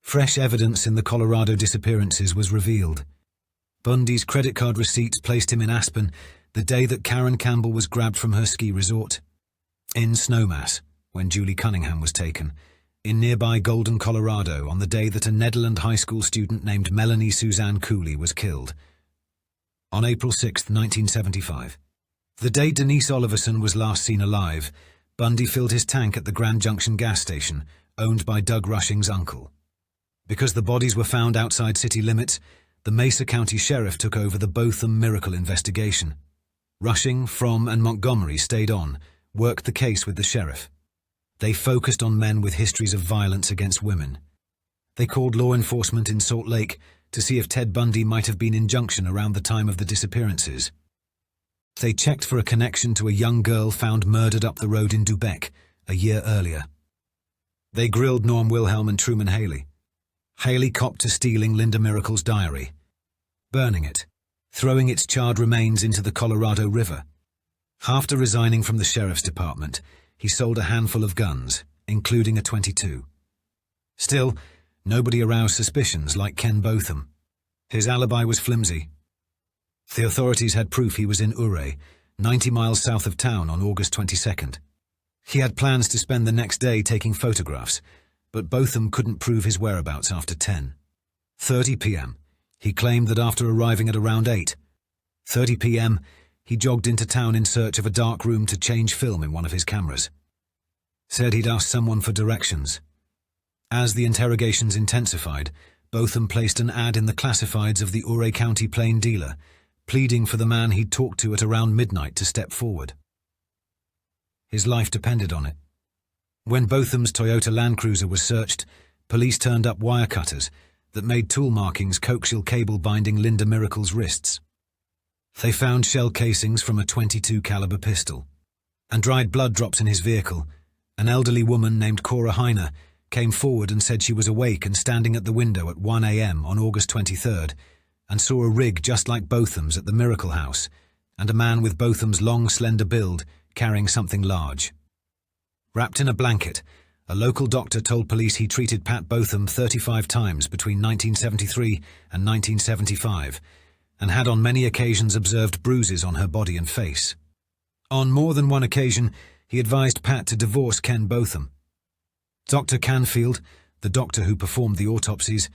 Fresh evidence in the Colorado disappearances was revealed. Bundy's credit card receipts placed him in Aspen the day that Karen Campbell was grabbed from her ski resort. In Snowmass, when Julie Cunningham was taken. In nearby Golden, Colorado, on the day that a Netherland high school student named Melanie Suzanne Cooley was killed. On April 6, 1975. The day Denise Oliverson was last seen alive, Bundy filled his tank at the Grand Junction gas station, owned by Doug Rushing's uncle. Because the bodies were found outside city limits, the Mesa County Sheriff took over the Botham miracle investigation. Rushing, Fromm, and Montgomery stayed on, worked the case with the sheriff. They focused on men with histories of violence against women. They called law enforcement in Salt Lake to see if Ted Bundy might have been in Junction around the time of the disappearances. They checked for a connection to a young girl found murdered up the road in Dubec a year earlier. They grilled Norm Wilhelm and Truman Haley. Haley copped to stealing Linda Miracle's diary, burning it, throwing its charred remains into the Colorado River. After resigning from the sheriff's department, he sold a handful of guns, including a .22. Still, nobody aroused suspicions like Ken Botham. His alibi was flimsy. The authorities had proof he was in Ouray, 90 miles south of town, on August 22nd. He had plans to spend the next day taking photographs, but Botham couldn't prove his whereabouts after 10:30 p.m. He claimed that after arriving at around 8:30 p.m., he jogged into town in search of a dark room to change film in one of his cameras. Said he'd asked someone for directions. As the interrogations intensified, Botham placed an ad in the classifieds of the Ouray County Plain Dealer, pleading for the man he'd talked to at around midnight to step forward. His life depended on it. When Botham's Toyota Land Cruiser was searched, police turned up wire cutters that made tool markings coaxial cable binding Linda Miracle's wrists. They found shell casings from a .22 caliber pistol, and dried blood drops in his vehicle. An elderly woman named Cora Heiner came forward and said she was awake and standing at the window at 1 a.m. on August 23rd and saw a rig just like Botham's at the Miracle House and a man with Botham's long, slender build carrying something large. Wrapped in a blanket, a local doctor told police he treated Pat Botham 35 times between 1973 and 1975 and had on many occasions observed bruises on her body and face. On more than one occasion, he advised Pat to divorce Ken Botham. Dr. Canfield, the doctor who performed the autopsies,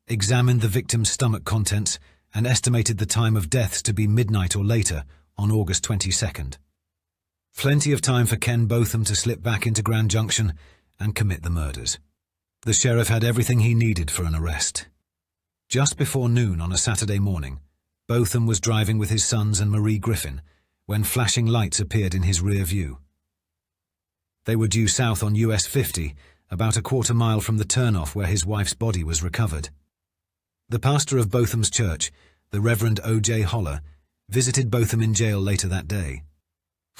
examined the victim's stomach contents and estimated the time of deaths to be midnight or later on August 22nd. Plenty of time for Ken Botham to slip back into Grand Junction and commit the murders. The sheriff had everything he needed for an arrest. Just before noon on a Saturday morning, Botham was driving with his sons and Marie Griffin when flashing lights appeared in his rear view. They were due south on US 50, about a quarter-mile from the turnoff where his wife's body was recovered. The pastor of Botham's church, the Reverend O.J. Holler, visited Botham in jail later that day.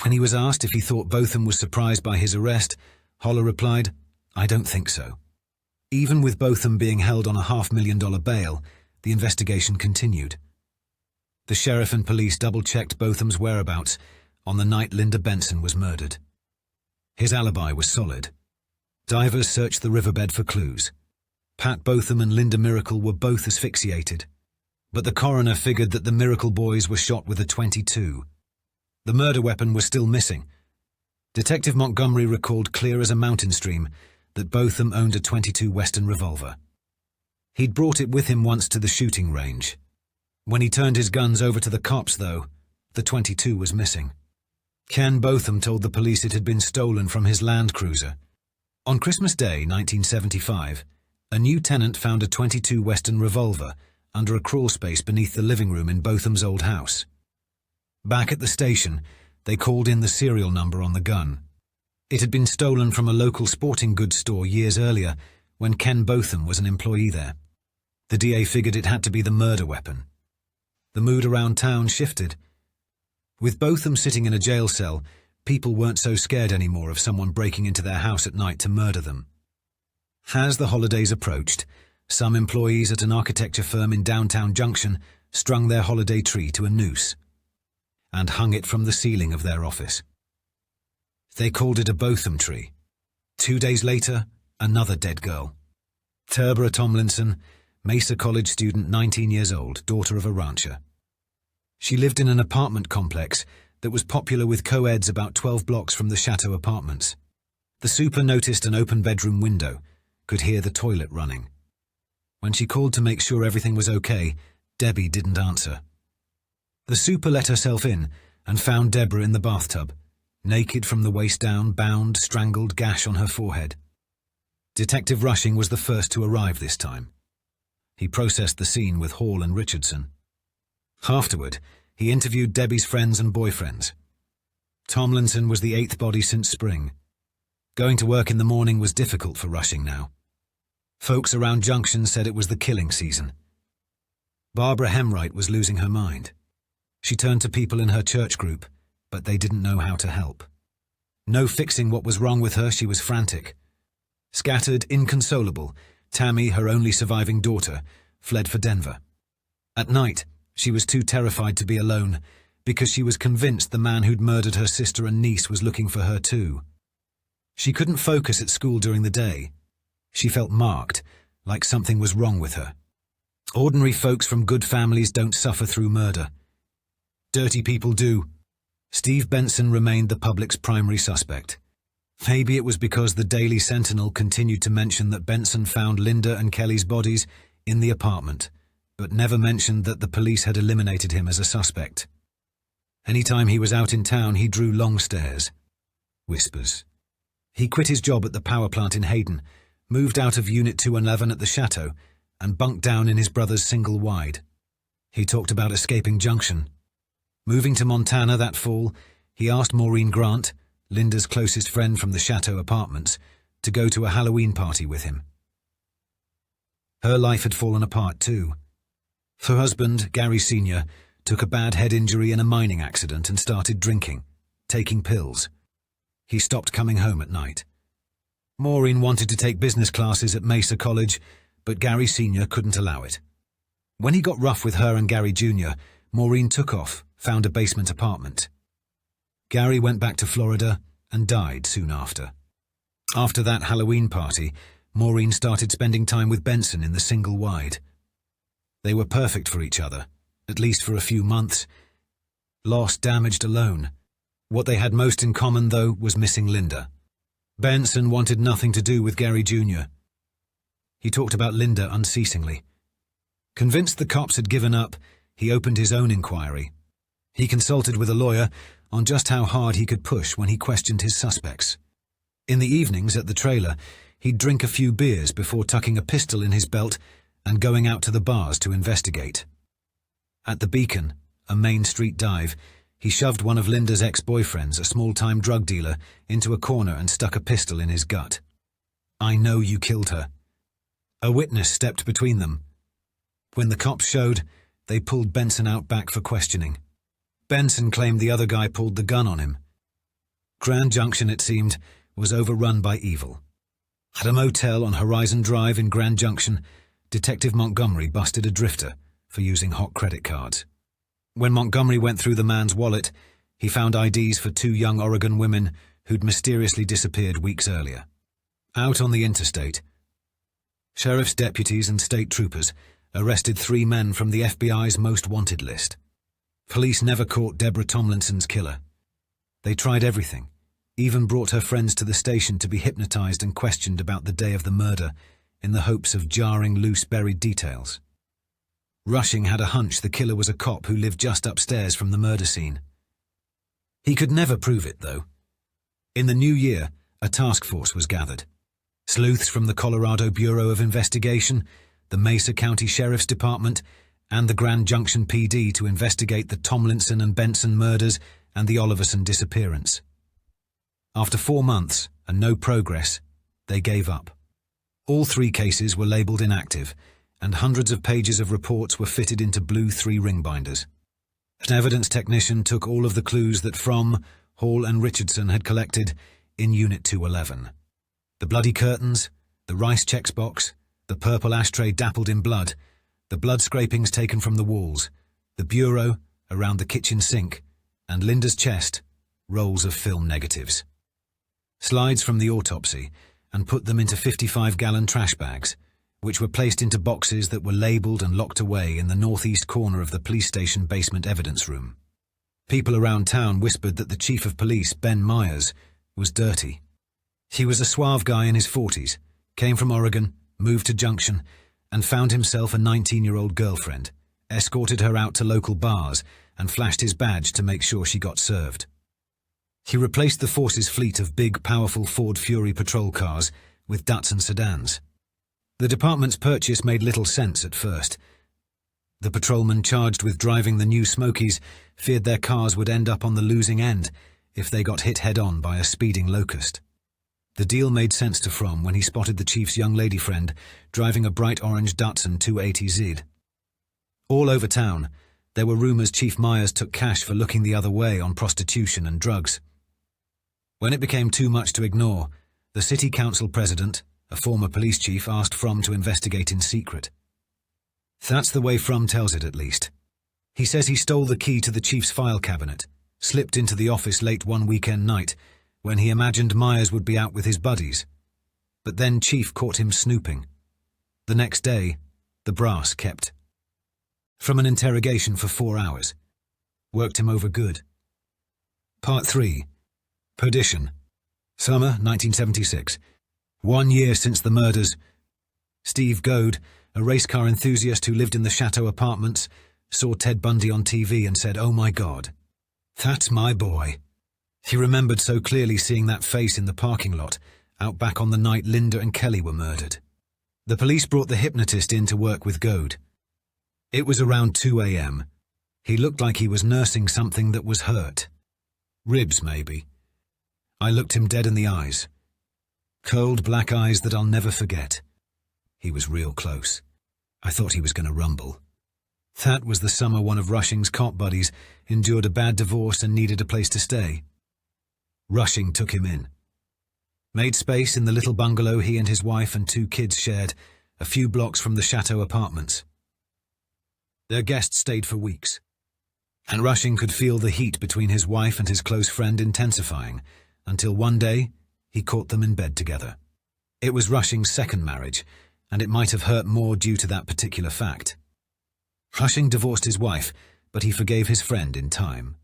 When he was asked if he thought Botham was surprised by his arrest, Holler replied, "I don't think so." Even with Botham being held on a $500,000 bail, the investigation continued. The sheriff and police double-checked Botham's whereabouts on the night Linda Benson was murdered. His alibi was solid. Divers searched the riverbed for clues. Pat Botham and Linda Miracle were both asphyxiated, but the coroner figured that the Miracle boys were shot with a .22. The murder weapon was still missing. Detective Montgomery recalled clear as a mountain stream that Botham owned a .22 Western revolver. He'd brought it with him once to the shooting range. When he turned his guns over to the cops, though, the .22 was missing. Ken Botham told the police it had been stolen from his Land Cruiser. On Christmas Day, 1975, a new tenant found a .22 Western revolver under a crawl space beneath the living room in Botham's old house. Back at the station, they called in the serial number on the gun. It had been stolen from a local sporting goods store years earlier when Ken Botham was an employee there. The DA figured it had to be the murder weapon. The mood around town shifted. With Botham sitting in a jail cell, people weren't so scared anymore of someone breaking into their house at night to murder them. As the holidays approached, some employees at an architecture firm in downtown Junction strung their holiday tree to a noose and hung it from the ceiling of their office. They called it a Botham tree. 2 days later, another dead girl. Turbara Tomlinson, Mesa College student, 19 years old, daughter of a rancher. She lived in an apartment complex that was popular with co-eds about 12 blocks from the Chateau apartments. The super noticed an open bedroom window, could hear the toilet running. When she called to make sure everything was okay, Debbie didn't answer. The super let herself in and found Deborah in the bathtub, naked from the waist down, bound, strangled gash on her forehead. Detective Rushing was the first to arrive this time. He processed the scene with Hall and Richardson. Afterward, he interviewed Debbie's friends and boyfriends. Tomlinson was the 8th body since spring. Going to work in the morning was difficult for Rushing now. Folks around Junction said it was the killing season. Barbara Hemwright was losing her mind. She turned to people in her church group, but they didn't know how to help. No fixing what was wrong with her, she was frantic. Scattered, inconsolable, Tammy, her only surviving daughter, fled for Denver. At night, she was too terrified to be alone because she was convinced the man who'd murdered her sister and niece was looking for her too. She couldn't focus at school during the day. She felt marked, like something was wrong with her. Ordinary folks from good families don't suffer through murder. Dirty people do. Steve Benson remained the public's primary suspect. Maybe it was because the Daily Sentinel continued to mention that Benson found Linda and Kelley's bodies in the apartment, but never mentioned that the police had eliminated him as a suspect. Anytime he was out in town, he drew long stares. Whispers. He quit his job at the power plant in Hayden, moved out of Unit 211 at the Chateau, and bunked down in his brother's single wide. He talked about escaping Junction. Moving to Montana that fall, he asked Maureen Grant, Linda's closest friend from the Chateau apartments, to go to a Halloween party with him. Her life had fallen apart too. Her husband, Gary Sr., took a bad head injury in a mining accident and started drinking, taking pills. He stopped coming home at night. Maureen wanted to take business classes at Mesa College, but Gary Sr. couldn't allow it. When he got rough with her and Gary Jr., Maureen took off, found a basement apartment. Gary went back to Florida and died soon after. After that Halloween party, Maureen started spending time with Benson in the single wide. They were perfect for each other, at least for a few months. Lost, damaged, alone. What they had most in common, though, was missing Linda. Benson wanted nothing to do with Gary Jr. He talked about Linda unceasingly. Convinced the cops had given up, he opened his own inquiry. He consulted with a lawyer on just how hard he could push when he questioned his suspects. In the evenings at the trailer, he'd drink a few beers before tucking a pistol in his belt and going out to the bars to investigate. At the Beacon, a Main Street dive, he shoved one of Linda's ex-boyfriends, a small-time drug dealer, into a corner and stuck a pistol in his gut. "I know you killed her." A witness stepped between them. When the cops showed, they pulled Benson out back for questioning. Benson claimed the other guy pulled the gun on him. Grand Junction, it seemed, was overrun by evil. At a motel on Horizon Drive in Grand Junction, Detective Montgomery busted a drifter for using hot credit cards. When Montgomery went through the man's wallet, he found IDs for 2 young Oregon women who'd mysteriously disappeared weeks earlier. Out on the interstate, sheriff's deputies and state troopers arrested 3 men from the FBI's most wanted list. Police never caught Deborah Tomlinson's killer. They tried everything, even brought her friends to the station to be hypnotized and questioned about the day of the murder in the hopes of jarring loose buried details. Rushing had a hunch the killer was a cop who lived just upstairs from the murder scene. He could never prove it, though. In the new year, a task force was gathered. Sleuths from the Colorado Bureau of Investigation, the Mesa County Sheriff's Department, and the Grand Junction PD to investigate the Tomlinson and Benson murders and the Oliverson disappearance. After 4 months and no progress, they gave up. All 3 cases were labelled inactive, and hundreds of pages of reports were fitted into blue 3-ring binders. An evidence technician took all of the clues that Fromm, Hall and Richardson had collected in Unit 211. The bloody curtains, the rice checks box, the purple ashtray dappled in blood, the blood scrapings taken from the walls, the bureau around the kitchen sink, and Linda's chest, rolls of film negatives. Slides from the autopsy, and put them into 55-gallon trash bags, which were placed into boxes that were labelled and locked away in the northeast corner of the police station basement evidence room. People around town whispered that the chief of police, Ben Myers, was dirty. He was a suave guy in his 40s, came from Oregon, moved to Junction, and found himself a 19-year-old girlfriend, escorted her out to local bars, and flashed his badge to make sure she got served. He replaced the force's fleet of big, powerful Ford Fury patrol cars with Datsun sedans. The department's purchase made little sense at first. The patrolmen charged with driving the new Smokies feared their cars would end up on the losing end if they got hit head-on by a speeding locust. The deal made sense to Fromm when he spotted the chief's young lady friend driving a bright orange Datsun 280Z. All over town, there were rumors Chief Myers took cash for looking the other way on prostitution and drugs. When it became too much to ignore, the city council president, a former police chief, asked Fromm to investigate in secret. That's the way Fromm tells it, at least. He says he stole the key to the chief's file cabinet, slipped into the office late one weekend night, when he imagined Myers would be out with his buddies. But then Chief caught him snooping. The next day, the brass kept. From an interrogation for 4 hours. Worked him over good. Part 3. Perdition. Summer 1976. 1 year since the murders. Steve Goad, a race car enthusiast who lived in the Chateau apartments, saw Ted Bundy on TV and said, "Oh my God." That's my boy. He remembered so clearly seeing that face in the parking lot, out back on the night Linda and Kelley were murdered. The police brought the hypnotist in to work with Goad. It was around 2 a.m. He looked like he was nursing something that was hurt. Ribs, maybe. I looked him dead in the eyes. Cold, black eyes that I'll never forget. He was real close. I thought he was going to rumble. That was the summer one of Rushing's cop buddies endured a bad divorce and needed a place to stay. Rushing took him in. Made space in the little bungalow he and his wife and 2 kids shared, a few blocks from the Chateau apartments. Their guests stayed for weeks, and Rushing could feel the heat between his wife and his close friend intensifying, until one day he caught them in bed together. It was Rushing's second marriage, and it might have hurt more due to that particular fact. Rushing divorced his wife, but he forgave his friend in time.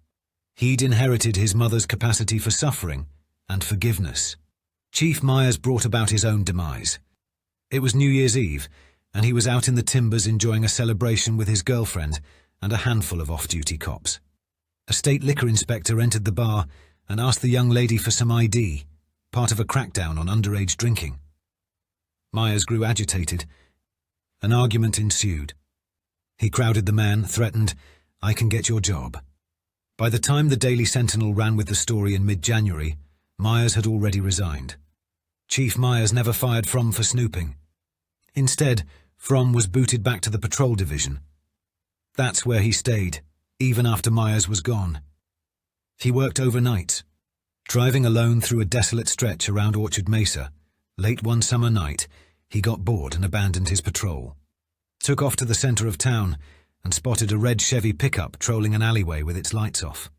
He'd inherited his mother's capacity for suffering and forgiveness. Chief Myers brought about his own demise. It was New Year's Eve, and he was out in the timbers enjoying a celebration with his girlfriend and a handful of off-duty cops. A state liquor inspector entered the bar and asked the young lady for some ID, part of a crackdown on underage drinking. Myers grew agitated. An argument ensued. He crowded the man, threatened, "I can get your job." By the time the Daily Sentinel ran with the story in mid-January, Myers had already resigned. Chief Myers never fired Fromm for snooping. Instead, Fromm was booted back to the patrol division. That's where he stayed, even after Myers was gone. He worked overnight, driving alone through a desolate stretch around Orchard Mesa. Late one summer night, he got bored and abandoned his patrol. Took off to the center of town and spotted a red Chevy pickup trolling an alleyway with its lights off.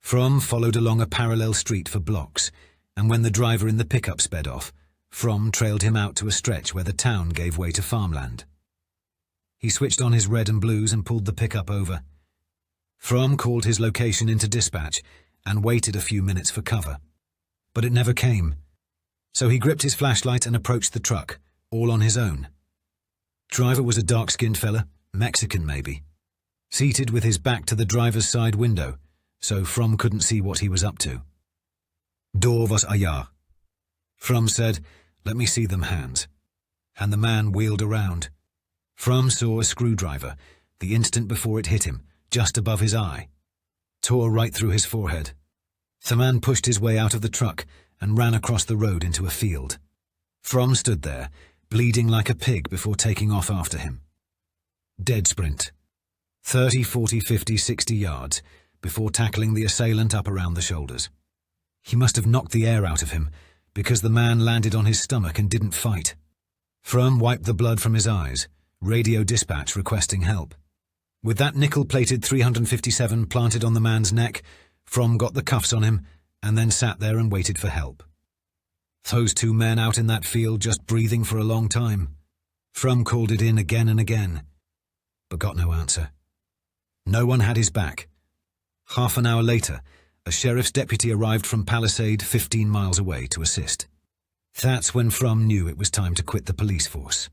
Fromm followed along a parallel street for blocks, and when the driver in the pickup sped off, Fromm trailed him out to a stretch where the town gave way to farmland. He switched on his red and blues and pulled the pickup over. Fromm called his location into dispatch and waited a few minutes for cover. But it never came, so he gripped his flashlight and approached the truck, all on his own. Driver was a dark-skinned fella, Mexican maybe, seated with his back to the driver's side window, so Fromm couldn't see what he was up to. "Door was allá." Fromm said, "Let me see them hands." And the man wheeled around. Fromm saw a screwdriver, the instant before it hit him, just above his eye. Tore right through his forehead. The man pushed his way out of the truck and ran across the road into a field. Fromm stood there, bleeding like a pig before taking off after him. Dead sprint. 30, 40, 50, 60 yards before tackling the assailant up around the shoulders. He must have knocked the air out of him because the man landed on his stomach and didn't fight. Fromm wiped the blood from his eyes, radio dispatch requesting help. With that nickel-plated 357 planted on the man's neck, Fromm got the cuffs on him and then sat there and waited for help. Those 2 men out in that field just breathing for a long time. Fromm called it in again and again, but got no answer. No one had his back. Half an hour later, a sheriff's deputy arrived from Palisade 15 miles away to assist. That's when Fromm knew it was time to quit the police force.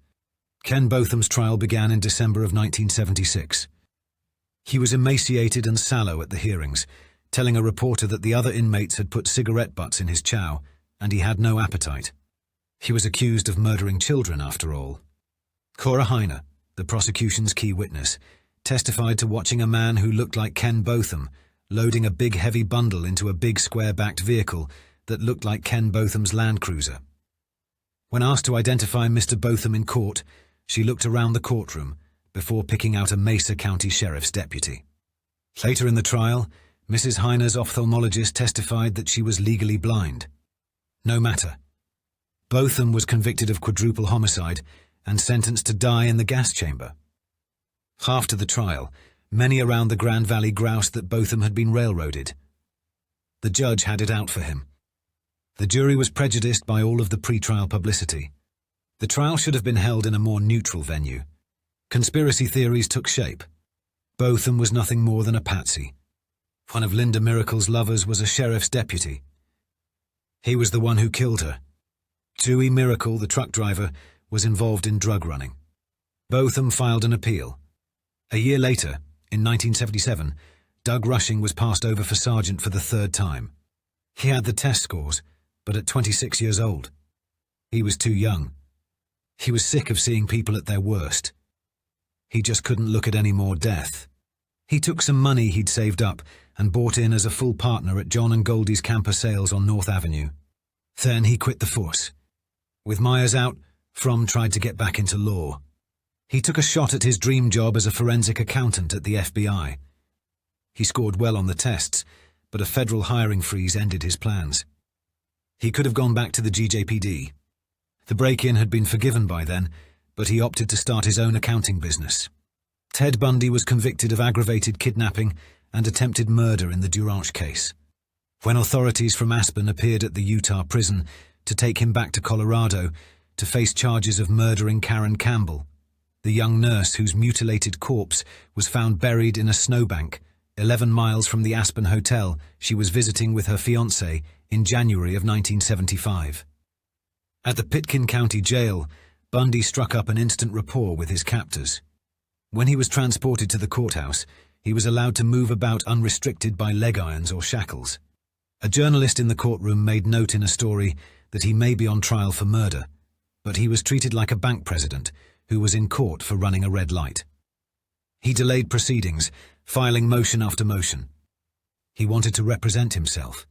Ken Botham's trial began in December of 1976. He was emaciated and sallow at the hearings, telling a reporter that the other inmates had put cigarette butts in his chow, and he had no appetite. He was accused of murdering children, after all. Cora Heiner, the prosecution's key witness, testified to watching a man who looked like Ken Botham loading a big heavy bundle into a big square-backed vehicle that looked like Ken Botham's Land Cruiser. When asked to identify Mr. Botham in court, she looked around the courtroom before picking out a Mesa County Sheriff's deputy. Later in the trial, Mrs. Heiner's ophthalmologist testified that she was legally blind. No matter. Botham was convicted of quadruple homicide and sentenced to die in the gas chamber. After the trial, many around the Grand Valley groused that Botham had been railroaded. The judge had it out for him. The jury was prejudiced by all of the pre-trial publicity. The trial should have been held in a more neutral venue. Conspiracy theories took shape. Botham was nothing more than a patsy. One of Linda Miracle's lovers was a sheriff's deputy. He was the one who killed her. Dewey Miracle, the truck driver, was involved in drug running. Botham filed an appeal. A year later, in 1977, Doug Rushing was passed over for sergeant for the third time. He had the test scores, but at 26 years old. He was too young. He was sick of seeing people at their worst. He just couldn't look at any more death. He took some money he'd saved up and bought in as a full partner at John and Goldie's camper sales on North Avenue. Then he quit the force. With Myers out, Fromm tried to get back into law. He took a shot at his dream job as a forensic accountant at the FBI. He scored well on the tests, but a federal hiring freeze ended his plans. He could have gone back to the GJPD. The break-in had been forgiven by then, but he opted to start his own accounting business. Ted Bundy was convicted of aggravated kidnapping and attempted murder in the Duranche case. When authorities from Aspen appeared at the Utah prison to take him back to Colorado to face charges of murdering Karen Campbell, the young nurse whose mutilated corpse was found buried in a snowbank 11 miles from the Aspen hotel she was visiting with her fiancé in January of 1975. At the Pitkin County Jail, Bundy struck up an instant rapport with his captors. When he was transported to the courthouse, he was allowed to move about unrestricted by leg irons or shackles. A journalist in the courtroom made note in a story that he may be on trial for murder, but he was treated like a bank president who was in court for running a red light. He delayed proceedings, filing motion after motion. He wanted to represent himself.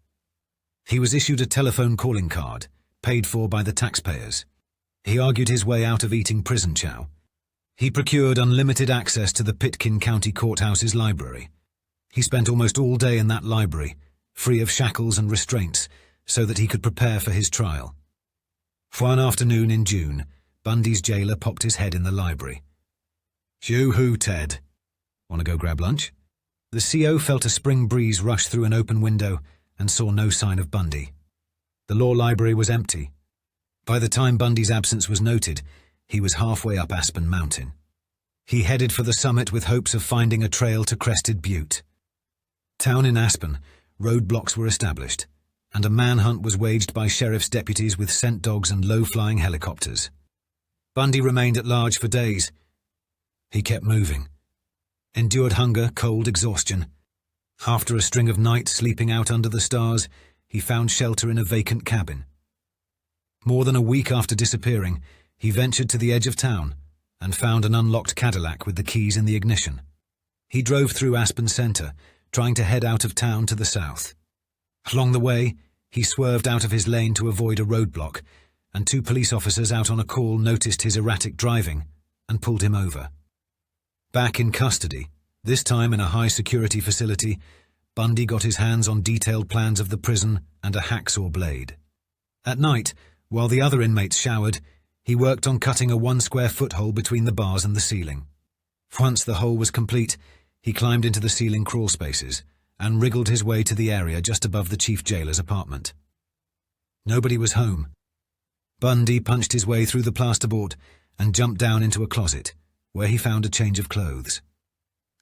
He was issued a telephone calling card, paid for by the taxpayers. He argued his way out of eating prison chow. He procured unlimited access to the Pitkin County Courthouse's library. He spent almost all day in that library, free of shackles and restraints, so that he could prepare for his trial. One afternoon in June, Bundy's jailer popped his head in the library. "You-hoo, Ted. Want to go grab lunch?" The CO felt a spring breeze rush through an open window and saw no sign of Bundy. The law library was empty. By the time Bundy's absence was noted, he was halfway up Aspen Mountain. He headed for the summit with hopes of finding a trail to Crested Butte. Down in Aspen, roadblocks were established, and a manhunt was waged by sheriff's deputies with scent dogs and low-flying helicopters. Bundy remained at large for days. He kept moving. Endured hunger, cold, exhaustion. After a string of nights sleeping out under the stars, he found shelter in a vacant cabin. More than a week after disappearing, he ventured to the edge of town and found an unlocked Cadillac with the keys in the ignition. He drove through Aspen Center, trying to head out of town to the south. Along the way, he swerved out of his lane to avoid a roadblock, and 2 police officers out on a call noticed his erratic driving and pulled him over. Back in custody, this time in a high-security facility, Bundy got his hands on detailed plans of the prison and a hacksaw blade. At night, while the other inmates showered, he worked on cutting a 1-square-foot hole between the bars and the ceiling. Once the hole was complete, he climbed into the ceiling crawl spaces and wriggled his way to the area just above the chief jailer's apartment. Nobody was home. Bundy punched his way through the plasterboard and jumped down into a closet, where he found a change of clothes.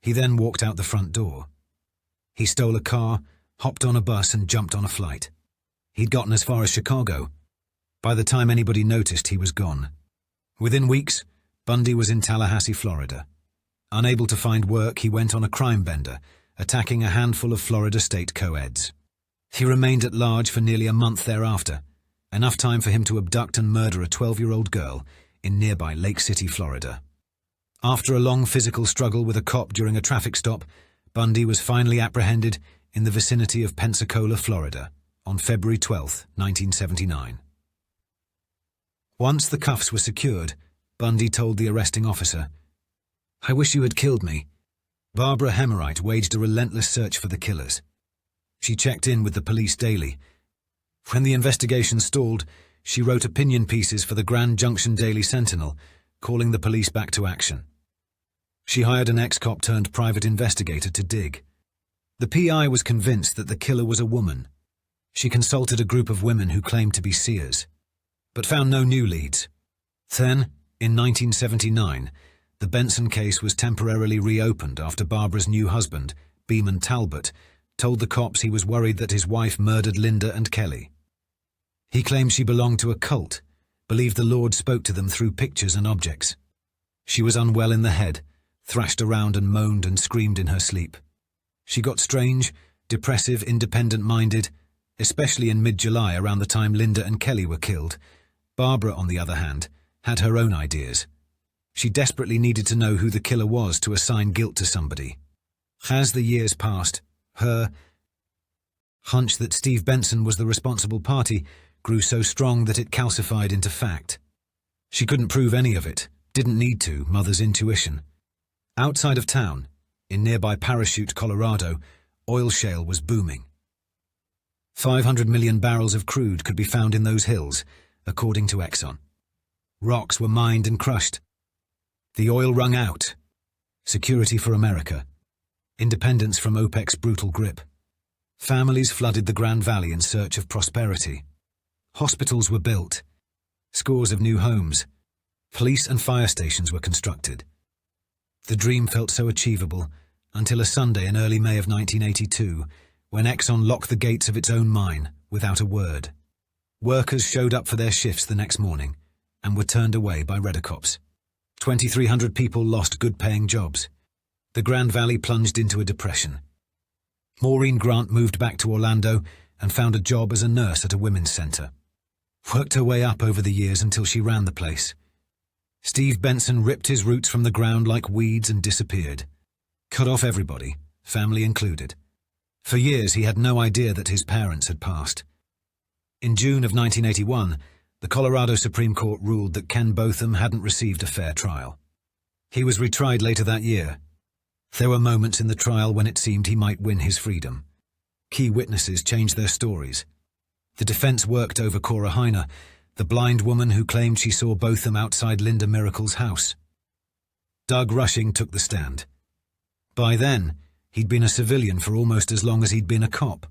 He then walked out the front door. He stole a car, hopped on a bus and jumped on a flight. He'd gotten as far as Chicago. By the time anybody noticed, he was gone. Within weeks, Bundy was in Tallahassee, Florida. Unable to find work, he went on a crime bender, attacking a handful of Florida state co-eds. He remained at large for nearly a month thereafter, enough time for him to abduct and murder a 12-year-old girl in nearby Lake City, Florida. After a long physical struggle with a cop during a traffic stop, Bundy was finally apprehended in the vicinity of Pensacola, Florida, on February 12, 1979. Once the cuffs were secured, Bundy told the arresting officer, "I wish you had killed me." Barbara Hemmerite waged a relentless search for the killers. She checked in with the police daily. When the investigation stalled, she wrote opinion pieces for the Grand Junction Daily Sentinel, calling the police back to action. She hired an ex-cop turned private investigator to dig. The PI was convinced that the killer was a woman. She consulted a group of women who claimed to be seers, but found no new leads. Then, in 1979, the Benson case was temporarily reopened after Barbara's new husband, Beeman Talbot, told the cops he was worried that his wife murdered Linda and Kelley. He claimed she belonged to a cult, believed the Lord spoke to them through pictures and objects. She was unwell in the head, thrashed around and moaned and screamed in her sleep. She got strange, depressive, independent-minded, especially in mid-July around the time Linda and Kelley were killed. Barbara, on the other hand, had her own ideas. She desperately needed to know who the killer was to assign guilt to somebody. As the years passed, her hunch that Steve Benson was the responsible party grew so strong that it calcified into fact. She couldn't prove any of it, didn't need to, mother's intuition. Outside of town, in nearby Parachute, Colorado, oil shale was booming. 500 million barrels of crude could be found in those hills, according to Exxon. Rocks were mined and crushed. The oil wrung out. Security for America. Independence from OPEC's brutal grip. Families flooded the Grand Valley in search of prosperity. Hospitals were built. Scores of new homes. Police and fire stations were constructed. The dream felt so achievable until a Sunday in early May of 1982, when Exxon locked the gates of its own mine without a word. Workers showed up for their shifts the next morning and were turned away by Redicops. 2,300 people lost good-paying jobs. The Grand Valley plunged into a depression. Maureen Grant moved back to Orlando and found a job as a nurse at a women's center. Worked her way up over the years until she ran the place. Steve Benson ripped his roots from the ground like weeds and disappeared. Cut off everybody, family included. For years he had no idea that his parents had passed. In June of 1981, the Colorado Supreme Court ruled that Ken Botham hadn't received a fair trial. He was retried later that year. There were moments in the trial when it seemed he might win his freedom. Key witnesses changed their stories. The defense worked over Cora Heiner, the blind woman who claimed she saw Botham outside Linda Miracle's house. Doug Rushing took the stand. By then, he'd been a civilian for almost as long as he'd been a cop.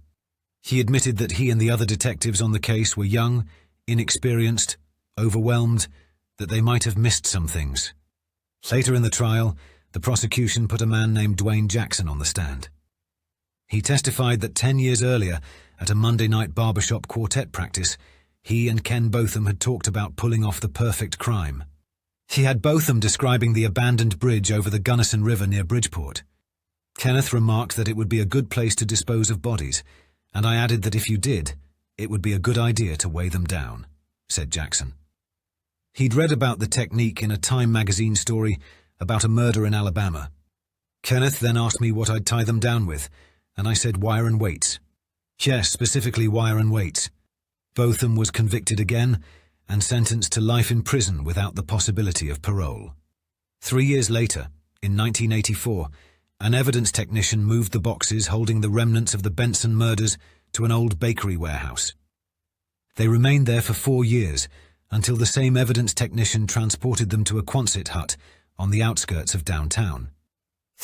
He admitted that he and the other detectives on the case were young, inexperienced, overwhelmed, that they might have missed some things. Later in the trial, the prosecution put a man named Dwayne Jackson on the stand. He testified that 10 years earlier, at a Monday night barbershop quartet practice, he and Ken Botham had talked about pulling off the perfect crime. He had Botham describing the abandoned bridge over the Gunnison River near Bridgeport. Kenneth remarked that it would be a good place to dispose of bodies, and I added that if you did, it would be a good idea to weigh them down, said Jackson. He'd read about the technique in a Time magazine story about a murder in Alabama. Kenneth then asked me what I'd tie them down with, and I said wire and weights. Yes, specifically wire and weights. Botham was convicted again and sentenced to life in prison without the possibility of parole. 3 years later, in 1984, an evidence technician moved the boxes holding the remnants of the Benson murders to an old bakery warehouse. They remained there for 4 years until the same evidence technician transported them to a Quonset hut on the outskirts of downtown.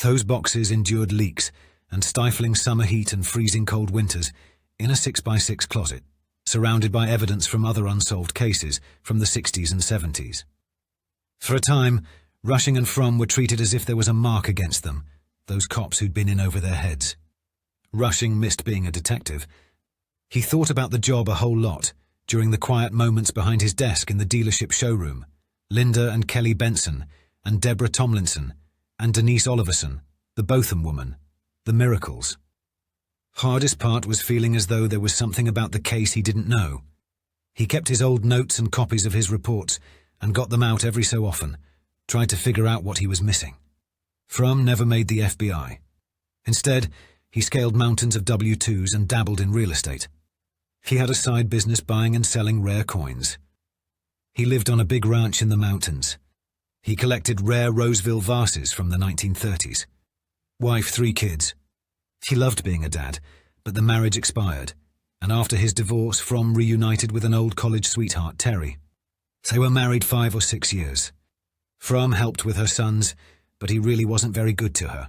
Those boxes endured leaks and stifling summer heat and freezing cold winters in a 6x6 closet, surrounded by evidence from other unsolved cases from the 60s and 70s. For a time, Rushing and Fromm were treated as if there was a mark against them, those cops who'd been in over their heads. Rushing missed being a detective. He thought about the job a whole lot during the quiet moments behind his desk in the dealership showroom. Linda and Kelley Benson, and Deborah Tomlinson, and Denise Oliverson, the Botham woman, the miracles. Hardest part was feeling as though there was something about the case he didn't know. He kept his old notes and copies of his reports and got them out every so often, tried to figure out what he was missing. Fromm never made the FBI. Instead, he scaled mountains of W-2s and dabbled in real estate. He had a side business buying and selling rare coins. He lived on a big ranch in the mountains. He collected rare Roseville vases from the 1930s. Wife, 3 kids. He loved being a dad, but the marriage expired, and after his divorce, Fromm reunited with an old college sweetheart, Terry. They were married 5 or 6 years. Fromm helped with her sons, but he really wasn't very good to her.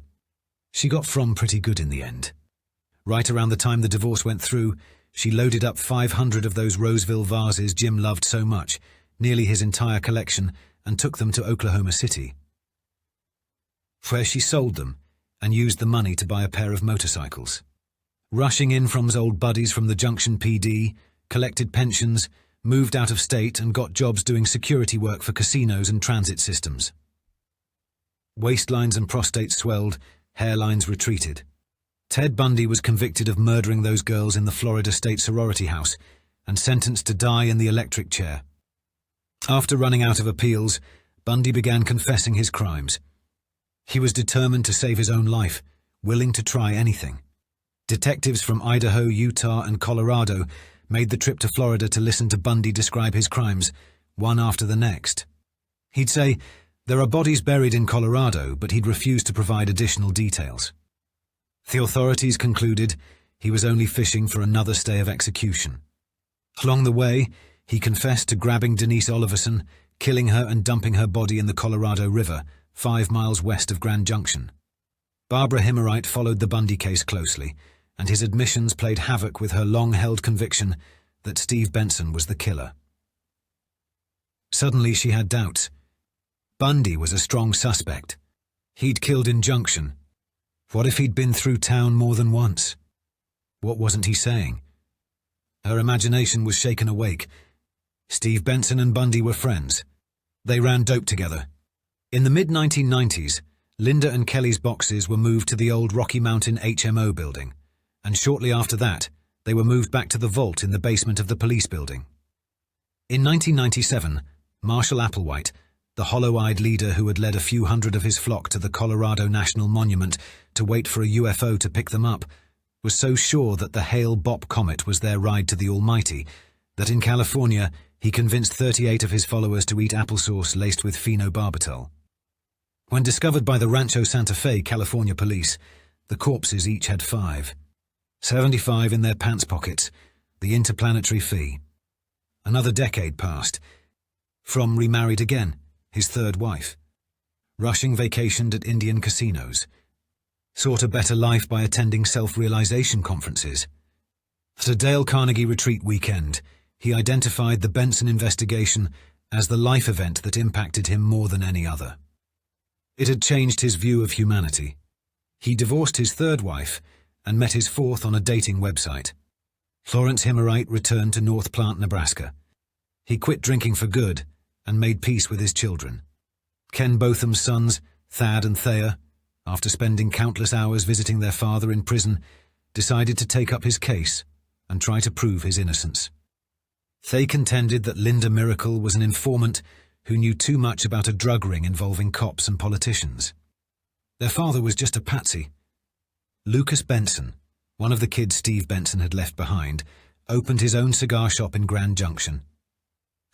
She got Fromm pretty good in the end. Right around the time the divorce went through, she loaded up 500 of those Roseville vases Jim loved so much, nearly his entire collection, and took them to Oklahoma City, where she sold them and used the money to buy a pair of motorcycles. Rushing in Fromm's old buddies from the Junction PD, collected pensions, moved out of state and got jobs doing security work for casinos and transit systems. Waistlines and prostates swelled, hairlines retreated. Ted Bundy was convicted of murdering those girls in the Florida State sorority house and sentenced to die in the electric chair. After running out of appeals, Bundy began confessing his crimes. He was determined to save his own life, willing to try anything. Detectives from Idaho, Utah, and Colorado made the trip to Florida to listen to Bundy describe his crimes, one after the next. He'd say, "There are bodies buried in Colorado," but he'd refuse to provide additional details. The authorities concluded he was only fishing for another stay of execution. Along the way, he confessed to grabbing Denise Oliverson, killing her and dumping her body in the Colorado River, 5 miles west of Grand Junction. Barbara Himmerite followed the Bundy case closely, and his admissions played havoc with her long-held conviction that Steve Benson was the killer. Suddenly she had doubts. Bundy was a strong suspect. He'd killed in Junction. What if he'd been through town more than once? What wasn't he saying? Her imagination was shaken awake. Steve Benson and Bundy were friends. They ran dope together. In the mid-1990s, Linda and Kelley's boxes were moved to the old Rocky Mountain HMO building, and shortly after that, they were moved back to the vault in the basement of the police building. In 1997, Marshall Applewhite, the hollow-eyed leader who had led a few hundred of his flock to the Colorado National Monument to wait for a UFO to pick them up, was so sure that the Hale-Bopp comet was their ride to the Almighty that in California he convinced 38 of his followers to eat applesauce laced with phenobarbital. When discovered by the Rancho Santa Fe California police, the corpses each had 5. 75 in their pants pockets, the interplanetary fee. Another decade passed. Fromm remarried again, his 3rd wife. Rushing vacationed at Indian casinos. Sought a better life by attending self-realization conferences. At a Dale Carnegie retreat weekend, he identified the Benson investigation as the life event that impacted him more than any other. It had changed his view of humanity. He divorced his 3rd wife and met his 4th on a dating website. Florence Himmerite returned to North Plant, Nebraska. He quit drinking for good and made peace with his children. Ken Botham's sons, Thad and Thea, after spending countless hours visiting their father in prison, decided to take up his case and try to prove his innocence. They contended that Linda Miracle was an informant who knew too much about a drug ring involving cops and politicians. Their father was just a patsy. Lucas Benson, one of the kids Steve Benson had left behind, opened his own cigar shop in Grand Junction.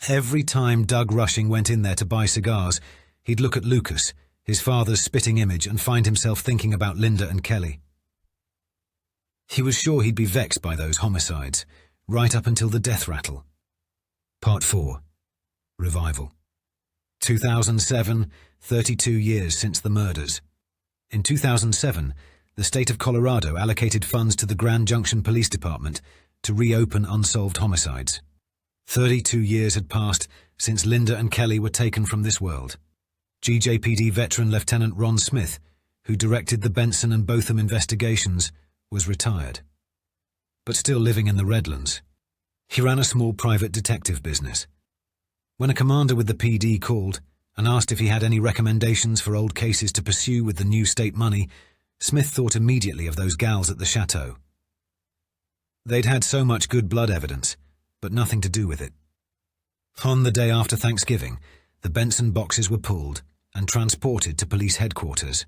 Every time Doug Rushing went in there to buy cigars, he'd look at Lucas, his father's spitting image, and find himself thinking about Linda and Kelley. He was sure he'd be vexed by those homicides, right up until the death rattle. Part 4. Revival. 2007, 32 years since the murders. In 2007, the state of Colorado allocated funds to the Grand Junction Police Department to reopen unsolved homicides. 32 years had passed since Linda and Kelley were taken from this world. GJPD veteran Lieutenant Ron Smith, who directed the Benson and Botham investigations, was retired. But still living in the Redlands. He ran a small private detective business. When a commander with the PD called and asked if he had any recommendations for old cases to pursue with the new state money, Smith thought immediately of those gals at the chateau. They'd had so much good blood evidence, but nothing to do with it. On the day after Thanksgiving, the Benson boxes were pulled and transported to police headquarters,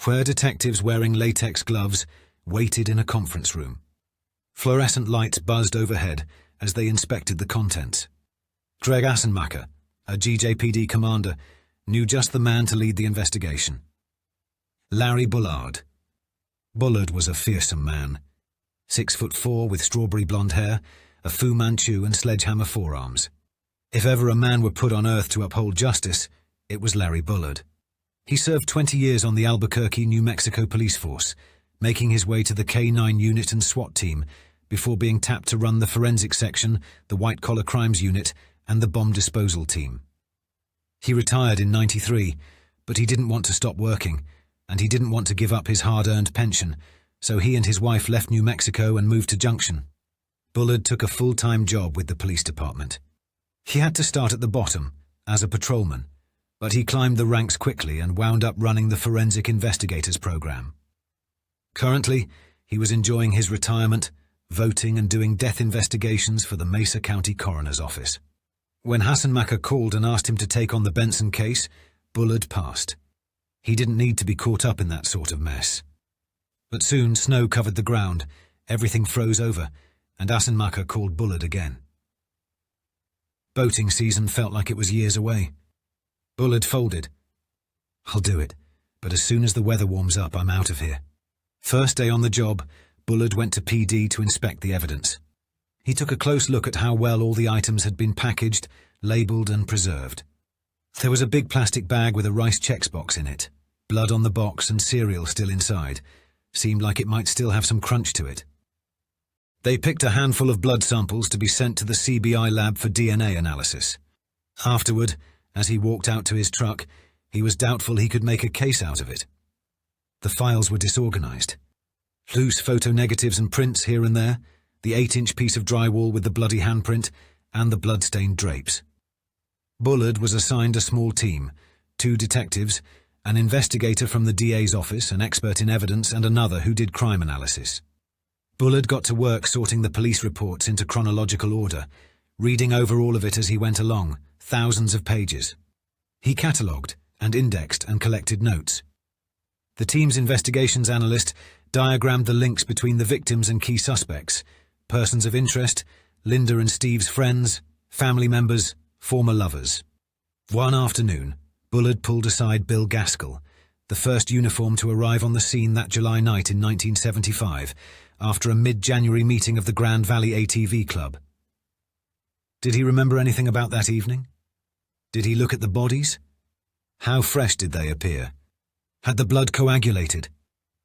where detectives wearing latex gloves waited in a conference room. Fluorescent lights buzzed overhead as they inspected the contents. Greg Assenmacher, a GJPD commander, knew just the man to lead the investigation. Larry Bullard. Bullard was a fearsome man. 6'4" with strawberry blonde hair, a Fu Manchu and sledgehammer forearms. If ever a man were put on earth to uphold justice, it was Larry Bullard. He served 20 years on the Albuquerque, New Mexico police force, making his way to the K-9 unit and SWAT team before being tapped to run the forensic section, the white-collar crimes unit, and the bomb disposal team. He retired in '93, but he didn't want to stop working, and he didn't want to give up his hard-earned pension, so he and his wife left New Mexico and moved to Junction. Bullard took a full-time job with the police department. He had to start at the bottom, as a patrolman, but he climbed the ranks quickly and wound up running the Forensic Investigators program. Currently, he was enjoying his retirement, voting and doing death investigations for the Mesa County Coroner's Office. When Hassenmacher called and asked him to take on the Benson case, Bullard passed. He didn't need to be caught up in that sort of mess. But soon snow covered the ground, everything froze over, and Hassenmacher called Bullard again. Boating season felt like it was years away. Bullard folded. "I'll do it, but as soon as the weather warms up, I'm out of here." First day on the job, Bullard went to PD to inspect the evidence. He took a close look at how well all the items had been packaged, labelled and preserved. There was a big plastic bag with a rice Chex box in it, blood on the box and cereal still inside. Seemed like it might still have some crunch to it. They picked a handful of blood samples to be sent to the CBI lab for DNA analysis. Afterward, as he walked out to his truck, he was doubtful he could make a case out of it. The files were disorganized. Loose photo negatives and prints here and there, the 8-inch piece of drywall with the bloody handprint, and the blood-stained drapes. Bullard was assigned a small team, 2 detectives, an investigator from the DA's office, an expert in evidence, and another who did crime analysis. Bullard got to work sorting the police reports into chronological order, reading over all of it as he went along, thousands of pages. He catalogued and indexed and collected notes. The team's investigations analyst diagrammed the links between the victims and key suspects, persons of interest, Linda and Steve's friends, family members, former lovers. One afternoon, Bullard pulled aside Bill Gaskell, the first uniform to arrive on the scene that July night in 1975, after a mid-January meeting of the Grand Valley ATV Club. Did he remember anything about that evening? Did he look at the bodies? How fresh did they appear? Had the blood coagulated?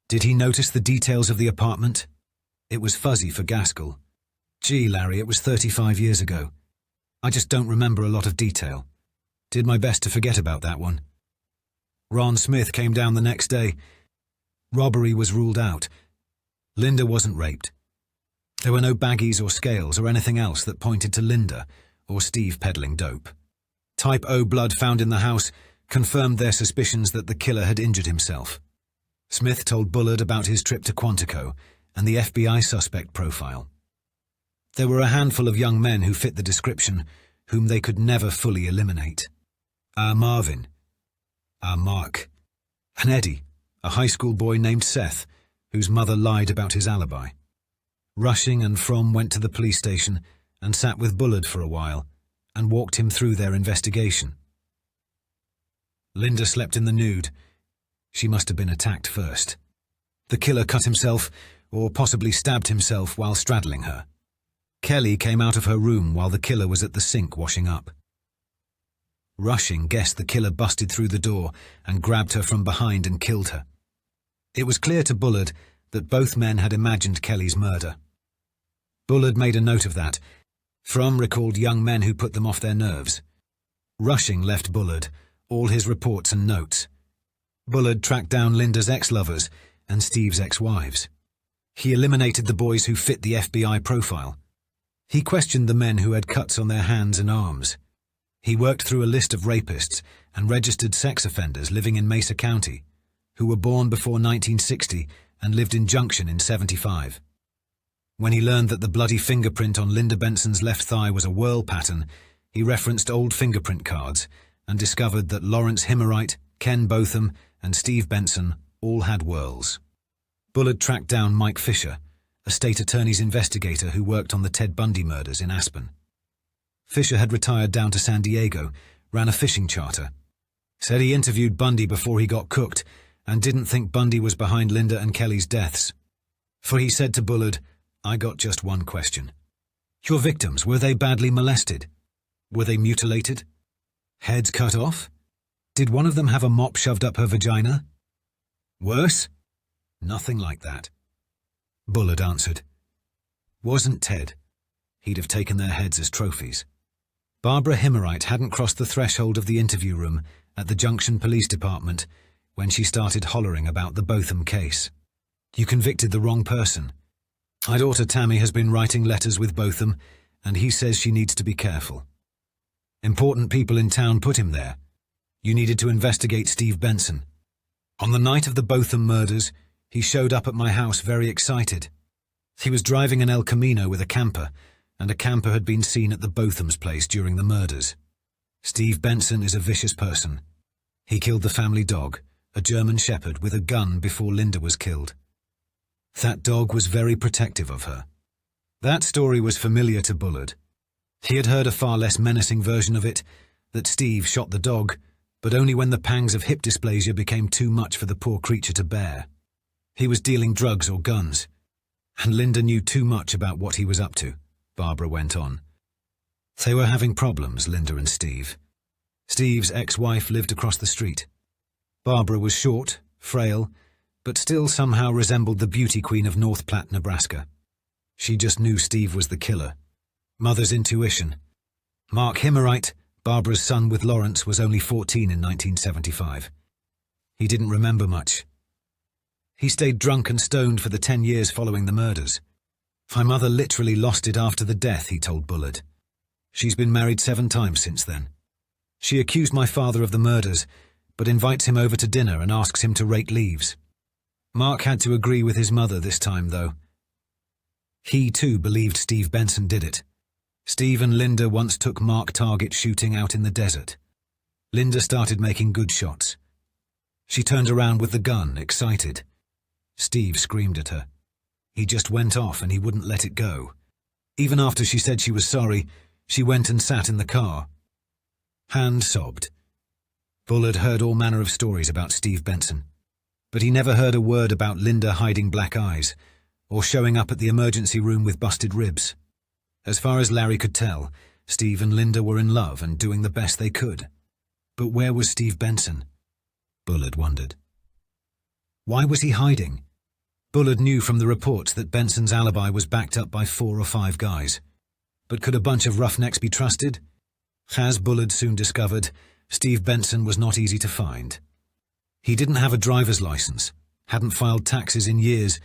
Did he notice the details of the apartment? It was fuzzy for Gaskell. "Gee, Larry, it was 35 years ago. I just don't remember a lot of detail. Did my best to forget about that one." Ron Smith came down the next day. Robbery was ruled out. Linda wasn't raped. There were no baggies or scales or anything else that pointed to Linda or Steve peddling dope. Type O blood found in the house confirmed their suspicions that the killer had injured himself. Smith told Bullard about his trip to Quantico and the FBI suspect profile. There were a handful of young men who fit the description, whom they could never fully eliminate. Marvin, Mark, and Eddie, a high school boy named Seth, whose mother lied about his alibi. Rushing and Fromm went to the police station and sat with Bullard for a while and walked him through their investigation. Linda slept in the nude. She must have been attacked first. The killer cut himself, or possibly stabbed himself while straddling her. Kelley came out of her room while the killer was at the sink washing up. Rushing guessed the killer busted through the door and grabbed her from behind and killed her. It was clear to Bullard that both men had imagined Kelley's murder. Bullard made a note of that. Fromm recalled young men who put them off their nerves. Rushing left Bullard all his reports and notes. Bullard tracked down Linda's ex-lovers and Steve's ex-wives. He eliminated the boys who fit the FBI profile. He questioned the men who had cuts on their hands and arms. He worked through a list of rapists and registered sex offenders living in Mesa County, who were born before 1960 and lived in Junction in 75. When he learned that the bloody fingerprint on Linda Benson's left thigh was a whirl pattern, he referenced old fingerprint cards and discovered that Lawrence Himmerite, Ken Botham, and Steve Benson all had whirls. Bullard tracked down Mike Fisher, a state attorney's investigator who worked on the Ted Bundy murders in Aspen. Fisher had retired down to San Diego, ran a fishing charter. Said he interviewed Bundy before he got cooked and didn't think Bundy was behind Linda and Kelley's deaths. For he said to Bullard, "I got just one question. Your victims, were they badly molested? Were they mutilated? Heads cut off? Did one of them have a mop shoved up her vagina? Worse? Nothing like that." Bullard answered. Wasn't Ted. He'd have taken their heads as trophies. Barbara Himmerite hadn't crossed the threshold of the interview room at the Junction Police Department when she started hollering about the Botham case. "You convicted the wrong person. My daughter Tammy has been writing letters with Botham, and he says she needs to be careful. Important people in town put him there. You needed to investigate Steve Benson. On the night of the Botham murders, He showed up at my house very excited. He was driving an El Camino with a camper, and a camper had been seen at the Botham's place during the murders. Steve Benson is a vicious person. He killed the family dog, a German shepherd, with a gun before Linda was killed. That dog was very protective of her. That story was familiar to Bullard. He had heard a far less menacing version of it, that Steve shot the dog, but only when the pangs of hip dysplasia became too much for the poor creature to bear. He was dealing drugs or guns, and Linda knew too much about what he was up to, Barbara went on. They were having problems, Linda and Steve. Steve's ex-wife lived across the street. Barbara was short, frail, but still somehow resembled the beauty queen of North Platte, Nebraska. She just knew Steve was the killer. Mother's intuition. Mark Himmerite, Barbara's son with Lawrence, was only 14 in 1975. He didn't remember much. He stayed drunk and stoned for the 10 years following the murders. My mother literally lost it after the death, he told Bullard. She's been married 7 times since then. She accused my father of the murders, but invites him over to dinner and asks him to rake leaves. Mark had to agree with his mother this time, though. He, too, believed Steve Benson did it. Steve and Linda once took Mark target shooting out in the desert. Linda started making good shots. She turned around with the gun, excited. Steve screamed at her. He just went off and he wouldn't let it go. Even after she said she was sorry, she went and sat in the car. Hand sobbed. Bullard heard all manner of stories about Steve Benson, but he never heard a word about Linda hiding black eyes or showing up at the emergency room with busted ribs. As far as Larry could tell, Steve and Linda were in love and doing the best they could. But where was Steve Benson? Bullard wondered. Why was he hiding? Bullard knew from the reports that Benson's alibi was backed up by 4 or 5 guys. But could a bunch of roughnecks be trusted? As Bullard soon discovered, Steve Benson was not easy to find. He didn't have a driver's license, hadn't filed taxes in years,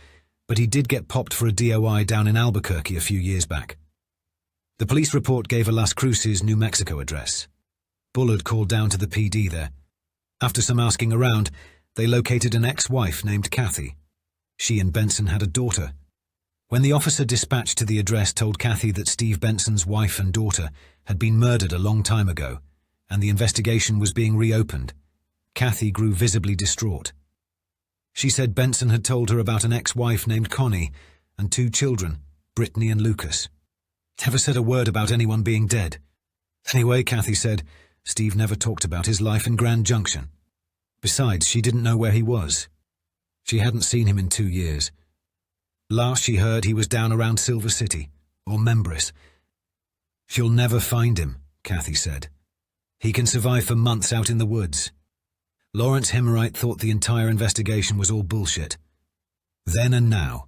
but he did get popped for a DOI down in Albuquerque a few years back. The police report gave a Las Cruces, New Mexico address. Bullard called down to the PD there. After some asking around, they located an ex-wife named Kathy. She and Benson had a daughter. When the officer dispatched to the address told Kathy that Steve Benson's wife and daughter had been murdered a long time ago, and the investigation was being reopened, Kathy grew visibly distraught. She said Benson had told her about an ex-wife named Connie and 2 children, Brittany and Lucas. Never said a word about anyone being dead. Anyway, Kathy said, Steve never talked about his life in Grand Junction. Besides, she didn't know where he was. She hadn't seen him in 2 years. Last she heard, he was down around Silver City, or Membris. You'll never find him, Kathy said. He can survive for months out in the woods. Lawrence Himmerite thought the entire investigation was all bullshit. Then and now.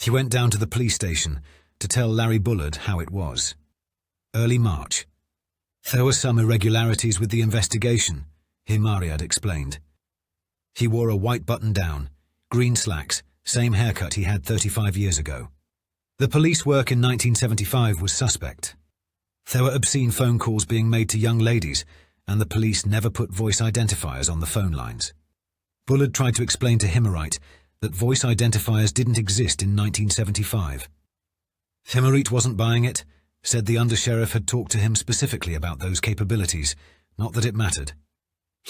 He went down to the police station to tell Larry Bullard how it was. Early March. There were some irregularities with the investigation, Himariad explained. He wore a white button-down, green slacks, same haircut he had 35 years ago. The police work in 1975 was suspect. There were obscene phone calls being made to young ladies, and the police never put voice identifiers on the phone lines. Bullard tried to explain to Himmerite that voice identifiers didn't exist in 1975. Himmerite wasn't buying it, said the undersheriff had talked to him specifically about those capabilities, not that it mattered.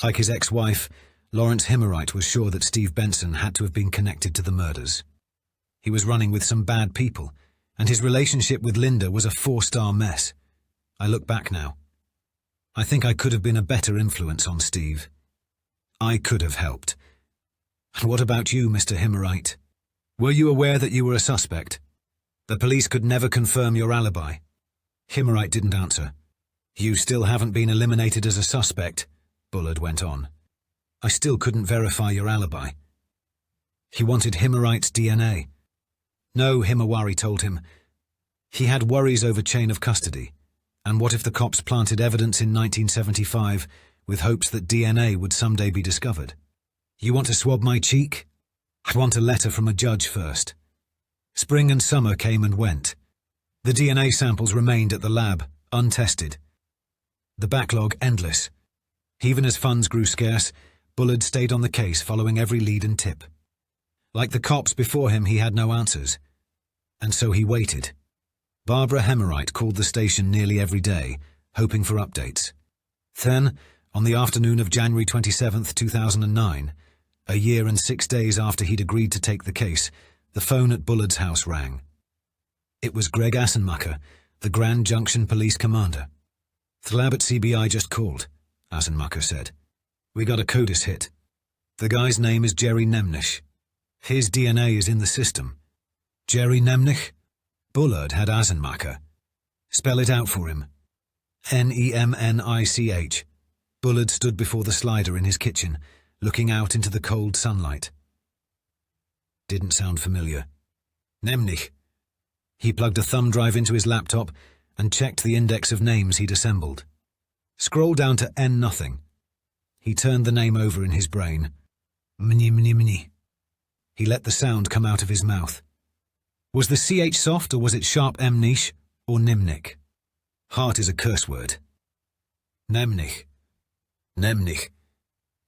Like his ex-wife, Lawrence Himmerite was sure that Steve Benson had to have been connected to the murders. He was running with some bad people, and his relationship with Linda was a 4-star mess. I look back now. I think I could have been a better influence on Steve. I could have helped. And what about you, Mr. Himmerite? Were you aware that you were a suspect? The police could never confirm your alibi. Himmerite didn't answer. You still haven't been eliminated as a suspect, Bullard went on. I still couldn't verify your alibi. He wanted Himmerite's DNA. No, Himawari told him. He had worries over chain of custody. And what if the cops planted evidence in 1975 with hopes that DNA would someday be discovered? You want to swab my cheek? I want a letter from a judge first. Spring and summer came and went. The DNA samples remained at the lab, untested. The backlog endless. Even as funds grew scarce, Bullard stayed on the case following every lead and tip. Like the cops before him, he had no answers. And so he waited. Barbara Hemmerite called the station nearly every day, hoping for updates. Then, on the afternoon of January 27, 2009, a year and 6 days after he'd agreed to take the case, the phone at Bullard's house rang. It was Greg Assenmacher, the Grand Junction police commander. "The lab at CBI just called," Assenmacher said. "We got a CODIS hit. The guy's name is Jerry Nemnich. His DNA is in the system." Jerry Nemnich? Bullard had Assenmacher. "Spell it out for him." Nemnich. Bullard stood before the slider in his kitchen, looking out into the cold sunlight. Didn't sound familiar. Nemnich. He plugged a thumb drive into his laptop and checked the index of names he'd assembled. Scroll down to N-nothing. He turned the name over in his brain. Mni. He let the sound come out of his mouth. Was the CH soft, or was it sharp M-niche, or Nimnik? Heart is a curse word. Nemnich.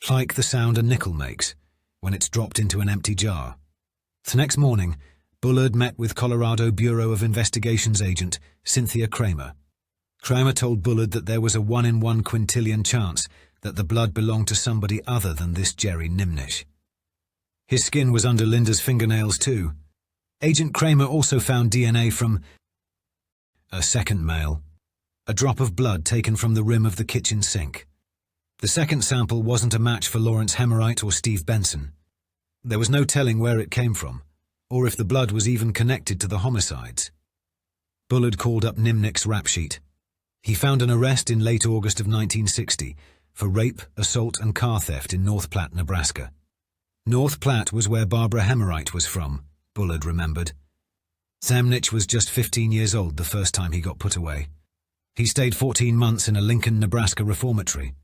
Like the sound a nickel makes when it's dropped into an empty jar. The next morning, Bullard met with Colorado Bureau of Investigations agent Cynthia Kramer. Kramer told Bullard that there was a 1 in 1 quintillion chance that the blood belonged to somebody other than this Jerry Nemnich. His skin was under Linda's fingernails too. Agent Kramer also found DNA from a second male, a drop of blood taken from the rim of the kitchen sink. The second sample wasn't a match for Lawrence Hemmerite or Steve Benson. There was no telling where it came from, or if the blood was even connected to the homicides. Bullard called up Nimnich's rap sheet. He found an arrest in late August of 1960 for rape, assault and car theft in North Platte, Nebraska. North Platte was where Barbara Hemmerite was from, Bullard remembered. Nemnich was just 15 years old the first time he got put away. He stayed 14 months in a Lincoln, Nebraska reformatory.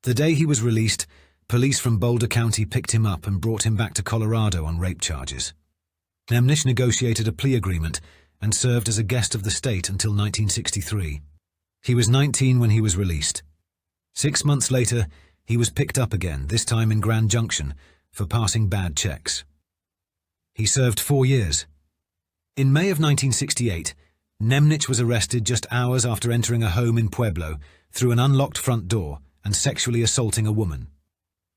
The day he was released, police from Boulder County picked him up and brought him back to Colorado on rape charges. Nemnich negotiated a plea agreement and served as a guest of the state until 1963. He was 19 when he was released. 6 months later, he was picked up again, this time in Grand Junction, for passing bad checks. He served 4 years. In May of 1968, Nemnich was arrested just hours after entering a home in Pueblo through an unlocked front door and sexually assaulting a woman.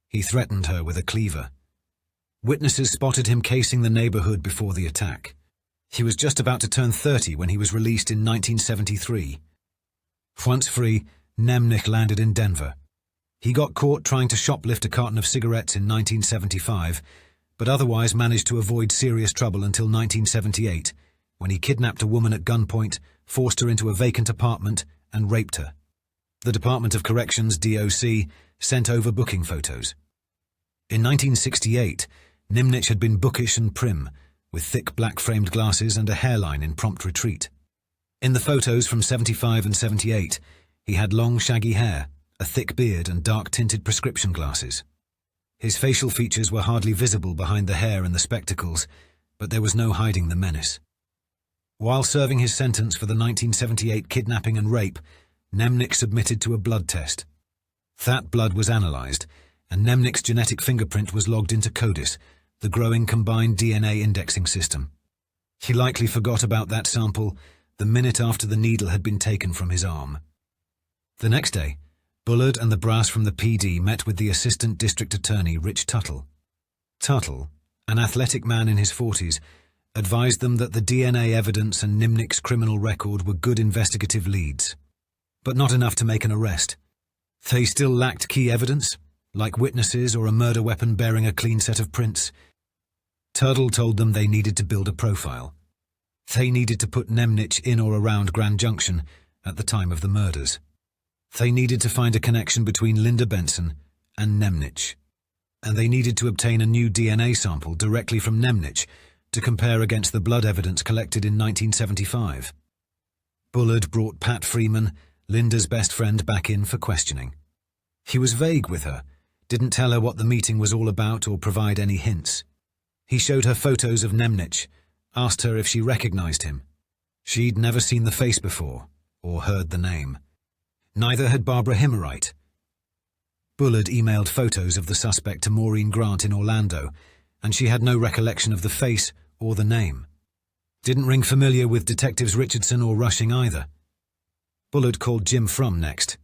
He threatened her with a cleaver. Witnesses spotted him casing the neighborhood before the attack. He was just about to turn 30 when he was released in 1973. Once free, Nemnich landed in Denver. He got caught trying to shoplift a carton of cigarettes in 1975, but otherwise managed to avoid serious trouble until 1978, when he kidnapped a woman at gunpoint, forced her into a vacant apartment, and raped her. The Department of Corrections, DOC, sent over booking photos. In 1968, Nemnich had been bookish and prim, with thick black-framed glasses and a hairline in prompt retreat. In the photos from 75 and 78, he had long, shaggy hair, a thick beard and dark-tinted prescription glasses. His facial features were hardly visible behind the hair and the spectacles, but there was no hiding the menace. While serving his sentence for the 1978 kidnapping and rape, Nemnich submitted to a blood test. That blood was analyzed, and Nemnich's genetic fingerprint was logged into CODIS, the growing combined DNA indexing system. He likely forgot about that sample the minute after the needle had been taken from his arm. The next day, Bullard and the brass from the PD met with the Assistant District Attorney Rich Tuttle. Tuttle, an athletic man in his 40s, advised them that the DNA evidence and Nemnich's criminal record were good investigative leads, but not enough to make an arrest. They still lacked key evidence, like witnesses or a murder weapon bearing a clean set of prints. Tuttle told them they needed to build a profile. They needed to put Nemnich in or around Grand Junction at the time of the murders. They needed to find a connection between Linda Benson and Nemnich. And they needed to obtain a new DNA sample directly from Nemnich to compare against the blood evidence collected in 1975. Bullard brought Pat Freeman, Linda's best friend, back in for questioning. He was vague with her, didn't tell her what the meeting was all about or provide any hints. He showed her photos of Nemnich, asked her if she recognized him. She'd never seen the face before, or heard the name. Neither had Barbara Hemmerite. Bullard emailed photos of the suspect to Maureen Grant in Orlando and she had no recollection of the face or the name. Didn't ring familiar with Detectives Richardson or Rushing either. Bullard called Jim Fromm next.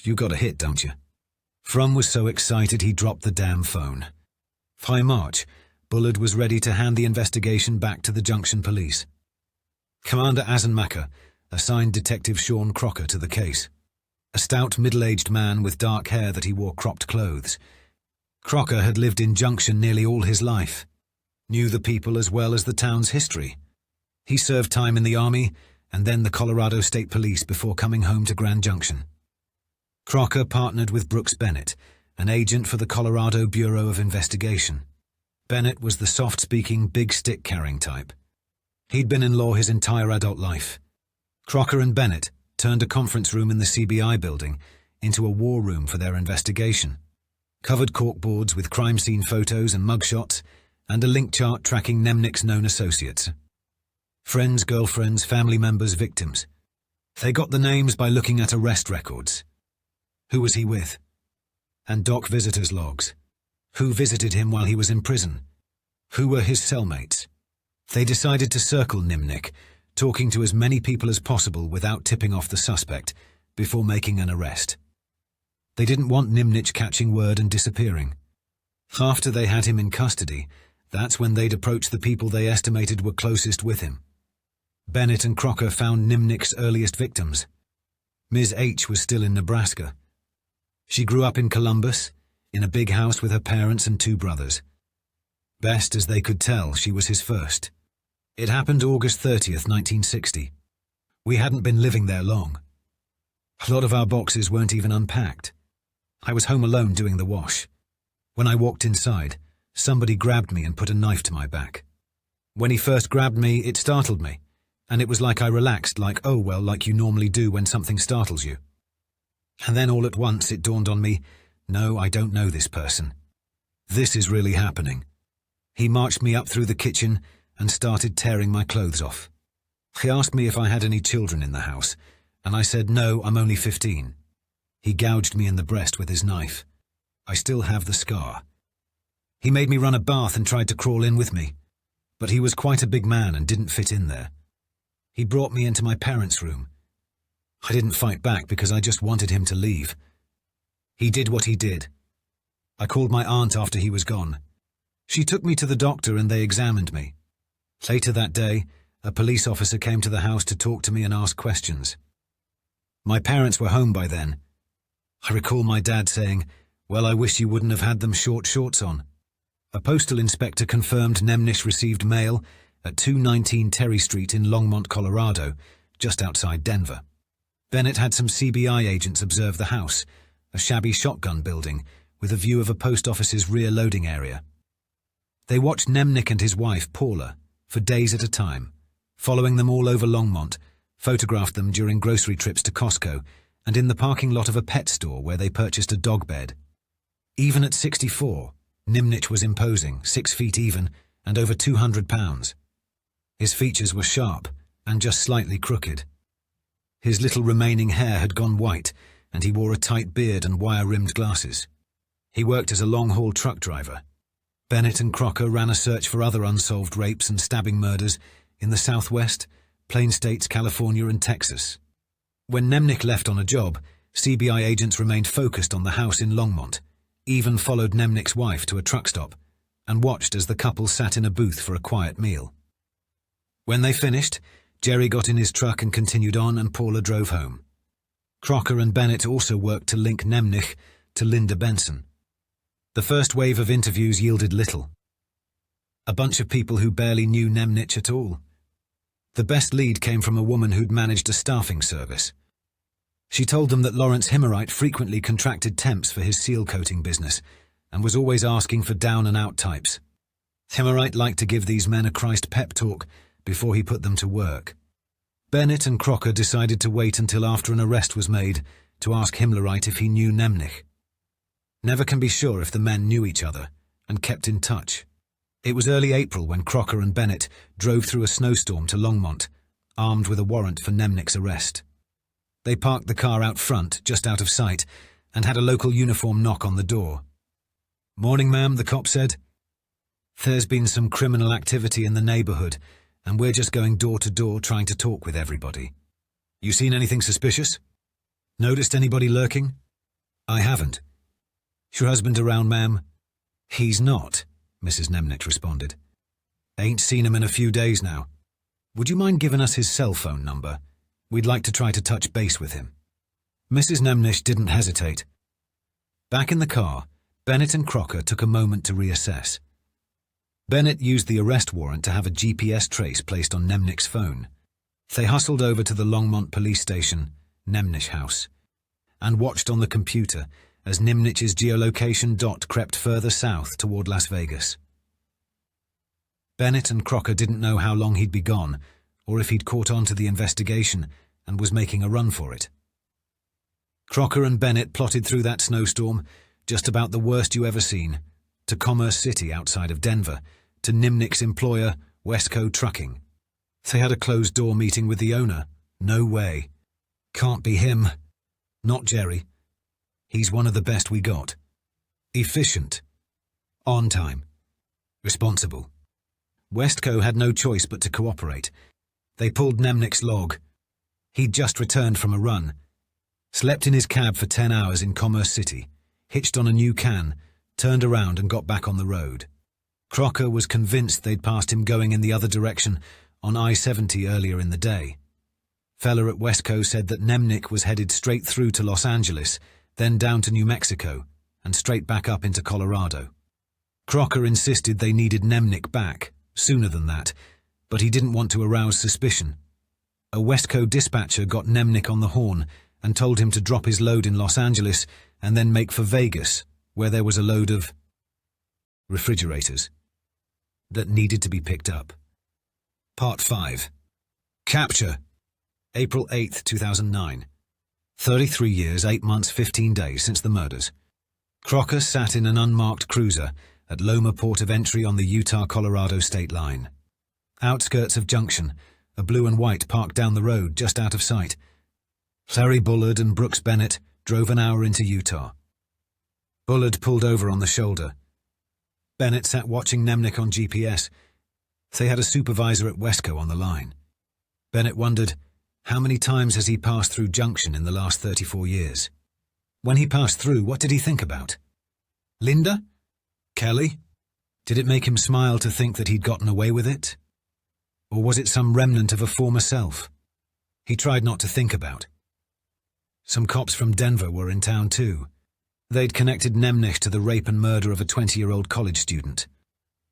"You got a hit, don't you?" Fromm was so excited he dropped the damn phone. By March, Bullard was ready to hand the investigation back to the Junction police. Commander Asenmacher assigned Detective Sean Crocker to the case. A stout, middle-aged man with dark hair that he wore cropped clothes. Crocker had lived in Junction nearly all his life, knew the people as well as the town's history. He served time in the Army and then the Colorado State Police before coming home to Grand Junction. Crocker partnered with Brooks Bennett, an agent for the Colorado Bureau of Investigation. Bennett was the soft-speaking, big-stick-carrying type. He'd been in law his entire adult life. Crocker and Bennett turned a conference room in the CBI building into a war room for their investigation. Covered corkboards with crime scene photos and mugshots, and a link chart tracking Nemnich's known associates. Friends, girlfriends, family members, victims. They got the names by looking at arrest records. Who was he with? And doc visitors' logs. Who visited him while he was in prison? Who were his cellmates? They decided to circle Nemnich, talking to as many people as possible without tipping off the suspect, before making an arrest. They didn't want Nemnich catching word and disappearing. After they had him in custody, that's when they'd approach the people they estimated were closest with him. Bennett and Crocker found Nemnich's earliest victims. Ms. H was still in Nebraska. She grew up in Columbus, in a big house with her parents and 2 brothers. Best as they could tell, she was his first. It happened August 30th, 1960. We hadn't been living there long. A lot of our boxes weren't even unpacked. I was home alone doing the wash. When I walked inside, somebody grabbed me and put a knife to my back. When he first grabbed me, it startled me, and it was like I relaxed, like, oh well, like you normally do when something startles you. And then all at once it dawned on me, no, I don't know this person. This is really happening. He marched me up through the kitchen and started tearing my clothes off. He asked me if I had any children in the house, and I said, no, I'm only 15. He gouged me in the breast with his knife. I still have the scar. He made me run a bath and tried to crawl in with me, but he was quite a big man and didn't fit in there. He brought me into my parents' room. I didn't fight back because I just wanted him to leave. He did what he did. I called my aunt after he was gone. She took me to the doctor and they examined me. Later that day, a police officer came to the house to talk to me and ask questions. My parents were home by then. I recall my dad saying, well, I wish you wouldn't have had them short shorts on. A postal inspector confirmed Nemnich received mail at 219 Terry Street in Longmont, Colorado, just outside Denver. Bennett had some CBI agents observe the house, a shabby shotgun building with a view of a post office's rear loading area. They watched Nemnich and his wife, Paula, for days at a time, following them all over Longmont, photographed them during grocery trips to Costco, and in the parking lot of a pet store where they purchased a dog bed. Even at 64, Nemnich was imposing, 6 feet even, and over 200 pounds. His features were sharp and just slightly crooked. His little remaining hair had gone white, and he wore a tight beard and wire-rimmed glasses. He worked as a long-haul truck driver. Bennett and Crocker ran a search for other unsolved rapes and stabbing murders in the Southwest, Plain States, California, and Texas. When Nemnich left on a job, CBI agents remained focused on the house in Longmont, even followed Nemnich's wife to a truck stop, and watched as the couple sat in a booth for a quiet meal. When they finished, Jerry got in his truck and continued on, and Paula drove home. Crocker and Bennett also worked to link Nemnich to Linda Benson. The first wave of interviews yielded little. A bunch of people who barely knew Nemnich at all. The best lead came from a woman who'd managed a staffing service. She told them that Lawrence Himmerite frequently contracted temps for his seal coating business and was always asking for down-and-out types. Himmerite liked to give these men a Christ pep talk before he put them to work. Bennett and Crocker decided to wait until after an arrest was made to ask Himmerite if he knew Nemnich. Never can be sure if the men knew each other and kept in touch. It was early April when Crocker and Bennett drove through a snowstorm to Longmont, armed with a warrant for Nemnich's arrest. They parked the car out front, just out of sight, and had a local uniform knock on the door. "Morning, ma'am," the cop said. There's been some criminal activity in the neighborhood, and we're just going door to door trying to talk with everybody. You seen anything suspicious? Noticed anybody lurking? I haven't. Is your husband around, ma'am? He's not, Mrs. Nemnich responded. Ain't seen him in a few days now. Would you mind giving us his cell phone number? We'd like to try to touch base with him. Mrs. Nemnich didn't hesitate. Back in the car, Bennett and Crocker took a moment to reassess. Bennett used the arrest warrant to have a GPS trace placed on Nemnich's phone. They hustled over to the Longmont police station, Nemnich House, and watched on the computer as Nemnich's geolocation dot crept further south toward Las Vegas. Bennett and Crocker didn't know how long he'd be gone, or if he'd caught on to the investigation and was making a run for it. Crocker and Bennett plotted through that snowstorm, just about the worst you ever seen, to Commerce City outside of Denver, to Nemnich's employer, Westco Trucking. They had a closed-door meeting with the owner. No way. Can't be him. Not Jerry. He's one of the best we got. Efficient. On time. Responsible. Westco had no choice but to cooperate. They pulled Nemnich's log. He'd just returned from a run, slept in his cab for 10 hours in Commerce City, hitched on a new can, turned around and got back on the road. Crocker was convinced they'd passed him going in the other direction on I-70 earlier in the day. Fella at Westco said that Nemnich was headed straight through to Los Angeles, then down to New Mexico, and straight back up into Colorado. Crocker insisted they needed Nemnich back, sooner than that, but he didn't want to arouse suspicion. A Westco dispatcher got Nemnich on the horn and told him to drop his load in Los Angeles and then make for Vegas, where there was a load of refrigerators that needed to be picked up. Part 5. Capture. April 8, 2009. 33 years, 8 months, 15 days since the murders. Crocker sat in an unmarked cruiser at Loma Port of Entry on the Utah-Colorado state line. Outskirts of Junction, a blue and white parked down the road just out of sight. Larry Bullard and Brooks Bennett drove an hour into Utah. Bullard pulled over on the shoulder. Bennett sat watching Nemnich on GPS. They had a supervisor at Westco on the line. Bennett wondered, how many times has he passed through Junction in the last 34 years? When he passed through, what did he think about? Linda? Kelley? Did it make him smile to think that he'd gotten away with it? Or was it some remnant of a former self? He tried not to think about. Some cops from Denver were in town too. They'd connected Nemnich to the rape and murder of a 20-year-old college student.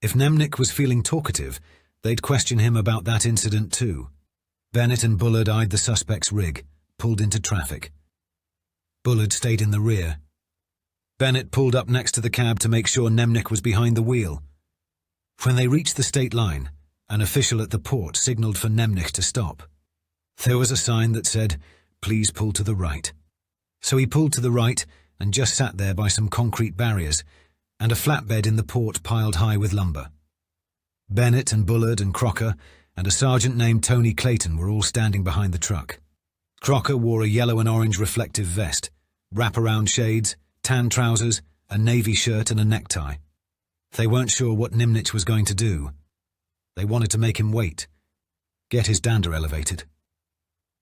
If Nemnich was feeling talkative, they'd question him about that incident too. Bennett and Bullard eyed the suspect's rig, pulled into traffic. Bullard stayed in the rear. Bennett pulled up next to the cab to make sure Nemnich was behind the wheel. When they reached the state line, an official at the port signaled for Nemnich to stop. There was a sign that said, "Please pull to the right." So he pulled to the right and just sat there by some concrete barriers and a flatbed in the port piled high with lumber. Bennett and Bullard and Crocker and a sergeant named Tony Clayton were all standing behind the truck. Crocker wore a yellow and orange reflective vest, wraparound shades, tan trousers, a navy shirt and a necktie. They weren't sure what Nemnich was going to do. They wanted to make him wait, get his dander elevated.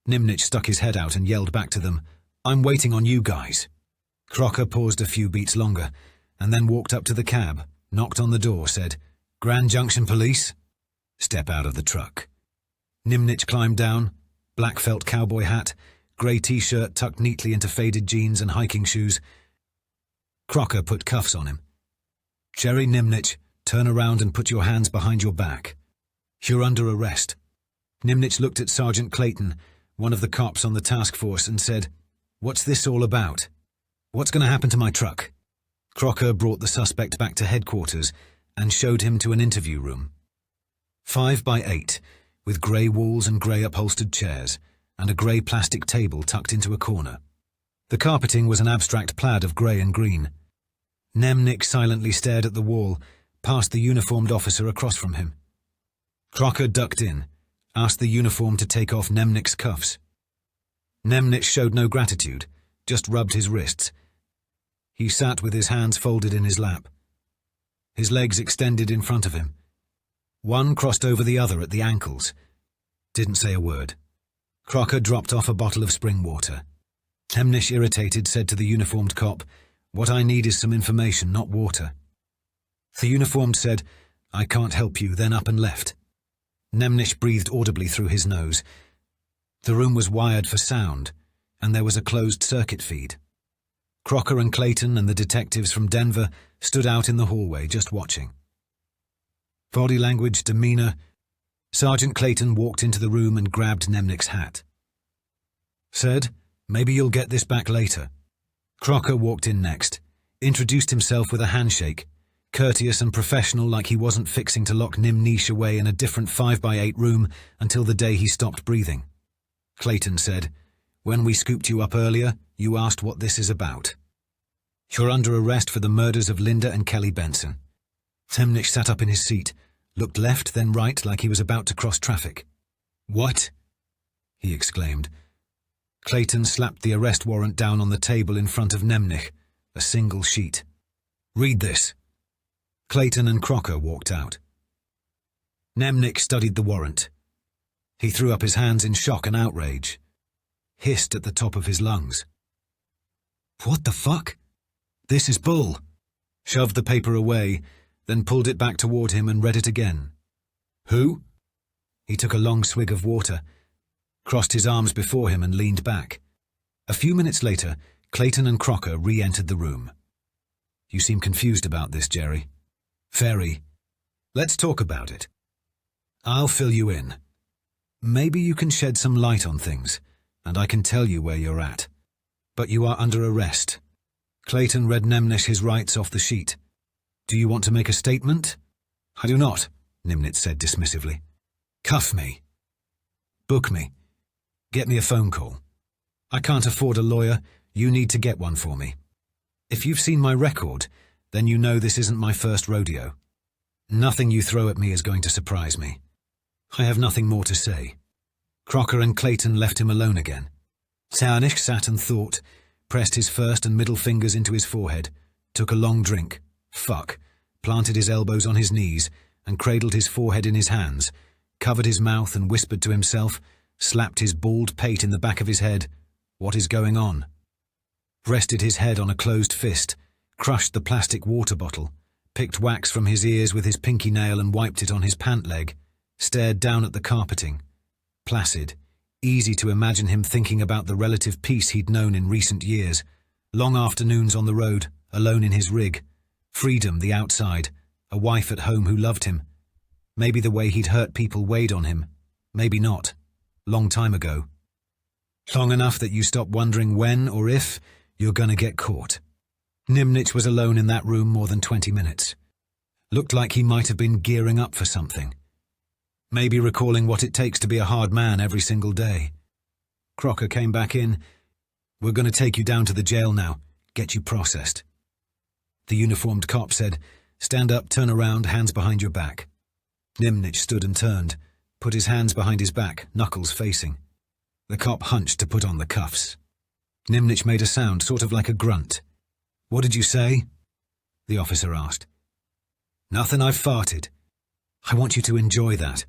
Nemnich stuck his head out and yelled back to them, "I'm waiting on you guys." Crocker paused a few beats longer and then walked up to the cab, knocked on the door, said, "Grand Junction Police?" "Step out of the truck." Nemnich climbed down, black felt cowboy hat, grey t-shirt tucked neatly into faded jeans and hiking shoes. Crocker put cuffs on him. "Jerry Nemnich, turn around and put your hands behind your back. You're under arrest." Nemnich looked at Sergeant Clayton, one of the cops on the task force, and said, "What's this all about? What's going to happen to my truck?" Crocker brought the suspect back to headquarters and showed him to an interview room. 5 by 8, with grey walls and grey upholstered chairs, and a grey plastic table tucked into a corner. The carpeting was an abstract plaid of grey and green. Nemnich silently stared at the wall, past the uniformed officer across from him. Crocker ducked in, asked the uniform to take off Nemnich's cuffs. Nemnich showed no gratitude, just rubbed his wrists. He sat with his hands folded in his lap. his legs extended in front of him. One crossed over the other at the ankles. Didn't say a word. Crocker dropped off a bottle of spring water. Nemnich, irritated, said to the uniformed cop, "What I need is some information, not water." The uniformed said, "I can't help you," then up and left. Nemnich breathed audibly through his nose. The room was wired for sound, and there was a closed circuit feed. Crocker and Clayton and the detectives from Denver stood out in the hallway just watching. Body language, demeanor. Sergeant Clayton walked into the room and grabbed Nemnich's hat. Said, "Maybe you'll get this back later." Crocker walked in next, introduced himself with a handshake, courteous and professional, like he wasn't fixing to lock Nemnich away in a different 5x8 room until the day he stopped breathing. Clayton said, "When we scooped you up earlier, you asked what this is about. You're under arrest for the murders of Linda and Kelley Benson." Nemnich sat up in his seat, looked left then right like he was about to cross traffic. "What?" he exclaimed. Clayton slapped the arrest warrant down on the table in front of Nemnich, a single sheet. "Read this." Clayton and Crocker walked out. Nemnich studied the warrant. He threw up his hands in shock and outrage. Hissed at the top of his lungs. "What the fuck? This is bull." Shoved the paper away, then pulled it back toward him and read it again. "Who?" He took a long swig of water, crossed his arms before him and leaned back. A few minutes later, Clayton and Crocker re-entered the room. "You seem confused about this, Jerry." "Very. Let's talk about it. I'll fill you in. Maybe you can shed some light on things, and I can tell you where you're at. But you are under arrest." Clayton read Nemnich his rights off the sheet. "Do you want to make a statement?" "I do not," Nemnich said dismissively. "Cuff me. Book me. Get me a phone call. I can't afford a lawyer. You need to get one for me. If you've seen my record, then you know this isn't my first rodeo. Nothing you throw at me is going to surprise me. I have nothing more to say." Crocker and Clayton left him alone again. Nemnich sat and thought, pressed his first and middle fingers into his forehead, took a long drink, planted his elbows on his knees, and cradled his forehead in his hands, covered his mouth and whispered to himself, slapped his bald pate in the back of his head. What is going on? Rested his head on a closed fist, crushed the plastic water bottle, picked wax from his ears with his pinky nail and wiped it on his pant leg, stared down at the carpeting. Placid, easy to imagine him thinking about the relative peace he'd known in recent years, long afternoons on the road, alone in his rig, freedom the outside, a wife at home who loved him. Maybe the way he'd hurt people weighed on him, maybe not, long time ago. Long enough that you stop wondering when or if you're gonna get caught. Nemnich was alone in that room more than 20 minutes. Looked like he might have been gearing up for something. Maybe recalling what it takes to be a hard man every single day. Crocker came back in. "We're going to take you down to the jail now, get you processed." The uniformed cop said, "Stand up, turn around, hands behind your back." Nemnich stood and turned, put his hands behind his back, knuckles facing. The cop hunched to put on the cuffs. Nemnich made a sound, sort of like a grunt. "What did you say?" the officer asked. "Nothing, I've farted. I want you to enjoy that."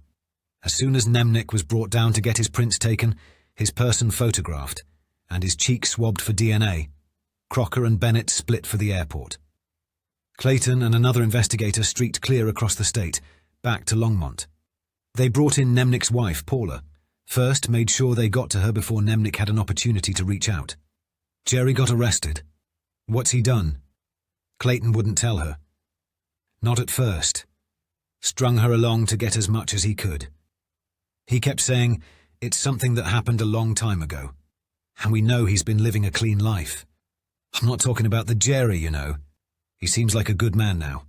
As soon as Nemnich was brought down to get his prints taken, his person photographed, and his cheek swabbed for DNA, Crocker and Bennett split for the airport. Clayton and another investigator streaked clear across the state, back to Longmont. They brought in Nemnich's wife, Paula. First, made sure they got to her before Nemnich had an opportunity to reach out. "Jerry got arrested. What's he done?" Clayton wouldn't tell her. Not at first. Strung her along to get as much as he could. He kept saying, "It's something that happened a long time ago. And we know he's been living a clean life. I'm not talking about the Jerry, you know. He seems like a good man now."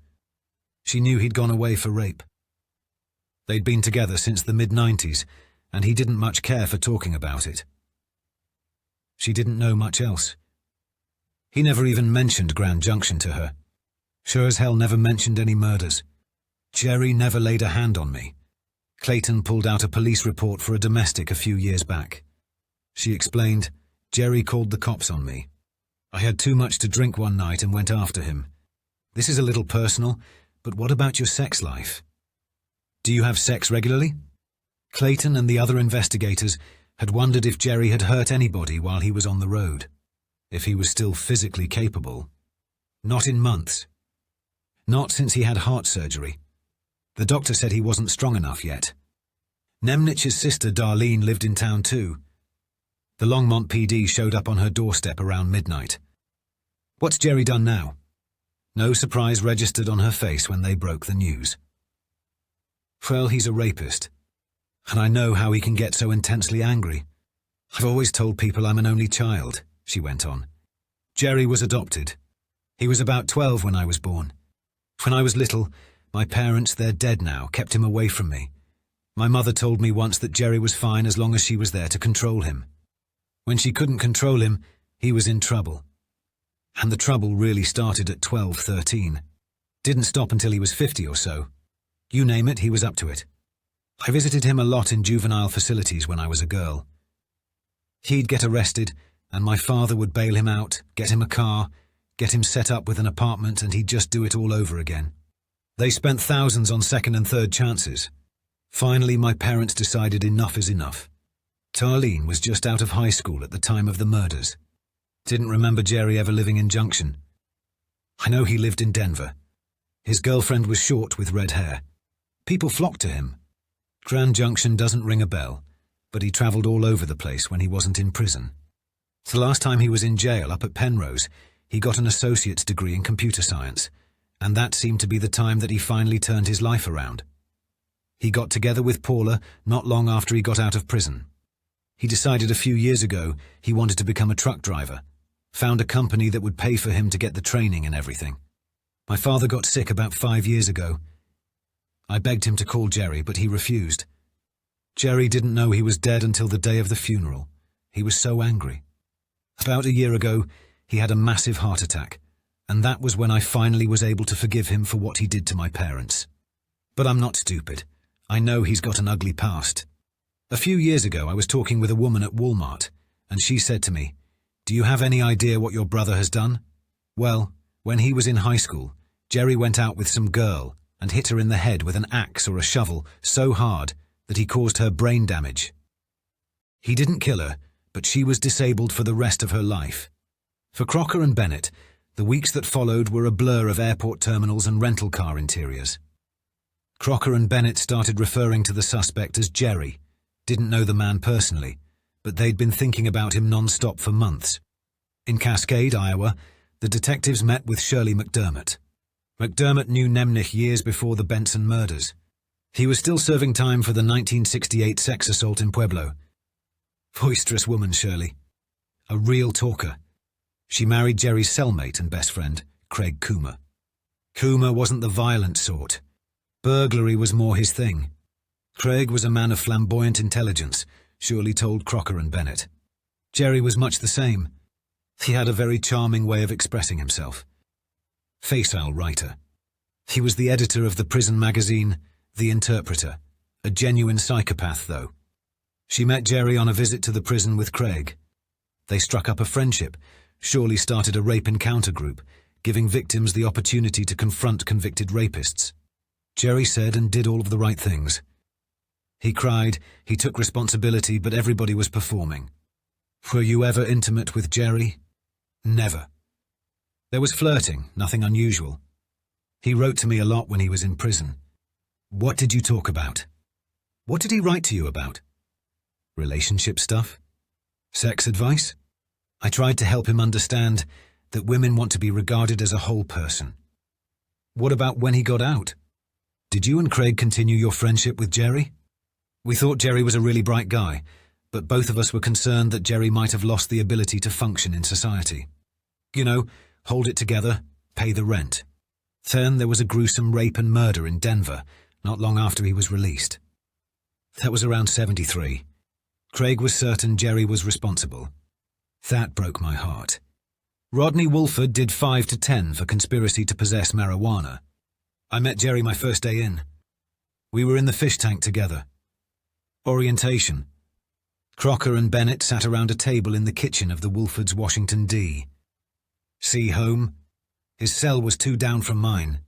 She knew he'd gone away for rape. They'd been together since the mid-90s, and he didn't much care for talking about it. She didn't know much else. He never even mentioned Grand Junction to her. Sure as hell never mentioned any murders. "Jerry never laid a hand on me." Clayton pulled out a police report for a domestic a few years back. She explained, "Jerry called the cops on me. I had too much to drink one night and went after him. This is a little personal, But what about your sex life? Do you have sex regularly? Clayton and the other investigators had wondered if Jerry had hurt anybody while he was on the road, if he was still physically capable. Not in months. Not since he had heart surgery. The doctor said he wasn't strong enough yet. Nemnich's sister Darlene lived in town too. The Longmont PD showed up on her doorstep around midnight. What's Jerry done now? No surprise registered on her face when they broke the news. Well, he's a rapist. And I know how he can get so intensely angry. I've always told people I'm an only child, she went on. Jerry was adopted. He was about 12 when I was born. When I was little, my parents, they're dead now, kept him away from me. My mother told me once that Jerry was fine as long as she was there to control him. When she couldn't control him, he was in trouble. And the trouble really started at 12, 13. Didn't stop until he was 50 or so. You name it, he was up to it. I visited him a lot in juvenile facilities when I was a girl. He'd get arrested, and my father would bail him out, get him a car, get him set up with an apartment, and he'd just do it all over again. They spent thousands on second and third chances. Finally, my parents decided enough is enough. Darlene was just out of high school at the time of the murders. Didn't remember Jerry ever living in Junction. I know he lived in Denver. His girlfriend was short with red hair. People flocked to him. Grand Junction doesn't ring a bell, but he travelled all over the place when he wasn't in prison. The last time he was in jail up at Penrose, he got an associate's degree in computer science, and that seemed to be the time that he finally turned his life around. He got together with Paula not long after he got out of prison. He decided a few years ago he wanted to become a truck driver, found a company that would pay for him to get the training and everything. My father got sick about 5 years ago. I begged him to call Jerry, but he refused. Jerry didn't know he was dead until the day of the funeral. He was so angry. About a year ago, he had a massive heart attack, and that was when I finally was able to forgive him for what he did to my parents. But I'm not stupid. I know he's got an ugly past. A few years ago, I was talking with a woman at Walmart, and she said to me, "Do you have any idea what your brother has done?" Well, when he was in high school, Jerry went out with some girl and hit her in the head with an axe or a shovel so hard that he caused her brain damage. He didn't kill her, but she was disabled for the rest of her life. For Crocker and Bennett, the weeks that followed were a blur of airport terminals and rental car interiors. Crocker and Bennett started referring to the suspect as Jerry. Didn't know the man personally, but they'd been thinking about him non-stop for months. In Cascade, Iowa, the detectives met with Shirley McDermott. McDermott knew Nemnich years before the Benson murders. He was still serving time for the 1968 sex assault in Pueblo. Boisterous woman, Shirley. A real talker. She married Jerry's cellmate and best friend, Craig Coomer. Coomer wasn't the violent sort. Burglary was more his thing. Craig was a man of flamboyant intelligence, Shirley told Crocker and Bennett. Jerry was much the same. He had a very charming way of expressing himself. Facile writer. He was the editor of the prison magazine, The Interpreter, a genuine psychopath, though. She met Jerry on a visit to the prison with Craig. They struck up a friendship. Shirley started a rape encounter group, giving victims the opportunity to confront convicted rapists. Jerry said and did all of the right things. He cried, he took responsibility, but everybody was performing. Were you ever intimate with Jerry? Never. There was flirting, nothing unusual. He wrote to me a lot when he was in prison. What did you talk about? What did he write to you about? Relationship stuff? Sex advice? I tried to help him understand that women want to be regarded as a whole person. What about when he got out? Did you and Craig continue your friendship with Jerry? We thought Jerry was a really bright guy, but both of us were concerned that Jerry might have lost the ability to function in society. You know, hold it together, pay the rent. Then there was a gruesome rape and murder in Denver, not long after he was released. That was around 73. Craig was certain Jerry was responsible. That broke my heart. Rodney Wolford did 5 to 10 for conspiracy to possess marijuana. I met Jerry my first day in. We were in the fish tank together. Orientation. Crocker and Bennett sat around a table in the kitchen of the Wolfords' Washington D. See home? His cell was 2 down from mine.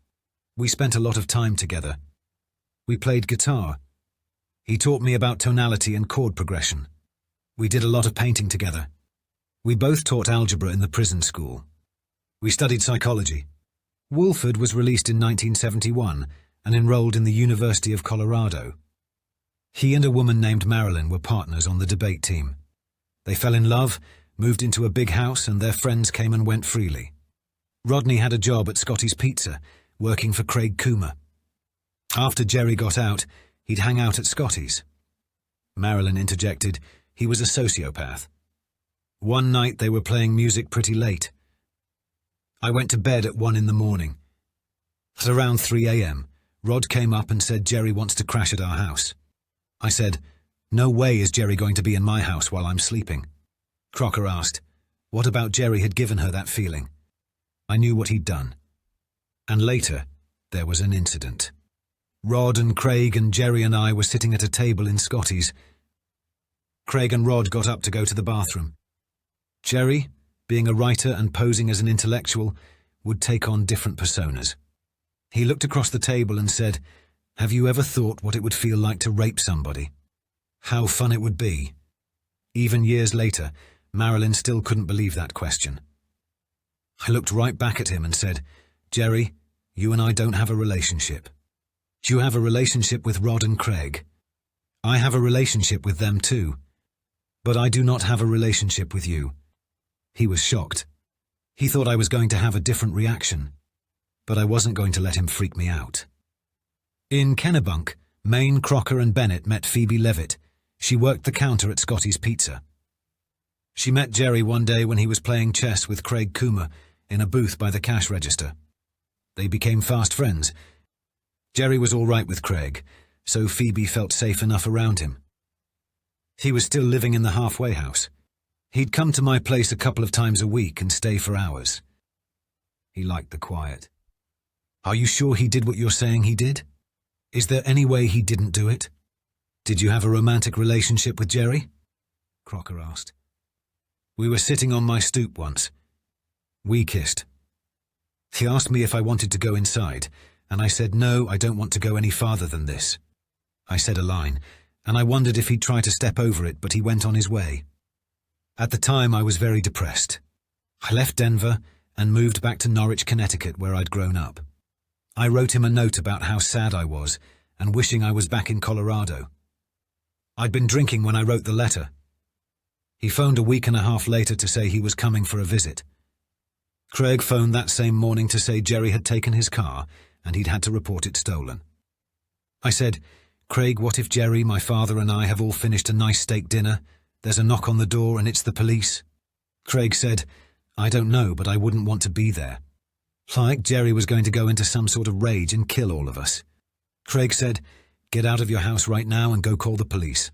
We spent a lot of time together. We played guitar. He taught me about tonality and chord progression. We did a lot of painting together. We both taught algebra in the prison school. We studied psychology. Woolford was released in 1971 and enrolled in the University of Colorado. He and a woman named Marilyn were partners on the debate team. They fell in love, moved into a big house, and their friends came and went freely. Rodney had a job at Scotty's Pizza, working for Craig Coomer. After Jerry got out, he'd hang out at Scotty's. Marilyn interjected, he was a sociopath. One night they were playing music pretty late. I went to bed at 1 in the morning. At around 3 a.m., Rod came up and said Jerry wants to crash at our house. I said, no way is Jerry going to be in my house while I'm sleeping. Crocker asked, what about Jerry had given her that feeling? I knew what he'd done. And later, there was an incident. Rod and Craig and Jerry and I were sitting at a table in Scotty's. Craig and Rod got up to go to the bathroom. Jerry, being a writer and posing as an intellectual, would take on different personas. He looked across the table and said, have you ever thought what it would feel like to rape somebody? How fun it would be. Even years later, Marilyn still couldn't believe that question. I looked right back at him and said, Jerry, you and I don't have a relationship. You have a relationship with Rod and Craig. I have a relationship with them too. But I do not have a relationship with you. He was shocked. He thought I was going to have a different reaction. But I wasn't going to let him freak me out. In Kennebunk, Maine, Crocker and Bennett met Phoebe Levitt. She worked the counter at Scotty's Pizza. She met Jerry one day when he was playing chess with Craig Coomer in a booth by the cash register. They became fast friends. Jerry was all right with Craig, so Phoebe felt safe enough around him. He was still living in the halfway house. He'd come to my place a couple of times a week and stay for hours. He liked the quiet. Are you sure he did what you're saying he did? Is there any way he didn't do it? Did you have a romantic relationship with Jerry? Crocker asked. We were sitting on my stoop once. We kissed. He asked me if I wanted to go inside, and I said, no, I don't want to go any farther than this. I said a line, and I wondered if he'd try to step over it, but he went on his way. At the time, I was very depressed. I left Denver and moved back to Norwich, Connecticut, where I'd grown up. I wrote him a note about how sad I was and wishing I was back in Colorado. I'd been drinking when I wrote the letter. He phoned a week and a half later to say he was coming for a visit. Craig phoned that same morning to say Jerry had taken his car and he'd had to report it stolen. I said, Craig, what if Jerry, my father and I have all finished a nice steak dinner? There's a knock on the door and it's the police. Craig said, I don't know, but I wouldn't want to be there. Like Jerry was going to go into some sort of rage and kill all of us. Craig said, get out of your house right now and go call the police.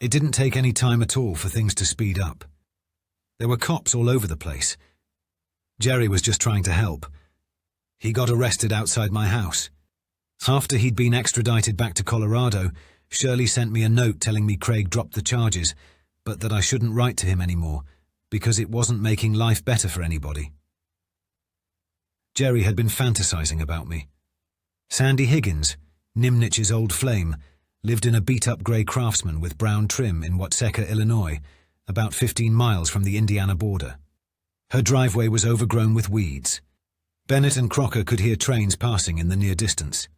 It didn't take any time at all for things to speed up. There were cops all over the place. Jerry was just trying to help. He got arrested outside my house. After he'd been extradited back to Colorado, Shirley sent me a note telling me Craig dropped the charges, but that I shouldn't write to him anymore, because it wasn't making life better for anybody. Jerry had been fantasizing about me. Sandy Higgins, Nemnich's old flame, lived in a beat-up grey Craftsman with brown trim in Watseka, Illinois, about 15 miles from the Indiana border. Her driveway was overgrown with weeds. Bennett and Crocker could hear trains passing in the near distance.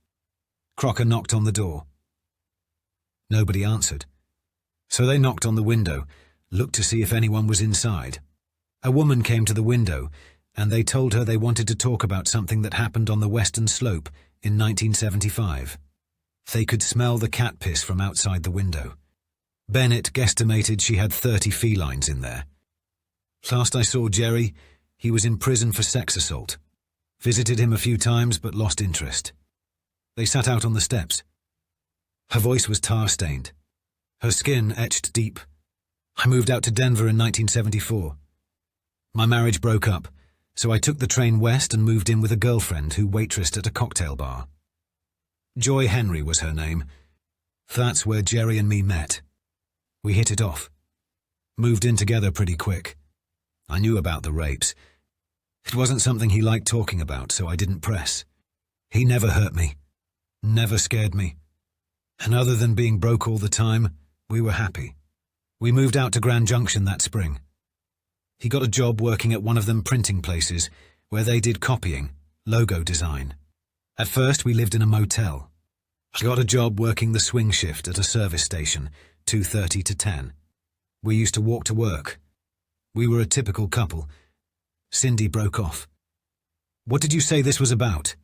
Crocker knocked on the door. Nobody answered. So they knocked on the window, looked to see if anyone was inside. A woman came to the window, and they told her they wanted to talk about something that happened on the western slope in 1975. They could smell the cat piss from outside the window. Bennett guesstimated she had 30 felines in there. Last I saw Jerry, he was in prison for sex assault. Visited him a few times but lost interest. They sat out on the steps. Her voice was tar-stained. Her skin etched deep. I moved out to Denver in 1974. My marriage broke up, so I took the train west and moved in with a girlfriend who waitressed at a cocktail bar. Joy Henry was her name. That's where Jerry and me met. We hit it off. Moved in together pretty quick. I knew about the rapes. It wasn't something he liked talking about, so I didn't press. He never hurt me, never scared me. And other than being broke all the time, we were happy. We moved out to Grand Junction that spring. He got a job working at one of them printing places where they did copying, logo design. At first we lived in a motel. I got a job working the swing shift at a service station, 2:30 to 10. We used to walk to work. We were a typical couple. Cindy broke off. What did you say this was about?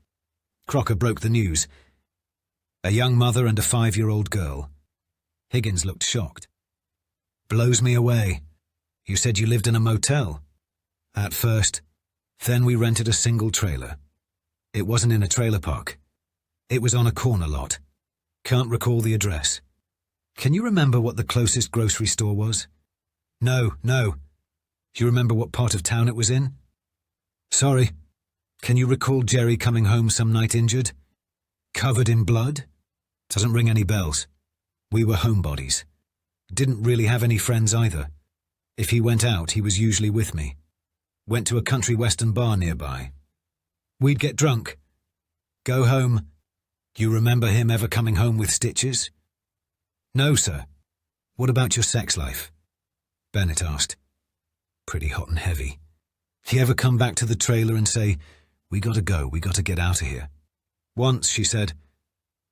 Crocker broke the news. A young mother and a 5-year-old girl. Higgins looked shocked. Blows me away. You said you lived in a motel. At first. Then we rented a single trailer. It wasn't in a trailer park. It was on a corner lot. Can't recall the address. Can you remember what the closest grocery store was? No. Do you remember what part of town it was in? Sorry. Can you recall Jerry coming home some night injured? Covered in blood? Doesn't ring any bells. We were homebodies. Didn't really have any friends either. If he went out, he was usually with me. Went to a country western bar nearby. We'd get drunk. Go home. You remember him ever coming home with stitches? No, sir. What about your sex life? Bennett asked. Pretty hot and heavy. He ever come back to the trailer and say, we gotta go, we gotta get out of here? Once, she said.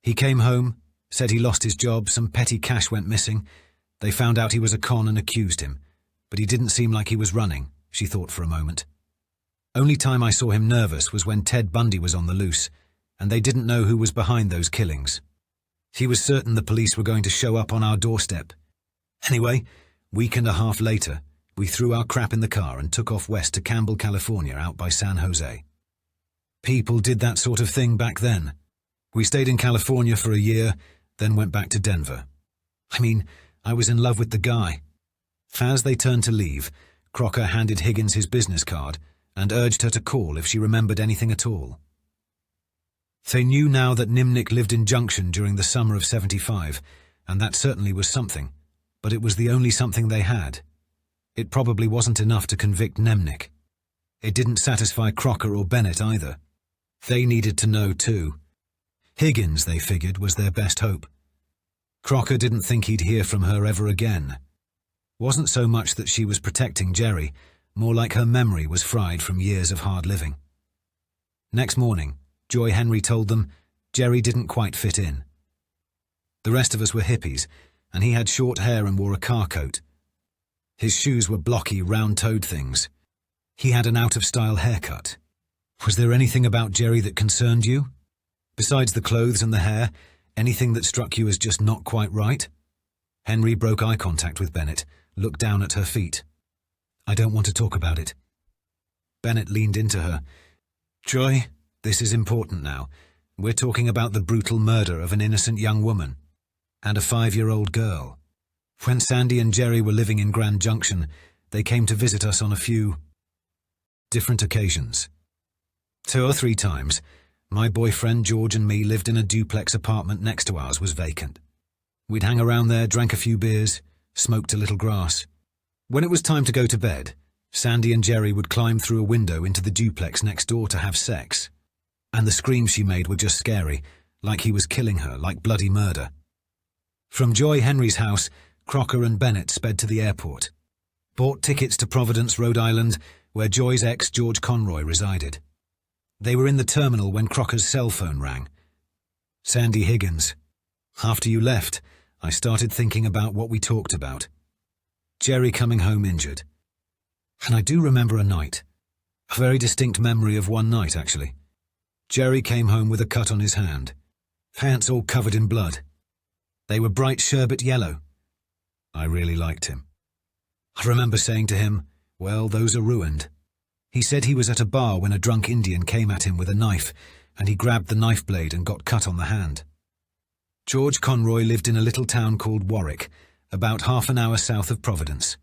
He came home, said he lost his job, some petty cash went missing. They found out he was a con and accused him, but he didn't seem like he was running, she thought for a moment. Only time I saw him nervous was when Ted Bundy was on the loose, and they didn't know who was behind those killings. He was certain the police were going to show up on our doorstep. Anyway, week and a half later, we threw our crap in the car and took off west to Campbell, California, out by San Jose. People did that sort of thing back then. We stayed in California for a year, then went back to Denver. I was in love with the guy. As they turned to leave, Crocker handed Higgins his business card and urged her to call if she remembered anything at all. They knew now that Nemnich lived in Junction during the summer of '75, and that certainly was something, but it was the only something they had. It probably wasn't enough to convict Nemnich. It didn't satisfy Crocker or Bennett either. They needed to know too. Higgins, they figured, was their best hope. Crocker didn't think he'd hear from her ever again. Wasn't so much that she was protecting Jerry, more like her memory was fried from years of hard living. Next morning, Joy Henry told them Jerry didn't quite fit in. The rest of us were hippies, and he had short hair and wore a car coat. His shoes were blocky, round-toed things. He had an out-of-style haircut. Was there anything about Jerry that concerned you? Besides the clothes and the hair, anything that struck you as just not quite right? Henry broke eye contact with Bennett, looked down at her feet. I don't want to talk about it. Bennett leaned into her. Joy, this is important now. We're talking about the brutal murder of an innocent young woman and a 5-year-old girl. When Sandy and Jerry were living in Grand Junction, they came to visit us on a few different occasions. 2 or 3 times, my boyfriend George and me lived in a duplex apartment next to ours was vacant. We'd hang around there, drank a few beers, smoked a little grass. When it was time to go to bed, Sandy and Jerry would climb through a window into the duplex next door to have sex. And the screams she made were just scary, like he was killing her, like bloody murder. From Joy Henry's house, Crocker and Bennett sped to the airport. Bought tickets to Providence, Rhode Island, where Joy's ex, George Conroy, resided. They were in the terminal when Crocker's cell phone rang. Sandy Higgins. After you left, I started thinking about what we talked about. Jerry coming home injured. And I do remember a night. A very distinct memory of one night, actually. Jerry came home with a cut on his hand. Pants all covered in blood. They were bright sherbet yellow. I really liked him. I remember saying to him, well, those are ruined. He said he was at a bar when a drunk Indian came at him with a knife, and he grabbed the knife blade and got cut on the hand. George Conroy lived in a little town called Warwick, about half an hour south of Providence.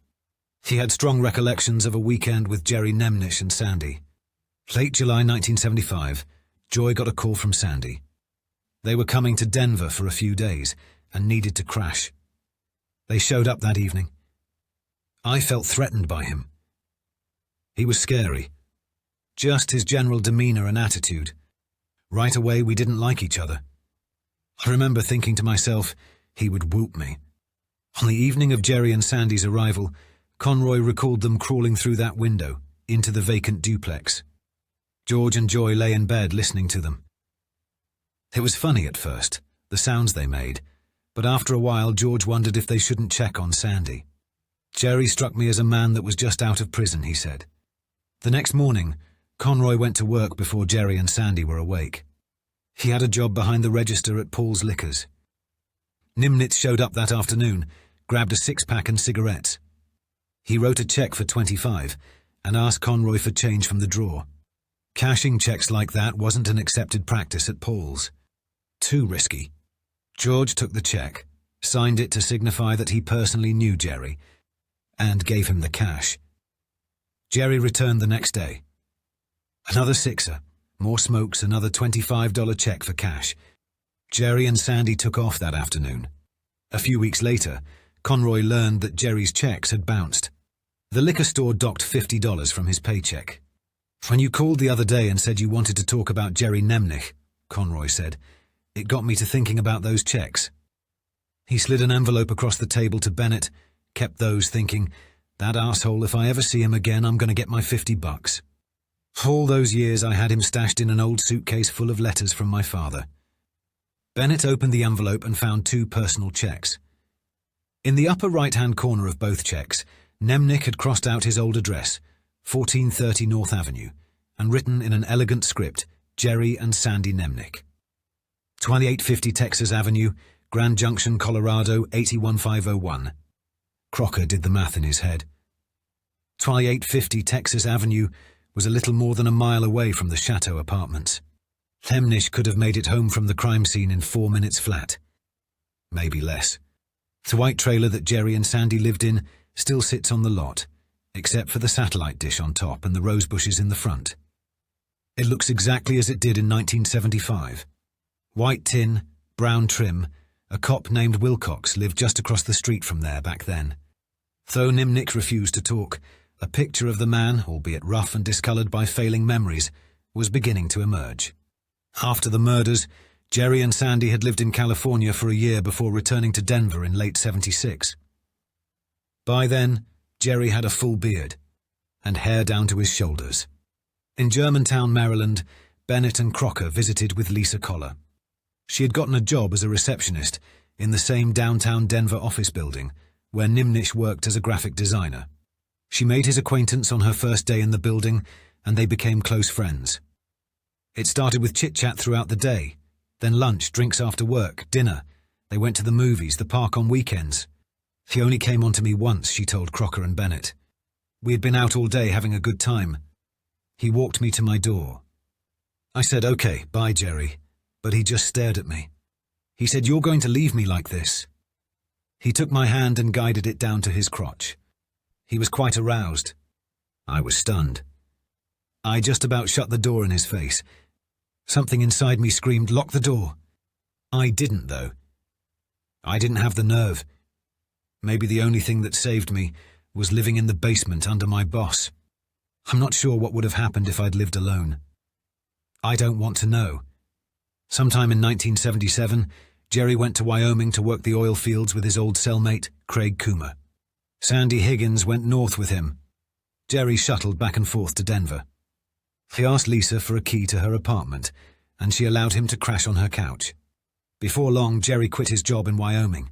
He had strong recollections of a weekend with Jerry Nemnich and Sandy. Late July 1975, Joy got a call from Sandy. They were coming to Denver for a few days and needed to crash. They showed up that evening. I felt threatened by him. He was scary. Just his general demeanor and attitude. Right away, we didn't like each other. I remember thinking to myself, he would whoop me. On the evening of Jerry and Sandy's arrival, Conroy recalled them crawling through that window into the vacant duplex. George and Joy lay in bed listening to them. It was funny at first, the sounds they made, but after a while George wondered if they shouldn't check on Sandy. Jerry struck me as a man that was just out of prison, he said. The next morning, Conroy went to work before Jerry and Sandy were awake. He had a job behind the register at Paul's Liquors. Nemnich showed up that afternoon, grabbed a six-pack and cigarettes. He wrote a check for $25 and asked Conroy for change from the drawer. Cashing checks like that wasn't an accepted practice at Paul's. Too risky. George took the check, signed it to signify that he personally knew Jerry, and gave him the cash. Jerry returned the next day. Another sixer, more smokes, another $25 check for cash. Jerry and Sandy took off that afternoon. A few weeks later, Conroy learned that Jerry's checks had bounced. The liquor store docked $50 from his paycheck. When you called the other day and said you wanted to talk about Jerry Nemnich, Conroy said, it got me to thinking about those checks. He slid an envelope across the table to Bennett, kept those, thinking, that asshole, if I ever see him again, I'm going to get my $50. All those years I had him stashed in an old suitcase full of letters from my father. Bennett opened the envelope and found 2 personal checks. In the upper right-hand corner of both checks, Nemnich had crossed out his old address, 1430 North Avenue, and written in an elegant script, Jerry and Sandy Nemnich. 2850 Texas Avenue, Grand Junction, Colorado, 81501. Crocker did the math in his head. 2850 Texas Avenue was a little more than a mile away from the Chateau apartments. Nemnich could have made it home from the crime scene in 4 minutes flat. Maybe less. The white trailer that Jerry and Sandy lived in still sits on the lot, except for the satellite dish on top and the rose bushes in the front. It looks exactly as it did in 1975. White tin, brown trim, a cop named Wilcox lived just across the street from there back then. Though Nemnich refused to talk, a picture of the man, albeit rough and discoloured by failing memories, was beginning to emerge. After the murders, Jerry and Sandy had lived in California for a year before returning to Denver in late '76. By then, Jerry had a full beard and hair down to his shoulders. In Germantown, Maryland, Bennett and Crocker visited with Lisa Collar. She had gotten a job as a receptionist in the same downtown Denver office building where Nemnich worked as a graphic designer. She made his acquaintance on her first day in the building, and they became close friends. It started with chit-chat throughout the day, then lunch, drinks after work, dinner. They went to the movies, the park on weekends. He only came on to me once, she told Crocker and Bennett. We had been out all day having a good time. He walked me to my door. I said, okay, bye, Jerry, but he just stared at me. He said, you're going to leave me like this. He took my hand and guided it down to his crotch. He was quite aroused. I was stunned. I just about shut the door in his face. Something inside me screamed, lock the door. I didn't, though. I didn't have the nerve. Maybe the only thing that saved me was living in the basement under my boss. I'm not sure what would have happened if I'd lived alone. I don't want to know. Sometime in 1977, Jerry went to Wyoming to work the oil fields with his old cellmate, Craig Coomer. Sandy Higgins went north with him. Jerry shuttled back and forth to Denver. He asked Lisa for a key to her apartment, and she allowed him to crash on her couch. Before long, Jerry quit his job in Wyoming.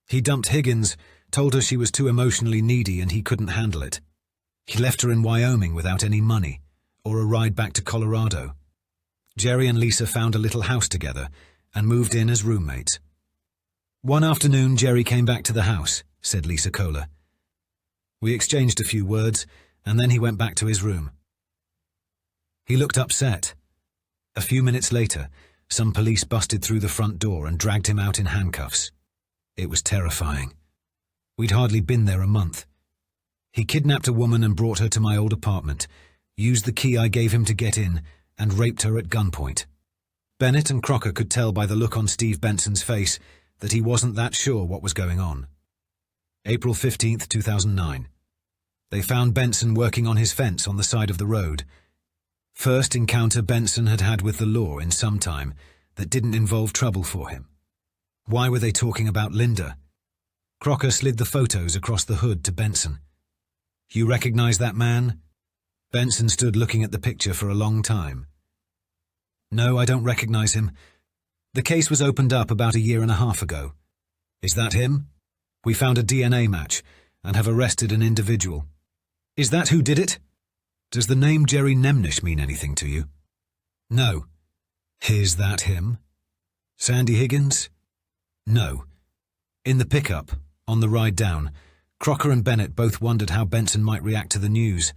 He dumped Higgins, told her she was too emotionally needy and he couldn't handle it. He left her in Wyoming without any money, or a ride back to Colorado. Jerry and Lisa found a little house together and moved in as roommates. One afternoon, Jerry came back to the house, said Lisa Kohler. We exchanged a few words, and then he went back to his room. He looked upset. A few minutes later, some police busted through the front door and dragged him out in handcuffs. It was terrifying. We'd hardly been there a month. He kidnapped a woman and brought her to my old apartment, used the key I gave him to get in, and raped her at gunpoint. Bennett and Crocker could tell by the look on Steve Benson's face that he wasn't that sure what was going on. April 15th, 2009. They found Benson working on his fence on the side of the road. First encounter Benson had had with the law in some time that didn't involve trouble for him. Why were they talking about Linda? Crocker slid the photos across the hood to Benson. You recognize that man? Benson stood looking at the picture for a long time. No, I don't recognize him. The case was opened up about 1.5 years ago. Is that him? We found a DNA match and have arrested an individual. Is that who did it? Does the name Jerry Nemnich mean anything to you? No. Is that him? Sandy Higgins? No. In the pickup, on the ride down, Crocker and Bennett both wondered how Benson might react to the news.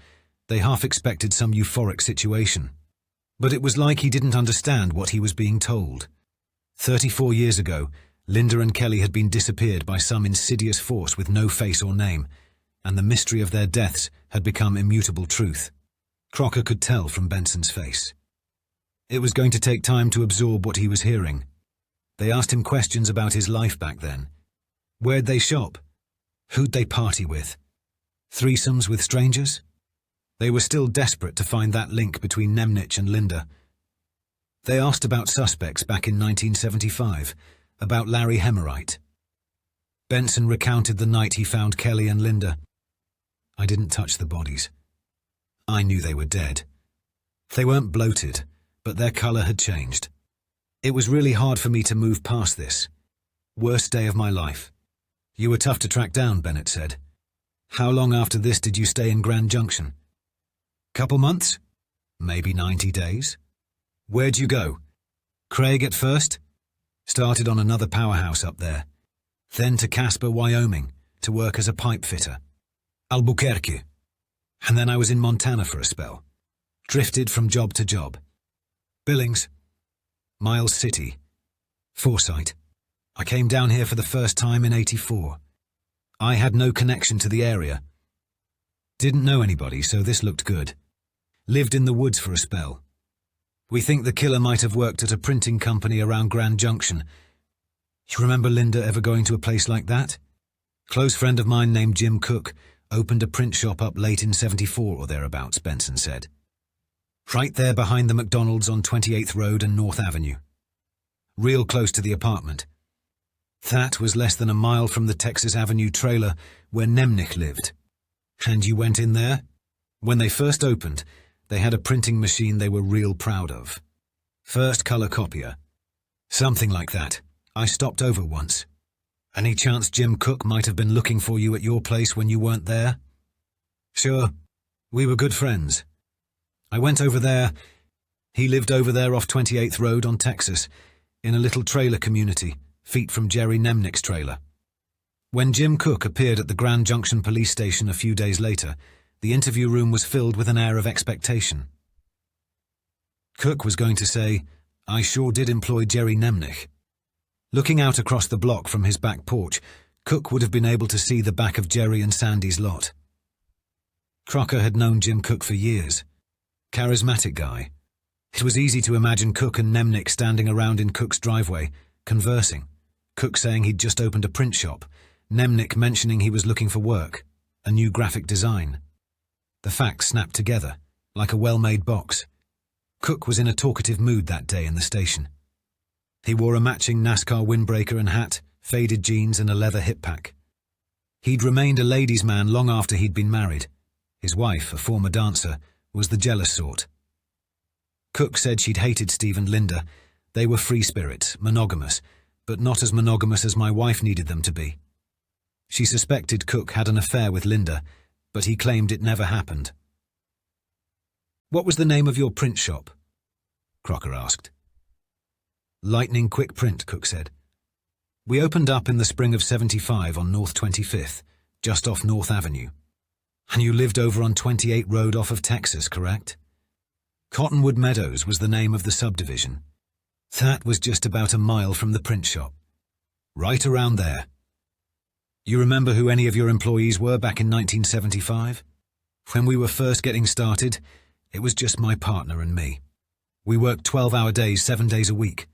They half expected some euphoric situation. But it was like he didn't understand what he was being told. 34 years ago, Linda and Kelley had been disappeared by some insidious force with no face or name, and the mystery of their deaths had become immutable truth. Crocker could tell from Benson's face. It was going to take time to absorb what he was hearing. They asked him questions about his life back then. Where'd they shop? Who'd they party with? Threesomes with strangers? They were still desperate to find that link between Nemnich and Linda. They asked about suspects back in 1975, about Larry Hemmerite. Benson recounted the night he found Kelley and Linda. I didn't touch the bodies. I knew they were dead. They weren't bloated, but their color had changed. It was really hard for me to move past this. Worst day of my life. You were tough to track down, Bennett said. How long after this did you stay in Grand Junction? Couple months? Maybe 90 days? Where'd you go? Craig at first? Started on another powerhouse up there. Then to Casper, Wyoming, to work as a pipe fitter. Albuquerque. And then I was in Montana for a spell. Drifted from job to job. Billings. Miles City. Forsyth. I came down here for the first time in '84. I had no connection to the area. Didn't know anybody, so this looked good. Lived in the woods for a spell. We think the killer might have worked at a printing company around Grand Junction. You remember Linda ever going to a place like that? Close friend of mine named Jim Cook opened a print shop up late in '74 or thereabouts, Benson said. Right there behind the McDonald's on 28th Road and North Avenue. Real close to the apartment. That was less than a mile from the Texas Avenue trailer where Nemnich lived. And you went in there? When they first opened, they had a printing machine they were real proud of. First color copier. Something like that. I stopped over once. Any chance Jim Cook might have been looking for you at your place when you weren't there? Sure. We were good friends. I went over there. He lived over there off 28th Road on Texas, in a little trailer community, feet from Jerry Nemnich's trailer. When Jim Cook appeared at the Grand Junction police station a few days later, the interview room was filled with an air of expectation. Cook was going to say, I sure did employ Jerry Nemnich. Looking out across the block from his back porch, Cook would have been able to see the back of Jerry and Sandy's lot. Crocker had known Jim Cook for years. Charismatic guy. It was easy to imagine Cook and Nemnich standing around in Cook's driveway, conversing. Cook saying he'd just opened a print shop, Nemnich mentioning he was looking for work, a new graphic design. The facts snapped together, like a well-made box. Cook was in a talkative mood that day in the station. He wore a matching NASCAR windbreaker and hat, faded jeans and a leather hip pack. He'd remained a ladies' man long after he'd been married. His wife, a former dancer, was the jealous sort. Cook said she'd hated Steve and Linda. They were free spirits, monogamous, but not as monogamous as my wife needed them to be. She suspected Cook had an affair with Linda, but he claimed it never happened. What was the name of your print shop? Crocker asked. Lightning Quick Print, Cook said. We opened up in the spring of '75 on North 25th, just off North Avenue. And you lived over on 28 Road off of Texas, correct? Cottonwood Meadows was the name of the subdivision. That was just about a mile from the print shop. Right around there. You remember who any of your employees were back in 1975? When we were first getting started, it was just my partner and me. We worked 12-hour days, 7 days a week.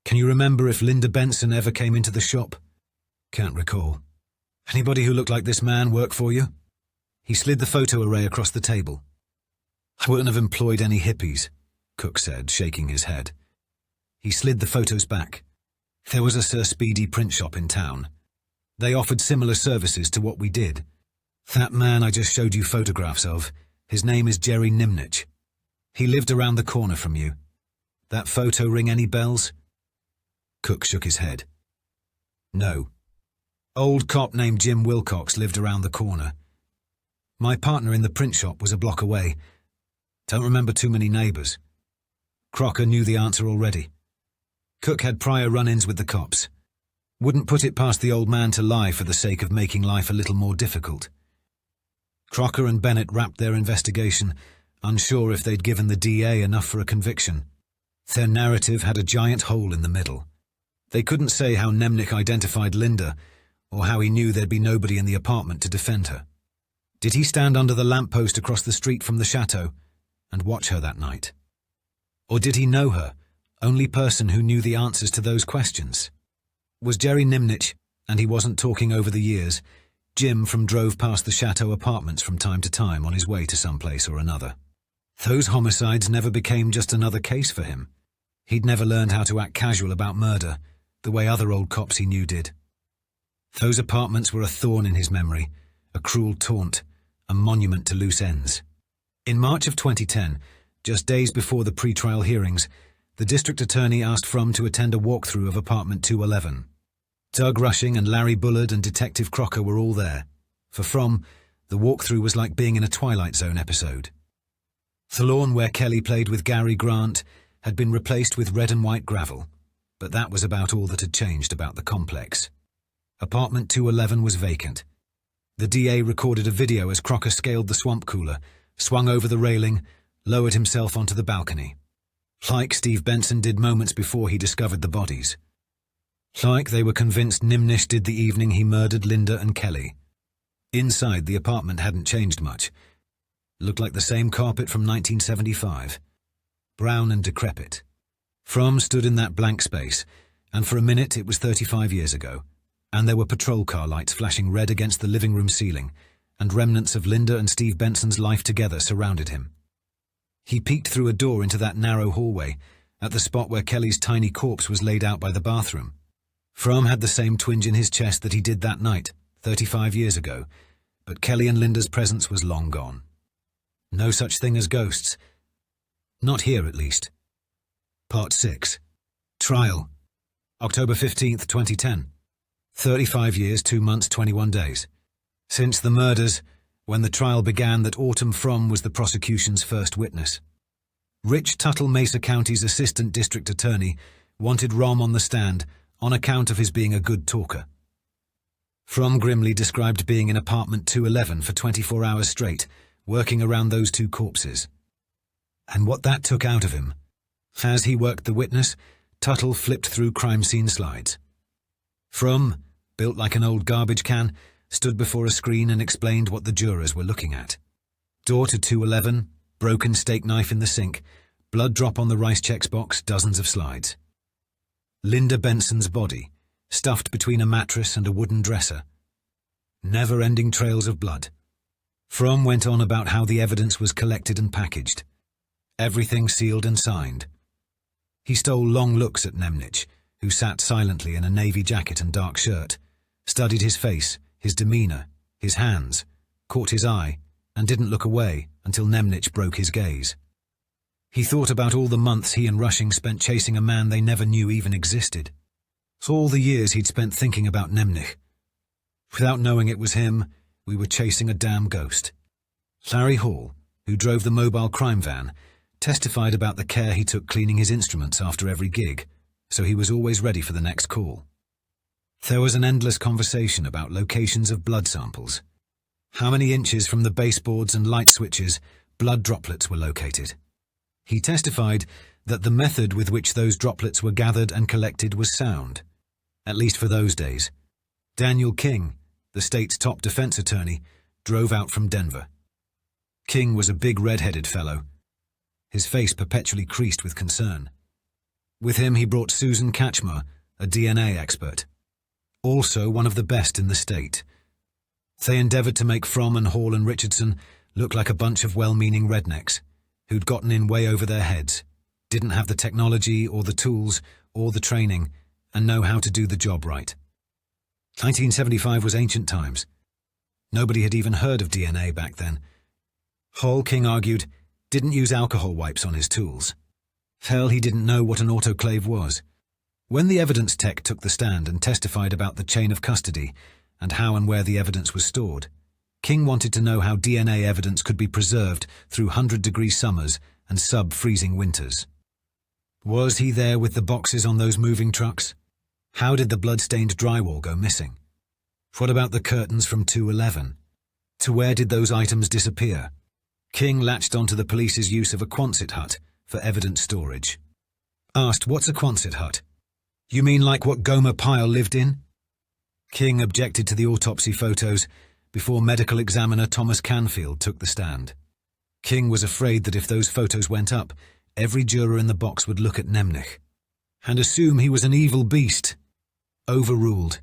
Can you remember if Linda Benson ever came into the shop? Can't recall. Anybody who looked like this man work for you? He slid the photo array across the table. I wouldn't have employed any hippies, Cook said, shaking his head. He slid the photos back. There was a Sir Speedy print shop in town. They offered similar services to what we did. That man I just showed you photographs of, his name is Jerry Nemnich. He lived around the corner from you. That photo ring any bells? Cook shook his head. No. Old cop named Jim Wilcox lived around the corner. My partner in the print shop was a block away. Don't remember too many neighbours. Crocker knew the answer already. Cook had prior run-ins with the cops. Wouldn't put it past the old man to lie for the sake of making life a little more difficult. Crocker and Bennett wrapped their investigation, unsure if they'd given the DA enough for a conviction. Their narrative had a giant hole in the middle. They couldn't say how Nemnich identified Linda, or how he knew there'd be nobody in the apartment to defend her. Did he stand under the lamppost across the street from the chateau and watch her that night? Or did he know her, only person who knew the answers to those questions? Was Jerry Nemnich, and he wasn't talking over the years, Jim from drove past the chateau apartments from time to time on his way to some place or another? Those homicides never became just another case for him. He'd never learned how to act casual about murder, the way other old cops he knew did. Those apartments were a thorn in his memory, a cruel taunt, a monument to loose ends. In March of 2010, just days before the pre-trial hearings, the district attorney asked Fromm to attend a walkthrough of apartment 211. Doug Rushing and Larry Bullard and Detective Crocker were all there. For Fromm, the walkthrough was like being in a Twilight Zone episode. The lawn where Kelley played with Gary Grant had been replaced with red and white gravel, but that was about all that had changed about the complex. Apartment 211 was vacant. The DA recorded a video as Crocker scaled the swamp cooler, swung over the railing, lowered himself onto the balcony. Like Steve Benson did moments before he discovered the bodies. Like they were convinced Nemnich did the evening he murdered Linda and Kelley. Inside, the apartment hadn't changed much. Looked like the same carpet from 1975. Brown and decrepit. Fromm stood in that blank space, and for a minute it was 35 years ago, and there were patrol car lights flashing red against the living room ceiling, and remnants of Linda and Steve Benson's life together surrounded him. He peeked through a door into that narrow hallway, at the spot where Kelley's tiny corpse was laid out by the bathroom. Fromm had the same twinge in his chest that he did that night, 35 years ago, but Kelley and Linda's presence was long gone. No such thing as ghosts. Not here, at least. Part 6. Trial. October 15th, 2010. 35 years, 2 months, 21 days. Since the murders, when the trial began, that Autumn Fromm was the prosecution's first witness. Rich Tuttle Mesa County's assistant district attorney wanted Rom on the stand on account of his being a good talker. Fromm grimly described being in apartment 211 for 24 hours straight, working around those two corpses. And what that took out of him. As he worked the witness, Tuttle flipped through crime scene slides. Fromm, built like an old garbage can, stood before a screen and explained what the jurors were looking at. Door to 211, broken steak knife in the sink, blood drop on the rice checks box, dozens of slides. Linda Benson's body, stuffed between a mattress and a wooden dresser. Never-ending trails of blood. Fromm went on about how the evidence was collected and packaged. Everything sealed and signed. He stole long looks at Nemnich, who sat silently in a navy jacket and dark shirt, studied his face, his demeanour, his hands, caught his eye, and didn't look away until Nemnich broke his gaze. He thought about all the months he and Rushing spent chasing a man they never knew even existed. All the years he'd spent thinking about Nemnich. Without knowing it was him, we were chasing a damn ghost. Larry Hall, who drove the mobile crime van, testified about the care he took cleaning his instruments after every gig, so he was always ready for the next call. There was an endless conversation about locations of blood samples. How many inches from the baseboards and light switches blood droplets were located. He testified that the method with which those droplets were gathered and collected was sound, at least for those days. Daniel King, the state's top defense attorney, drove out from Denver. King was a big red-headed fellow, his face perpetually creased with concern. With him he brought Susan Katchmer, a DNA expert, also one of the best in the state. They endeavoured to make Fromm and Hall and Richardson look like a bunch of well-meaning rednecks, who'd gotten in way over their heads, didn't have the technology or the tools or the training, and know how to do the job right. 1975 was ancient times. Nobody had even heard of DNA back then. Hall, King argued, didn't use alcohol wipes on his tools. Hell, he didn't know what an autoclave was. When the evidence tech took the stand and testified about the chain of custody and how and where the evidence was stored, King wanted to know how DNA evidence could be preserved through 100-degree summers and sub-freezing winters. Was he there with the boxes on those moving trucks? How did the blood-stained drywall go missing? What about the curtains from 211? To where did those items disappear? King latched onto the police's use of a Quonset hut for evidence storage. Asked, what's a Quonset hut? You mean like what Gomer Pyle lived in? King objected to the autopsy photos before medical examiner Thomas Canfield took the stand. King was afraid that if those photos went up, every juror in the box would look at Nemnich and assume he was an evil beast. Overruled.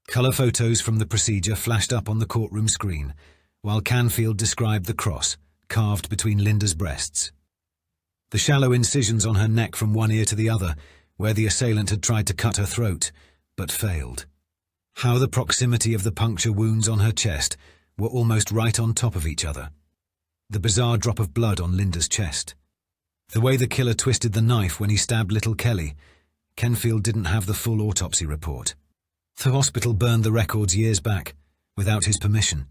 Colour photos from the procedure flashed up on the courtroom screen, while Canfield described the cross carved between Linda's breasts. The shallow incisions on her neck from one ear to the other, where the assailant had tried to cut her throat, but failed. How the proximity of the puncture wounds on her chest were almost right on top of each other. The bizarre drop of blood on Linda's chest. The way the killer twisted the knife when he stabbed little Kelley. Canfield didn't have the full autopsy report. The hospital burned the records years back, without his permission.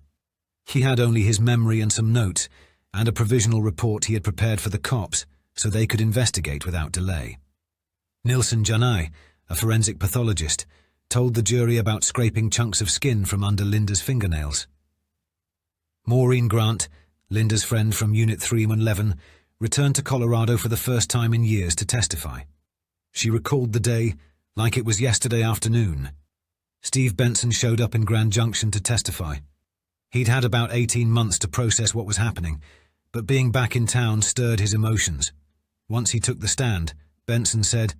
He had only his memory and some notes, and a provisional report he had prepared for the cops so they could investigate without delay. Nilsen Janai, a forensic pathologist, told the jury about scraping chunks of skin from under Linda's fingernails. Maureen Grant, Linda's friend from Unit 311, returned to Colorado for the first time in years to testify. She recalled the day like it was yesterday afternoon. Steve Benson showed up in Grand Junction to testify. He'd had about 18 months to process what was happening, but being back in town stirred his emotions. Once he took the stand, Benson said,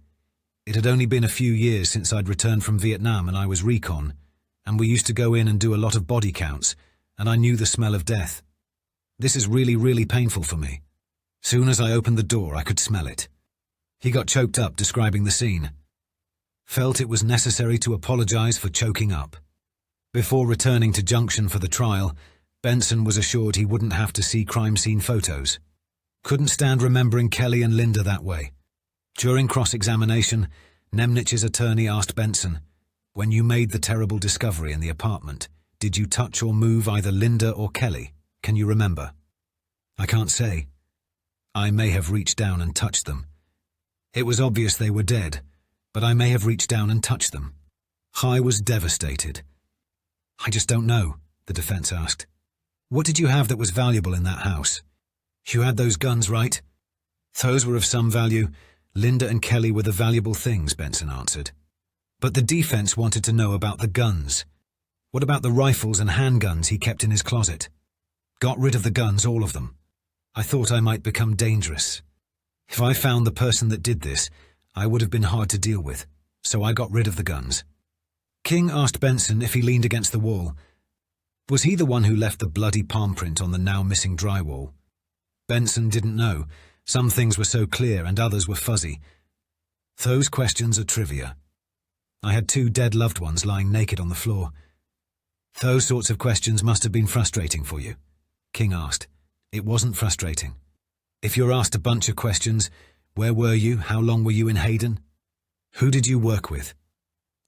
"It had only been a few years since I'd returned from Vietnam and I was recon, and we used to go in and do a lot of body counts, and I knew the smell of death. This is really, really painful for me. Soon as I opened the door, I could smell it." He got choked up describing the scene. Felt it was necessary to apologize for choking up. Before returning to Junction for the trial, Benson was assured he wouldn't have to see crime scene photos. Couldn't stand remembering Kelley and Linda that way. During cross-examination, Nemnich's attorney asked Benson, "When you made the terrible discovery in the apartment, did you touch or move either Linda or Kelley? Can you remember?" "I can't say. I may have reached down and touched them. It was obvious they were dead, but I may have reached down and touched them." Hite was devastated. "I just don't know," the defense asked. "What did you have that was valuable in that house?" "You had those guns, right?" "Those were of some value. Linda and Kelley were the valuable things," Benson answered. But the defense wanted to know about the guns. What about the rifles and handguns he kept in his closet? "Got rid of the guns, all of them. I thought I might become dangerous. If I found the person that did this, I would have been hard to deal with, so I got rid of the guns." King asked Benson if he leaned against the wall. Was he the one who left the bloody palm print on the now-missing drywall? Benson didn't know. Some things were so clear and others were fuzzy. "Those questions are trivia. I had 2 dead loved ones lying naked on the floor." "Those sorts of questions must have been frustrating for you," King asked. "It wasn't frustrating. If you're asked a bunch of questions, where were you, how long were you in Hayden? Who did you work with?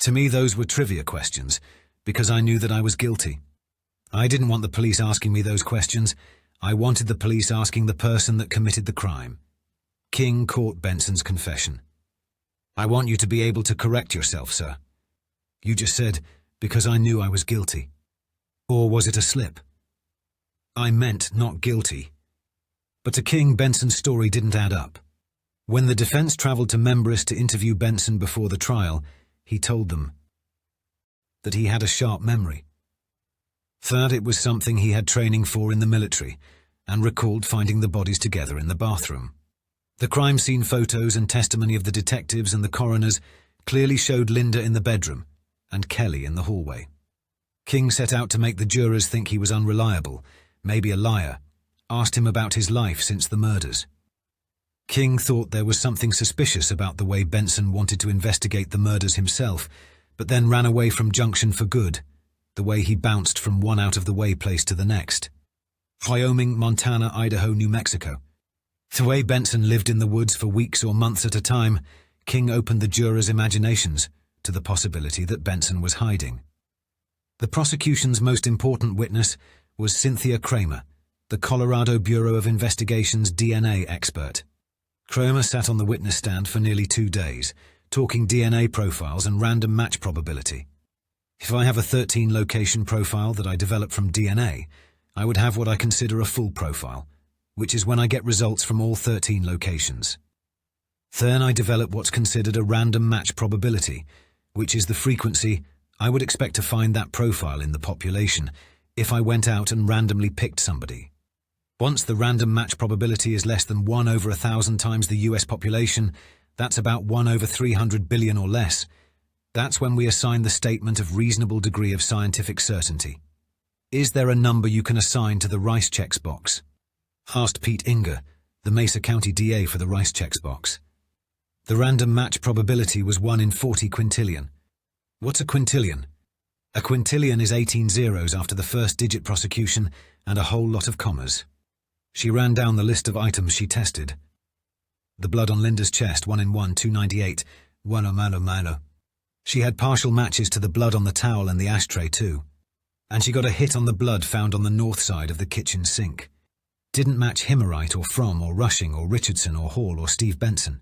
To me those were trivia questions, because I knew that I was guilty. I didn't want the police asking me those questions. I wanted the police asking the person that committed the crime." King caught Benson's confession. "I want you to be able to correct yourself, sir. You just said, because I knew I was guilty. Or was it a slip?" "I meant not guilty." But to King, Benson's story didn't add up. When the defense traveled to Membris to interview Benson before the trial, he told them that he had a sharp memory. That it was something he had training for in the military, and recalled finding the bodies together in the bathroom. The crime scene photos and testimony of the detectives and the coroners clearly showed Linda in the bedroom and Kelley in the hallway. King set out to make the jurors think he was unreliable, maybe a liar, asked him about his life since the murders. King thought there was something suspicious about the way Benson wanted to investigate the murders himself, but then ran away from Junction for good, the way he bounced from one out-of-the-way place to the next. Wyoming, Montana, Idaho, New Mexico. The way Benson lived in the woods for weeks or months at a time, King opened the jurors' imaginations to the possibility that Benson was hiding. The prosecution's most important witness was Cynthia Kramer, the Colorado Bureau of Investigation's DNA expert. Kramer sat on the witness stand for nearly 2 days, talking DNA profiles and random match probability. If I have a 13-location profile that I develop from DNA, I would have what I consider a full profile, which is when I get results from all 13 locations. Then I develop what's considered a random match probability, which is the frequency I would expect to find that profile in the population if I went out and randomly picked somebody. Once the random match probability is less than 1 over 1,000 times the US population, that's about 1 over 300 billion or less, that's when we assign the statement of reasonable degree of scientific certainty. Is there a number you can assign to the Rice checks box? Asked Pete Inger, the Mesa County DA for the Rice checks box. The random match probability was 1 in 40 quintillion. What's a quintillion? A quintillion is 18 zeros after the first digit prosecution and a whole lot of commas. She ran down the list of items she tested. The blood on Linda's chest, 1 in 1, 298, 1 malo. She had partial matches to the blood on the towel and the ashtray too. And she got a hit on the blood found on the north side of the kitchen sink. Didn't match Himmerite or Fromm or Rushing or Richardson or Hall or Steve Benson.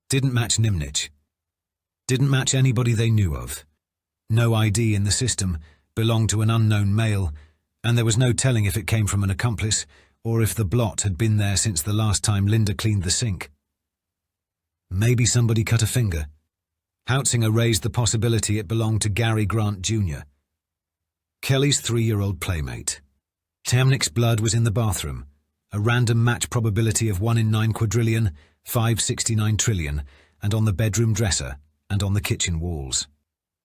Didn't match Nemnich. Didn't match anybody they knew of. No ID in the system, belonged to an unknown male, and there was no telling if it came from an accomplice or if the blot had been there since the last time Linda cleaned the sink. Maybe somebody cut a finger. Hautzinger raised the possibility it belonged to Gary Grant Jr., Kelley's 3-year-old playmate. Nemnich's blood was in the bathroom, a random match probability of 1 in 9 quadrillion, 569 trillion, and on the bedroom dresser, and on the kitchen walls.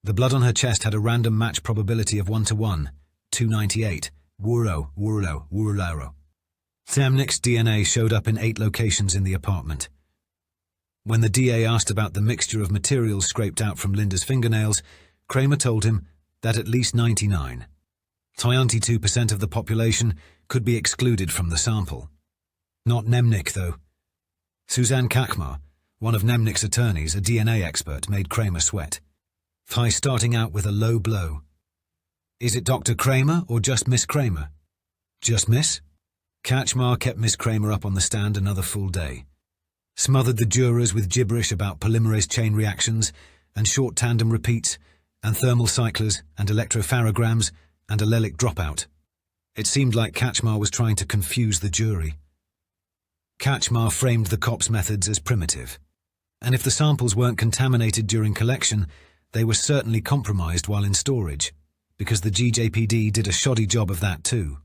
The blood on her chest had a random match probability of 1 to 1, 298, wuro. Nemnich's DNA showed up in 8 locations in the apartment. When the DA asked about the mixture of materials scraped out from Linda's fingernails, Kramer told him that at least 99, 92% of the population could be excluded from the sample. Not Nemnich, though. Suzanne Kakmar, one of Nemnich's attorneys, a DNA expert, made Kramer sweat. By starting out with a low blow. Is it Dr. Kramer or just Miss Kramer? Just Miss? Kakmar kept Miss Kramer up on the stand another full day. Smothered the jurors with gibberish about polymerase chain reactions and short tandem repeats and thermal cyclers and electropharograms and allelic dropout. It seemed like Kakmar was trying to confuse the jury. Kakmar framed the cops' methods as primitive, and if the samples weren't contaminated during collection, they were certainly compromised while in storage, because the GJPD did a shoddy job of that too.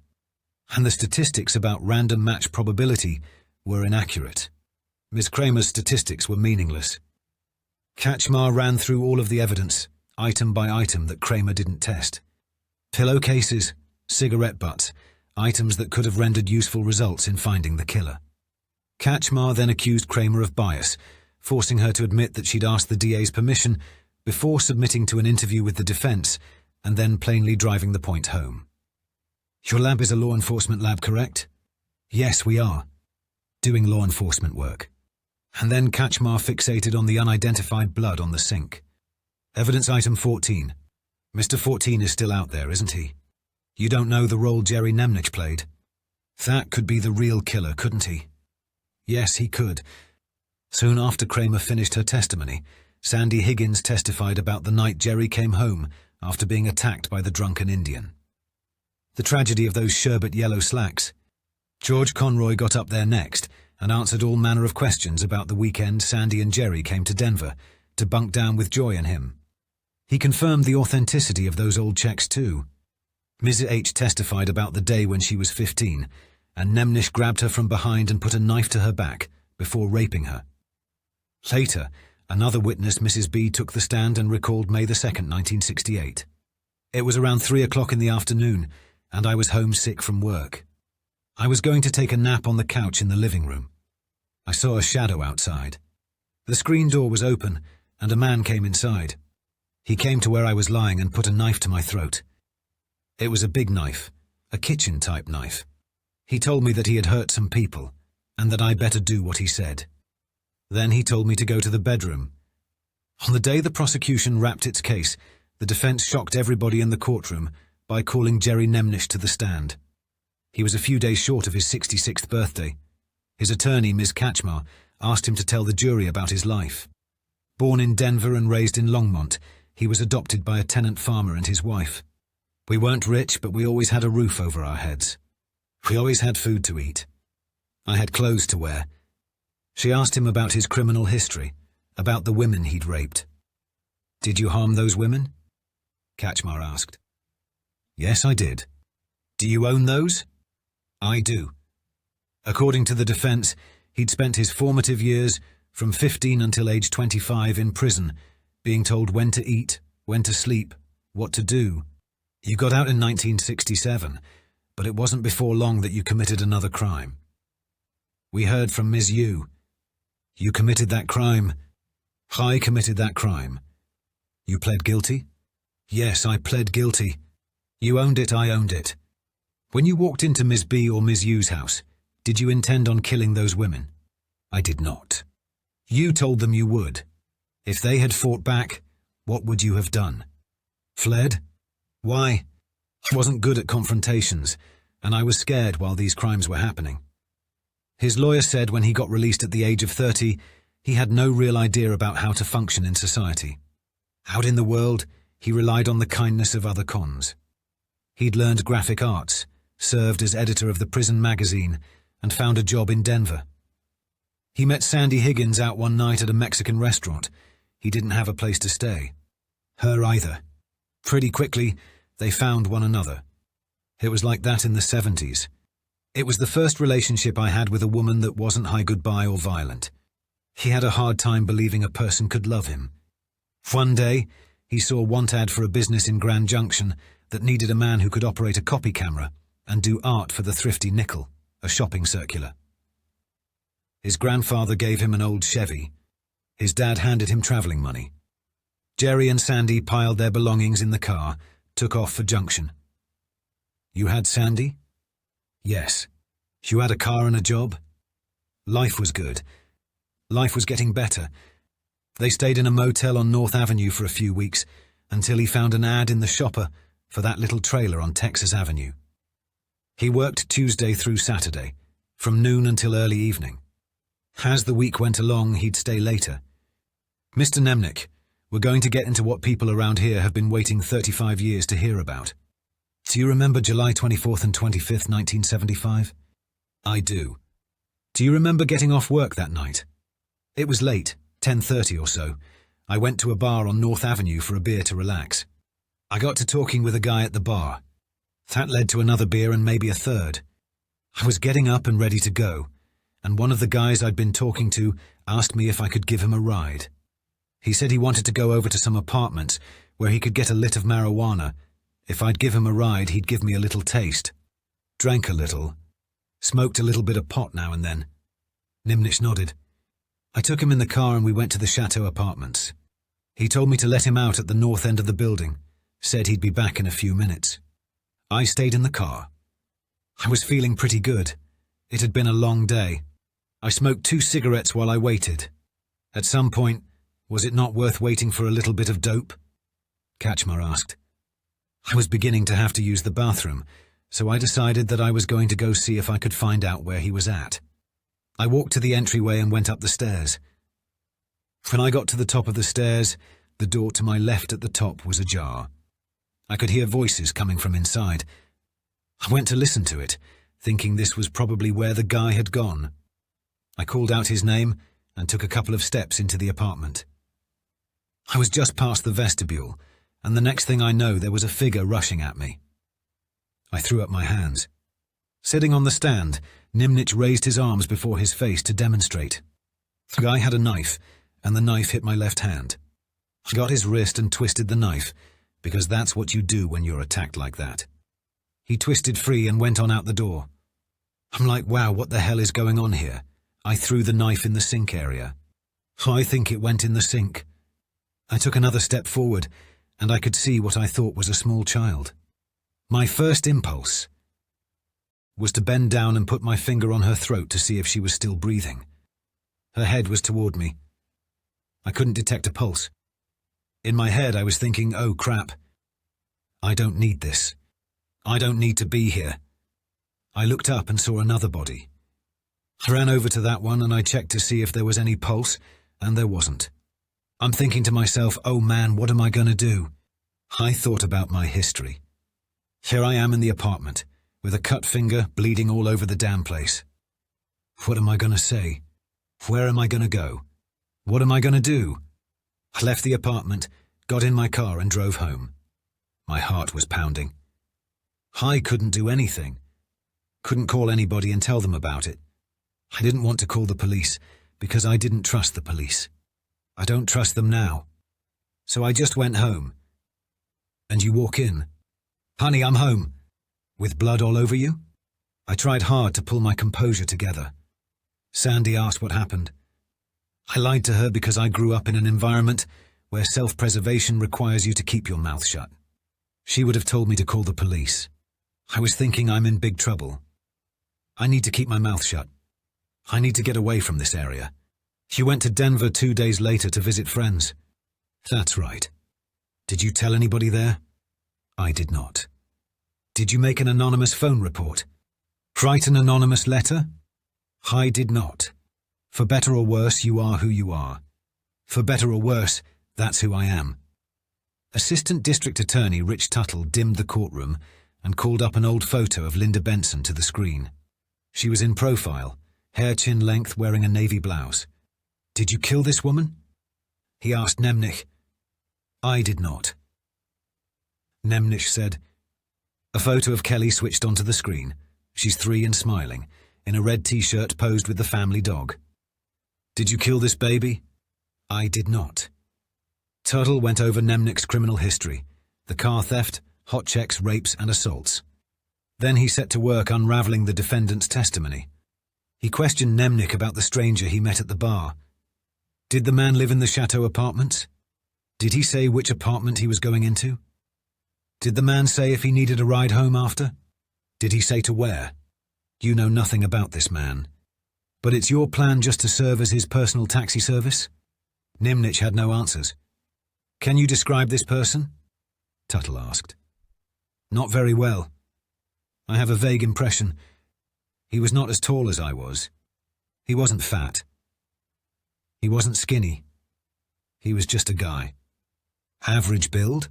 And the statistics about random match probability were inaccurate. Ms. Kramer's statistics were meaningless. Kakmar ran through all of the evidence, item by item, that Kramer didn't test. Pillowcases, cigarette butts, items that could have rendered useful results in finding the killer. Kakmar then accused Kramer of bias, forcing her to admit that she'd asked the DA's permission before submitting to an interview with the defense and then plainly driving the point home. Your lab is a law enforcement lab, correct? Yes, we are. Doing law enforcement work. And then Kakmar fixated on the unidentified blood on the sink. Evidence item 14. Mr. 14 is still out there, isn't he? You don't know the role Jerry Nemnich played? That could be the real killer, couldn't he? Yes, he could. Soon after Kramer finished her testimony, Sandy Higgins testified about the night Jerry came home after being attacked by the drunken Indian. The tragedy of those sherbet yellow slacks. George Conroy got up there next and answered all manner of questions about the weekend Sandy and Jerry came to Denver to bunk down with Joy and him. He confirmed the authenticity of those old checks too. Ms. H testified about the day when she was 15, and Nemnich grabbed her from behind and put a knife to her back before raping her. Later, another witness, Mrs. B, took the stand and recalled May 2nd, 1968. It was around 3 o'clock in the afternoon, and I was homesick from work. I was going to take a nap on the couch in the living room. I saw a shadow outside. The screen door was open, and a man came inside. He came to where I was lying and put a knife to my throat. It was a big knife, a kitchen-type knife. He told me that he had hurt some people, and that I better do what he said. Then he told me to go to the bedroom. On the day the prosecution wrapped its case, the defense shocked everybody in the courtroom by calling Jerry Nemnich to the stand. He was a few days short of his 66th birthday. His attorney, Ms. Kachmar, asked him to tell the jury about his life. Born in Denver and raised in Longmont, he was adopted by a tenant farmer and his wife. We weren't rich, but we always had a roof over our heads. We always had food to eat. I had clothes to wear. She asked him about his criminal history, about the women he'd raped. "Did you harm those women?" Kachmar asked. "Yes, I did." "Do you own those?" "I do." According to the defense, he'd spent his formative years, from 15 until age 25, in prison, being told when to eat, when to sleep, what to do. You got out in 1967, but it wasn't before long that you committed another crime. We heard from Ms. Yu. You committed that crime. I committed that crime. You pled guilty? Yes, I pled guilty. You owned it, I owned it. When you walked into Ms. B or Ms. Yu's house, did you intend on killing those women? I did not. You told them you would. If they had fought back, what would you have done? Fled? Why? I wasn't good at confrontations, and I was scared while these crimes were happening. His lawyer said when he got released at the age of 30, he had no real idea about how to function in society. Out in the world, he relied on the kindness of other cons. He'd learned graphic arts, served as editor of the prison magazine, and found a job in Denver. He met Sandy Higgins out one night at a Mexican restaurant. He didn't have a place to stay. Her either. Pretty quickly, they found one another. It was like that in the 70s. It was the first relationship I had with a woman that wasn't hi goodbye or violent. He had a hard time believing a person could love him. One day, he saw a want ad for a business in Grand Junction that needed a man who could operate a copy camera and do art for the Thrifty Nickel, a shopping circular. His grandfather gave him an old Chevy. His dad handed him traveling money. Jerry and Sandy piled their belongings in the car, took off for Junction. You had Sandy? Yes. You had a car and a job? Life was good. Life was getting better. They stayed in a motel on North Avenue for a few weeks until he found an ad in the shopper for that little trailer on Texas Avenue. He worked Tuesday through Saturday, from noon until early evening. As the week went along, he'd stay later. Mr. Nemnich, we're going to get into what people around here have been waiting 35 years to hear about. Do you remember July 24th and 25th, 1975? I do. Do you remember getting off work that night? It was late, 10:30 or so. I went to a bar on North Avenue for a beer to relax. I got to talking with a guy at the bar. That led to another beer and maybe a third. I was getting up and ready to go, and one of the guys I'd been talking to asked me if I could give him a ride. He said he wanted to go over to some apartments where he could get a lit of marijuana. If I'd give him a ride, he'd give me a little taste. Drank a little. Smoked a little bit of pot now and then. Nemnich nodded. I took him in the car and we went to the Chateau Apartments. He told me to let him out at the north end of the building, said he'd be back in a few minutes. I stayed in the car. I was feeling pretty good. It had been a long day. I smoked 2 cigarettes while I waited. At some point, was it not worth waiting for a little bit of dope? Kachmar asked. I was beginning to have to use the bathroom, so I decided that I was going to go see if I could find out where he was at. I walked to the entryway and went up the stairs. When I got to the top of the stairs, the door to my left at the top was ajar. I could hear voices coming from inside. I went to listen to it, thinking this was probably where the guy had gone. I called out his name and took a couple of steps into the apartment. I was just past the vestibule, and the next thing I know, there was a figure rushing at me. I threw up my hands. Sitting on the stand, Nemnich raised his arms before his face to demonstrate. The guy had a knife, and the knife hit my left hand. I got his wrist and twisted the knife, because that's what you do when you're attacked like that. He twisted free and went on out the door. I'm like, wow, what the hell is going on here? I threw the knife in the sink area. I think it went in the sink. I took another step forward, and I could see what I thought was a small child. My first impulse was to bend down and put my finger on her throat to see if she was still breathing. Her head was toward me. I couldn't detect a pulse. In my head, I was thinking, oh crap. I don't need this. I don't need to be here. I looked up and saw another body. I ran over to that one and I checked to see if there was any pulse, and there wasn't. I'm thinking to myself, oh man, what am I going to do? I thought about my history. Here I am in the apartment, with a cut finger bleeding all over the damn place. What am I going to say? Where am I going to go? What am I going to do? I left the apartment, got in my car and drove home. My heart was pounding. I couldn't do anything. Couldn't call anybody and tell them about it. I didn't want to call the police because I didn't trust the police. I don't trust them now. So I just went home. And you walk in. Honey, I'm home. With blood all over you? I tried hard to pull my composure together. Sandy asked what happened. I lied to her because I grew up in an environment where self-preservation requires you to keep your mouth shut. She would have told me to call the police. I was thinking I'm in big trouble. I need to keep my mouth shut. I need to get away from this area. You went to Denver 2 days later to visit friends. That's right. Did you tell anybody there? I did not. Did you make an anonymous phone report? Write an anonymous letter? I did not. For better or worse, you are who you are. For better or worse, that's who I am. Assistant District Attorney Rich Tuttle dimmed the courtroom and called up an old photo of Linda Benson to the screen. She was in profile, hair chin length, wearing a navy blouse. Did you kill this woman? He asked Nemnich. I did not. Nemnich said. A photo of Kelley switched onto the screen. She's 3 and smiling, in a red t-shirt posed with the family dog. Did you kill this baby? I did not. Tuttle went over Nemnich's criminal history, the car theft, hot checks, rapes and assaults. Then he set to work unraveling the defendant's testimony. He questioned Nemnich about the stranger he met at the bar. Did the man live in the Chateau apartments? Did he say which apartment he was going into? Did the man say if he needed a ride home after? Did he say to where? You know nothing about this man. But it's your plan just to serve as his personal taxi service? Nemnich had no answers. Can you describe this person? Tuttle asked. Not very well. I have a vague impression. He was not as tall as I was. He wasn't fat. He wasn't skinny. He was just a guy. Average build?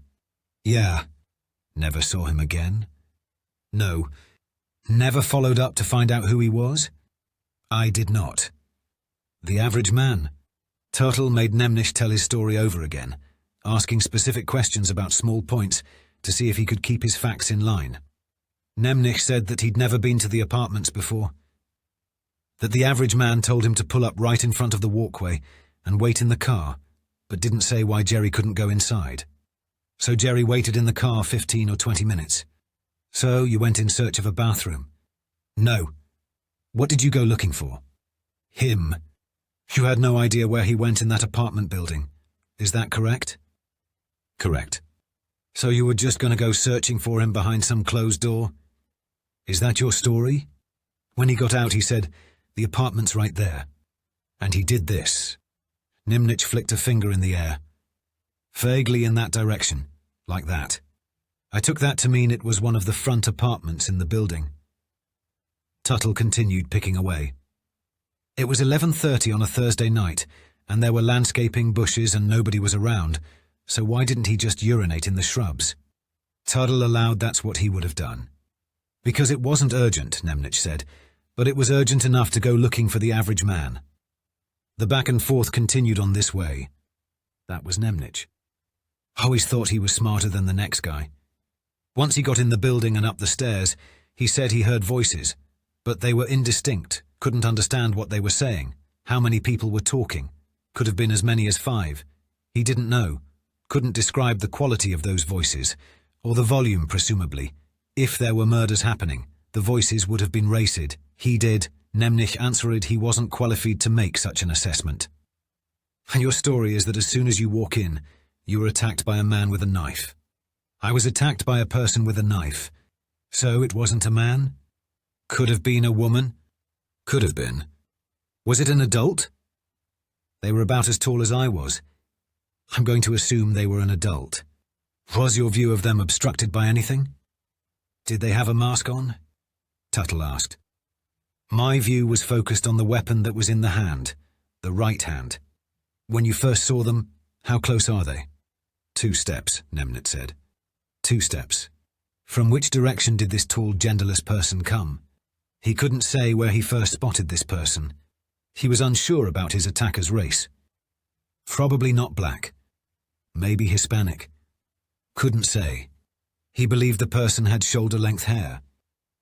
Yeah. Never saw him again? No. Never followed up to find out who he was? I did not. The average man. Tuttle made Nemnich tell his story over again, asking specific questions about small points to see if he could keep his facts in line. Nemnich said that he'd never been to the apartments before. That the average man told him to pull up right in front of the walkway and wait in the car, but didn't say why Jerry couldn't go inside. So Jerry waited in the car 15 or 20 minutes. So you went in search of a bathroom? No. What did you go looking for? Him. You had no idea where he went in that apartment building. Is that correct? Correct. So you were just going to go searching for him behind some closed door? Is that your story? When he got out, he said, the apartment's right there. And he did this. Nemnich flicked a finger in the air. Vaguely in that direction, like that. I took that to mean it was one of the front apartments in the building. Tuttle continued picking away. It was 11:30 on a Thursday night, and there were landscaping, bushes, and nobody was around, so why didn't he just urinate in the shrubs? Tuttle allowed that's what he would have done. Because it wasn't urgent, Nemnich said, but it was urgent enough to go looking for the average man. The back and forth continued on this way. That was Nemnich. Always thought he was smarter than the next guy. Once he got in the building and up the stairs, he said he heard voices, but they were indistinct, couldn't understand what they were saying, how many people were talking, could have been as many as 5. He didn't know, couldn't describe the quality of those voices, or the volume presumably. If there were murders happening, the voices would have been raced. He did, Nemnich answered he wasn't qualified to make such an assessment. And your story is that as soon as you walk in, you were attacked by a man with a knife. I was attacked by a person with a knife. So it wasn't a man? Could have been a woman? Could have been. Was it an adult? They were about as tall as I was. I'm going to assume they were an adult. Was your view of them obstructed by anything? Did they have a mask on? Tuttle asked. My view was focused on the weapon that was in the hand, the right hand. When you first saw them, how close are they? 2 steps, Nemnich said. 2 steps. From which direction did this tall, genderless person come? He couldn't say where he first spotted this person. He was unsure about his attacker's race. Probably not black. Maybe Hispanic. Couldn't say. He believed the person had shoulder-length hair.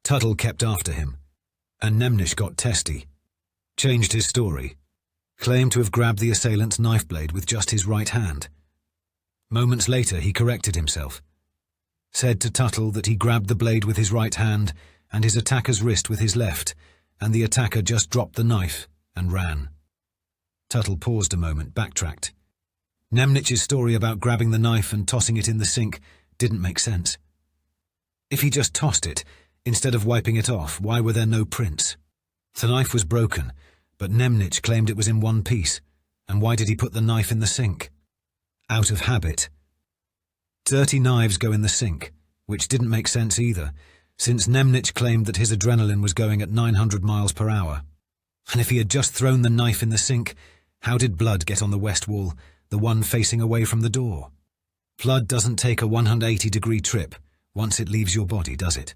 Tuttle kept after him. And Nemnich got testy. Changed his story. Claimed to have grabbed the assailant's knife blade with just his right hand. Moments later, he corrected himself. Said to Tuttle that he grabbed the blade with his right hand and his attacker's wrist with his left, and the attacker just dropped the knife and ran. Tuttle paused a moment, backtracked. Nemnich's story about grabbing the knife and tossing it in the sink didn't make sense. If he just tossed it, instead of wiping it off, why were there no prints? The knife was broken, but Nemnich claimed it was in one piece, and why did he put the knife in the sink? Out of habit. Dirty knives go in the sink, which didn't make sense either, since Nemnich claimed that his adrenaline was going at 900 miles per hour. And if he had just thrown the knife in the sink, how did blood get on the west wall, the one facing away from the door? Blood doesn't take a 180-degree trip once it leaves your body, does it?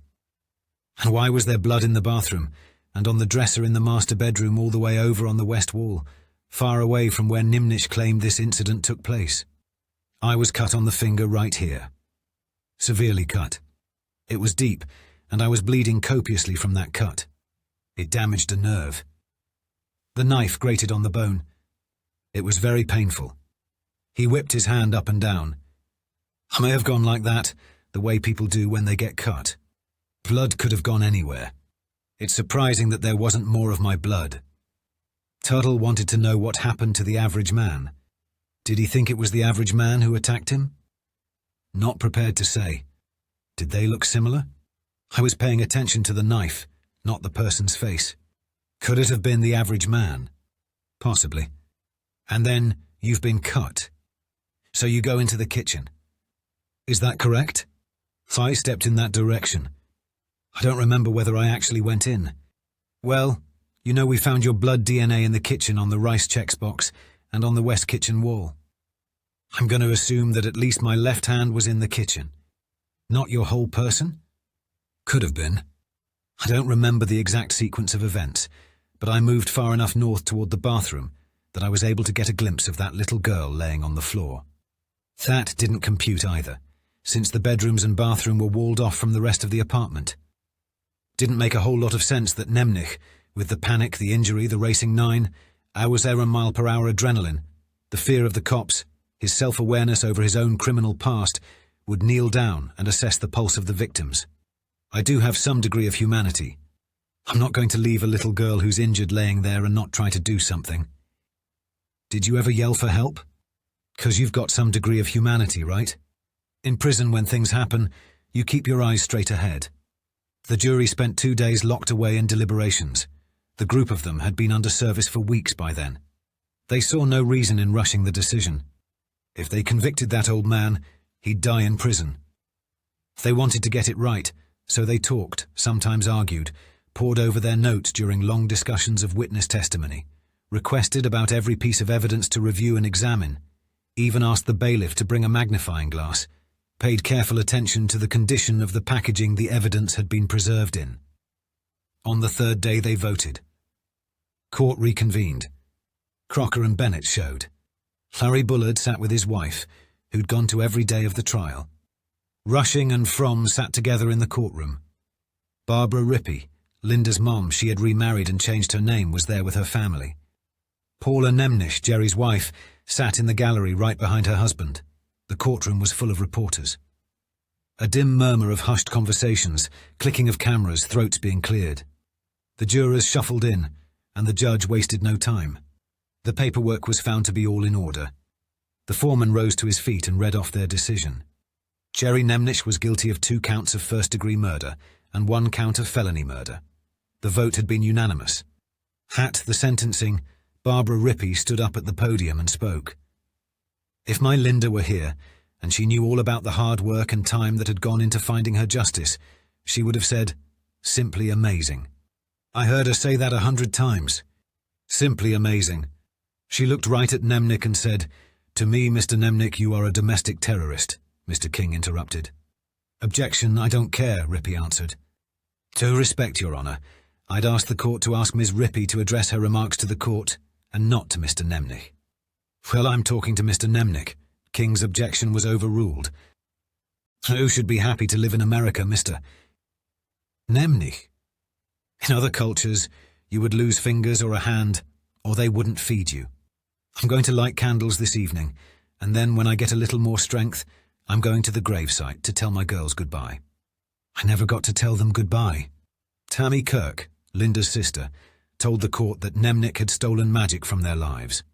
And why was there blood in the bathroom and on the dresser in the master bedroom all the way over on the west wall, far away from where Nemnich claimed this incident took place? I was cut on the finger right here. Severely cut. It was deep, and I was bleeding copiously from that cut. It damaged a nerve. The knife grated on the bone. It was very painful. He whipped his hand up and down. I may have gone like that, the way people do when they get cut. Blood could have gone anywhere. It's surprising that there wasn't more of my blood. Tuttle wanted to know what happened to the average man. Did he think it was the average man who attacked him? Not prepared to say. Did they look similar? I was paying attention to the knife, not the person's face. Could it have been the average man? Possibly. And then, you've been cut. So you go into the kitchen. Is that correct? I stepped in that direction. I don't remember whether I actually went in. Well, you know we found your blood DNA in the kitchen on the rice checks box and on the west kitchen wall. I'm going to assume that at least my left hand was in the kitchen. Not your whole person? Could have been. I don't remember the exact sequence of events, but I moved far enough north toward the bathroom that I was able to get a glimpse of that little girl laying on the floor. That didn't compute either, since the bedrooms and bathroom were walled off from the rest of the apartment. Didn't make a whole lot of sense that Nemnich, with the panic, the injury, the racing 9, hours there a mile-per-hour adrenaline, the fear of the cops, his self-awareness over his own criminal past, would kneel down and assess the pulse of the victims. I do have some degree of humanity. I'm not going to leave a little girl who's injured laying there and not try to do something. Did you ever yell for help? 'Cause you've got some degree of humanity, right? In prison, when things happen, you keep your eyes straight ahead. The jury spent 2 days locked away in deliberations. The group of them had been under service for weeks by then. They saw no reason in rushing the decision. If they convicted that old man, he'd die in prison. They wanted to get it right, so they talked, sometimes argued, pored over their notes during long discussions of witness testimony, requested about every piece of evidence to review and examine, even asked the bailiff to bring a magnifying glass, paid careful attention to the condition of the packaging the evidence had been preserved in. On the 3rd day they voted. Court reconvened. Crocker and Bennett showed. Larry Bullard sat with his wife, who'd gone to every day of the trial. Rushing and Fromm sat together in the courtroom. Barbara Rippey, Linda's mom, she had remarried and changed her name, was there with her family. Paula Nemnich, Jerry's wife, sat in the gallery right behind her husband. The courtroom was full of reporters. A dim murmur of hushed conversations, clicking of cameras, throats being cleared. The jurors shuffled in, and the judge wasted no time. The paperwork was found to be all in order. The foreman rose to his feet and read off their decision. Jerry Nemnich was guilty of 2 counts of first-degree murder and 1 count of felony murder. The vote had been unanimous. At the sentencing, Barbara Rippey stood up at the podium and spoke. If my Linda were here, and she knew all about the hard work and time that had gone into finding her justice, she would have said, "Simply amazing." I heard her say that 100 times. Simply amazing. She looked right at Nemnich and said, "To me, Mr. Nemnich, you are a domestic terrorist," Mr. King interrupted. "Objection, I don't care," Rippey answered. "To respect, Your Honour, I'd ask the court to ask Ms. Rippey to address her remarks to the court, and not to Mr. Nemnich." "Well, I'm talking to Mr. Nemnich." King's objection was overruled. "Who should be happy to live in America, Mr. Nemnich? In other cultures, you would lose fingers or a hand, or they wouldn't feed you. I'm going to light candles this evening, and then when I get a little more strength, I'm going to the gravesite to tell my girls goodbye." I never got to tell them goodbye. Tammy Kirk, Linda's sister, told the court that Nemnich had stolen magic from their lives.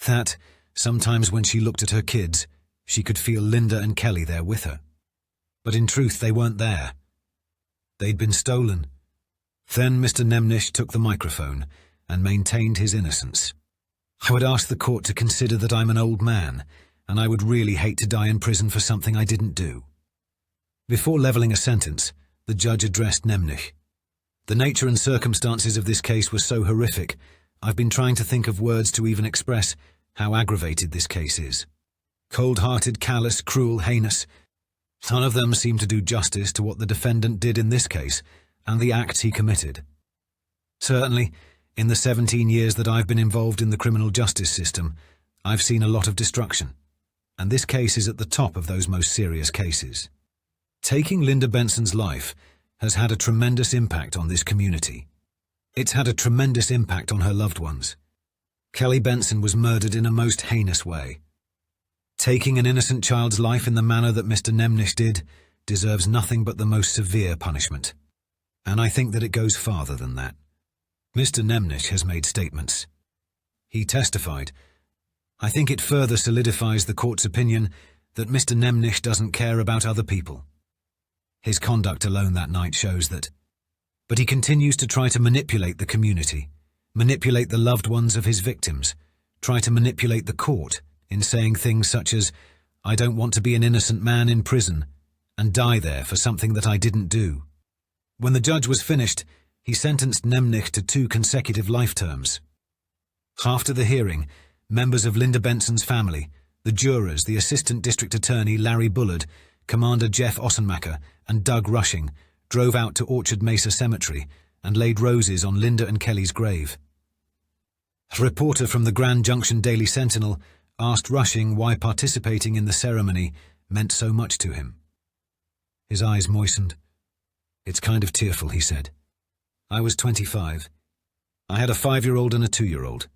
That, sometimes when she looked at her kids, she could feel Linda and Kelley there with her. But in truth, they weren't there. They'd been stolen. Then Mr. Nemnich took the microphone and maintained his innocence. "I would ask the court to consider that I'm an old man, and I would really hate to die in prison for something I didn't do." Before levelling a sentence, the judge addressed Nemnich. "The nature and circumstances of this case were so horrific, I've been trying to think of words to even express how aggravated this case is. Cold-hearted, callous, cruel, heinous. None of them seem to do justice to what the defendant did in this case and the acts he committed. Certainly, in the 17 years that I've been involved in the criminal justice system, I've seen a lot of destruction, and this case is at the top of those most serious cases. Taking Linda Benson's life has had a tremendous impact on this community. It's had a tremendous impact on her loved ones. Kelley Benson was murdered in a most heinous way. Taking an innocent child's life in the manner that Mr. Nemnich did deserves nothing but the most severe punishment. And I think that it goes farther than that. Mr. Nemnich has made statements. He testified. I think it further solidifies the court's opinion that Mr. Nemnich doesn't care about other people. His conduct alone that night shows that. But he continues to try to manipulate the community, manipulate the loved ones of his victims, try to manipulate the court in saying things such as, "I don't want to be an innocent man in prison and die there for something that I didn't do." When the judge was finished, he sentenced Nemnich to 2 consecutive life terms. After the hearing, members of Linda Benson's family, the jurors, the Assistant District Attorney Larry Bullard, Commander Jeff Ossenmacher, and Doug Rushing drove out to Orchard Mesa Cemetery and laid roses on Linda and Kelley's grave. A reporter from the Grand Junction Daily Sentinel asked Rushing why participating in the ceremony meant so much to him. His eyes moistened. "It's kind of tearful," he said. "I was 25. I had a 5-year-old and a 2-year-old.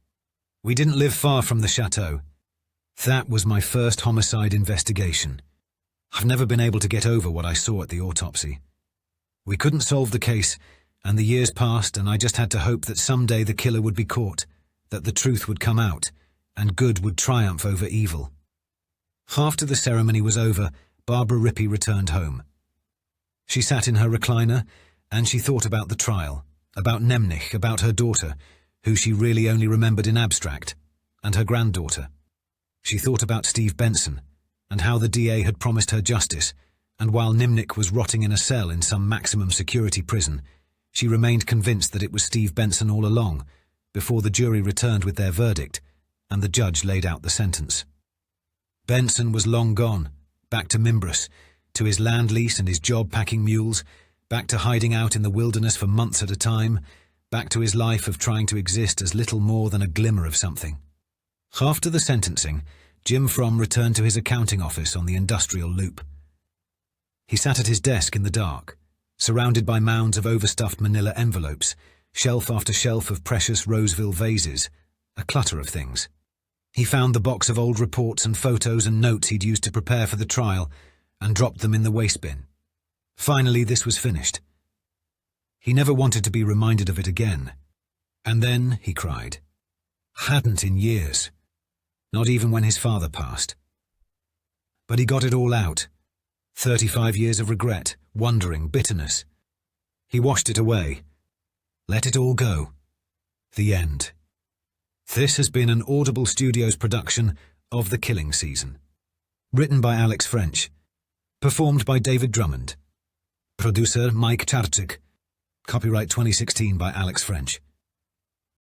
We didn't live far from the chateau. That was my first homicide investigation. I've never been able to get over what I saw at the autopsy. We couldn't solve the case, and the years passed, and I just had to hope that someday the killer would be caught, that the truth would come out, and good would triumph over evil." After the ceremony was over, Barbara Rippey returned home. She sat in her recliner, and she thought about the trial, about Nemnich, about her daughter, who she really only remembered in abstract, and her granddaughter. She thought about Steve Benson, and how the DA had promised her justice, and while Nemnich was rotting in a cell in some maximum security prison, she remained convinced that it was Steve Benson all along, before the jury returned with their verdict, and the judge laid out the sentence. Benson was long gone, back to Mimbras, to his land lease and his job packing mules, back to hiding out in the wilderness for months at a time, back to his life of trying to exist as little more than a glimmer of something. After the sentencing, Jim Fromm returned to his accounting office on the industrial loop. He sat at his desk in the dark, surrounded by mounds of overstuffed manila envelopes, shelf after shelf of precious Roseville vases, a clutter of things. He found the box of old reports and photos and notes he'd used to prepare for the trial and dropped them in the waste bin. Finally, this was finished. He never wanted to be reminded of it again. And then, he cried. Hadn't in years. Not even when his father passed. But he got it all out. 35 years of regret, wondering, bitterness. He washed it away. Let it all go. The end. This has been an Audible Studios production of The Killing Season. Written by Alex French. Performed by David Drummond. Producer Mike Charczyk. Copyright 2016 by Alex French.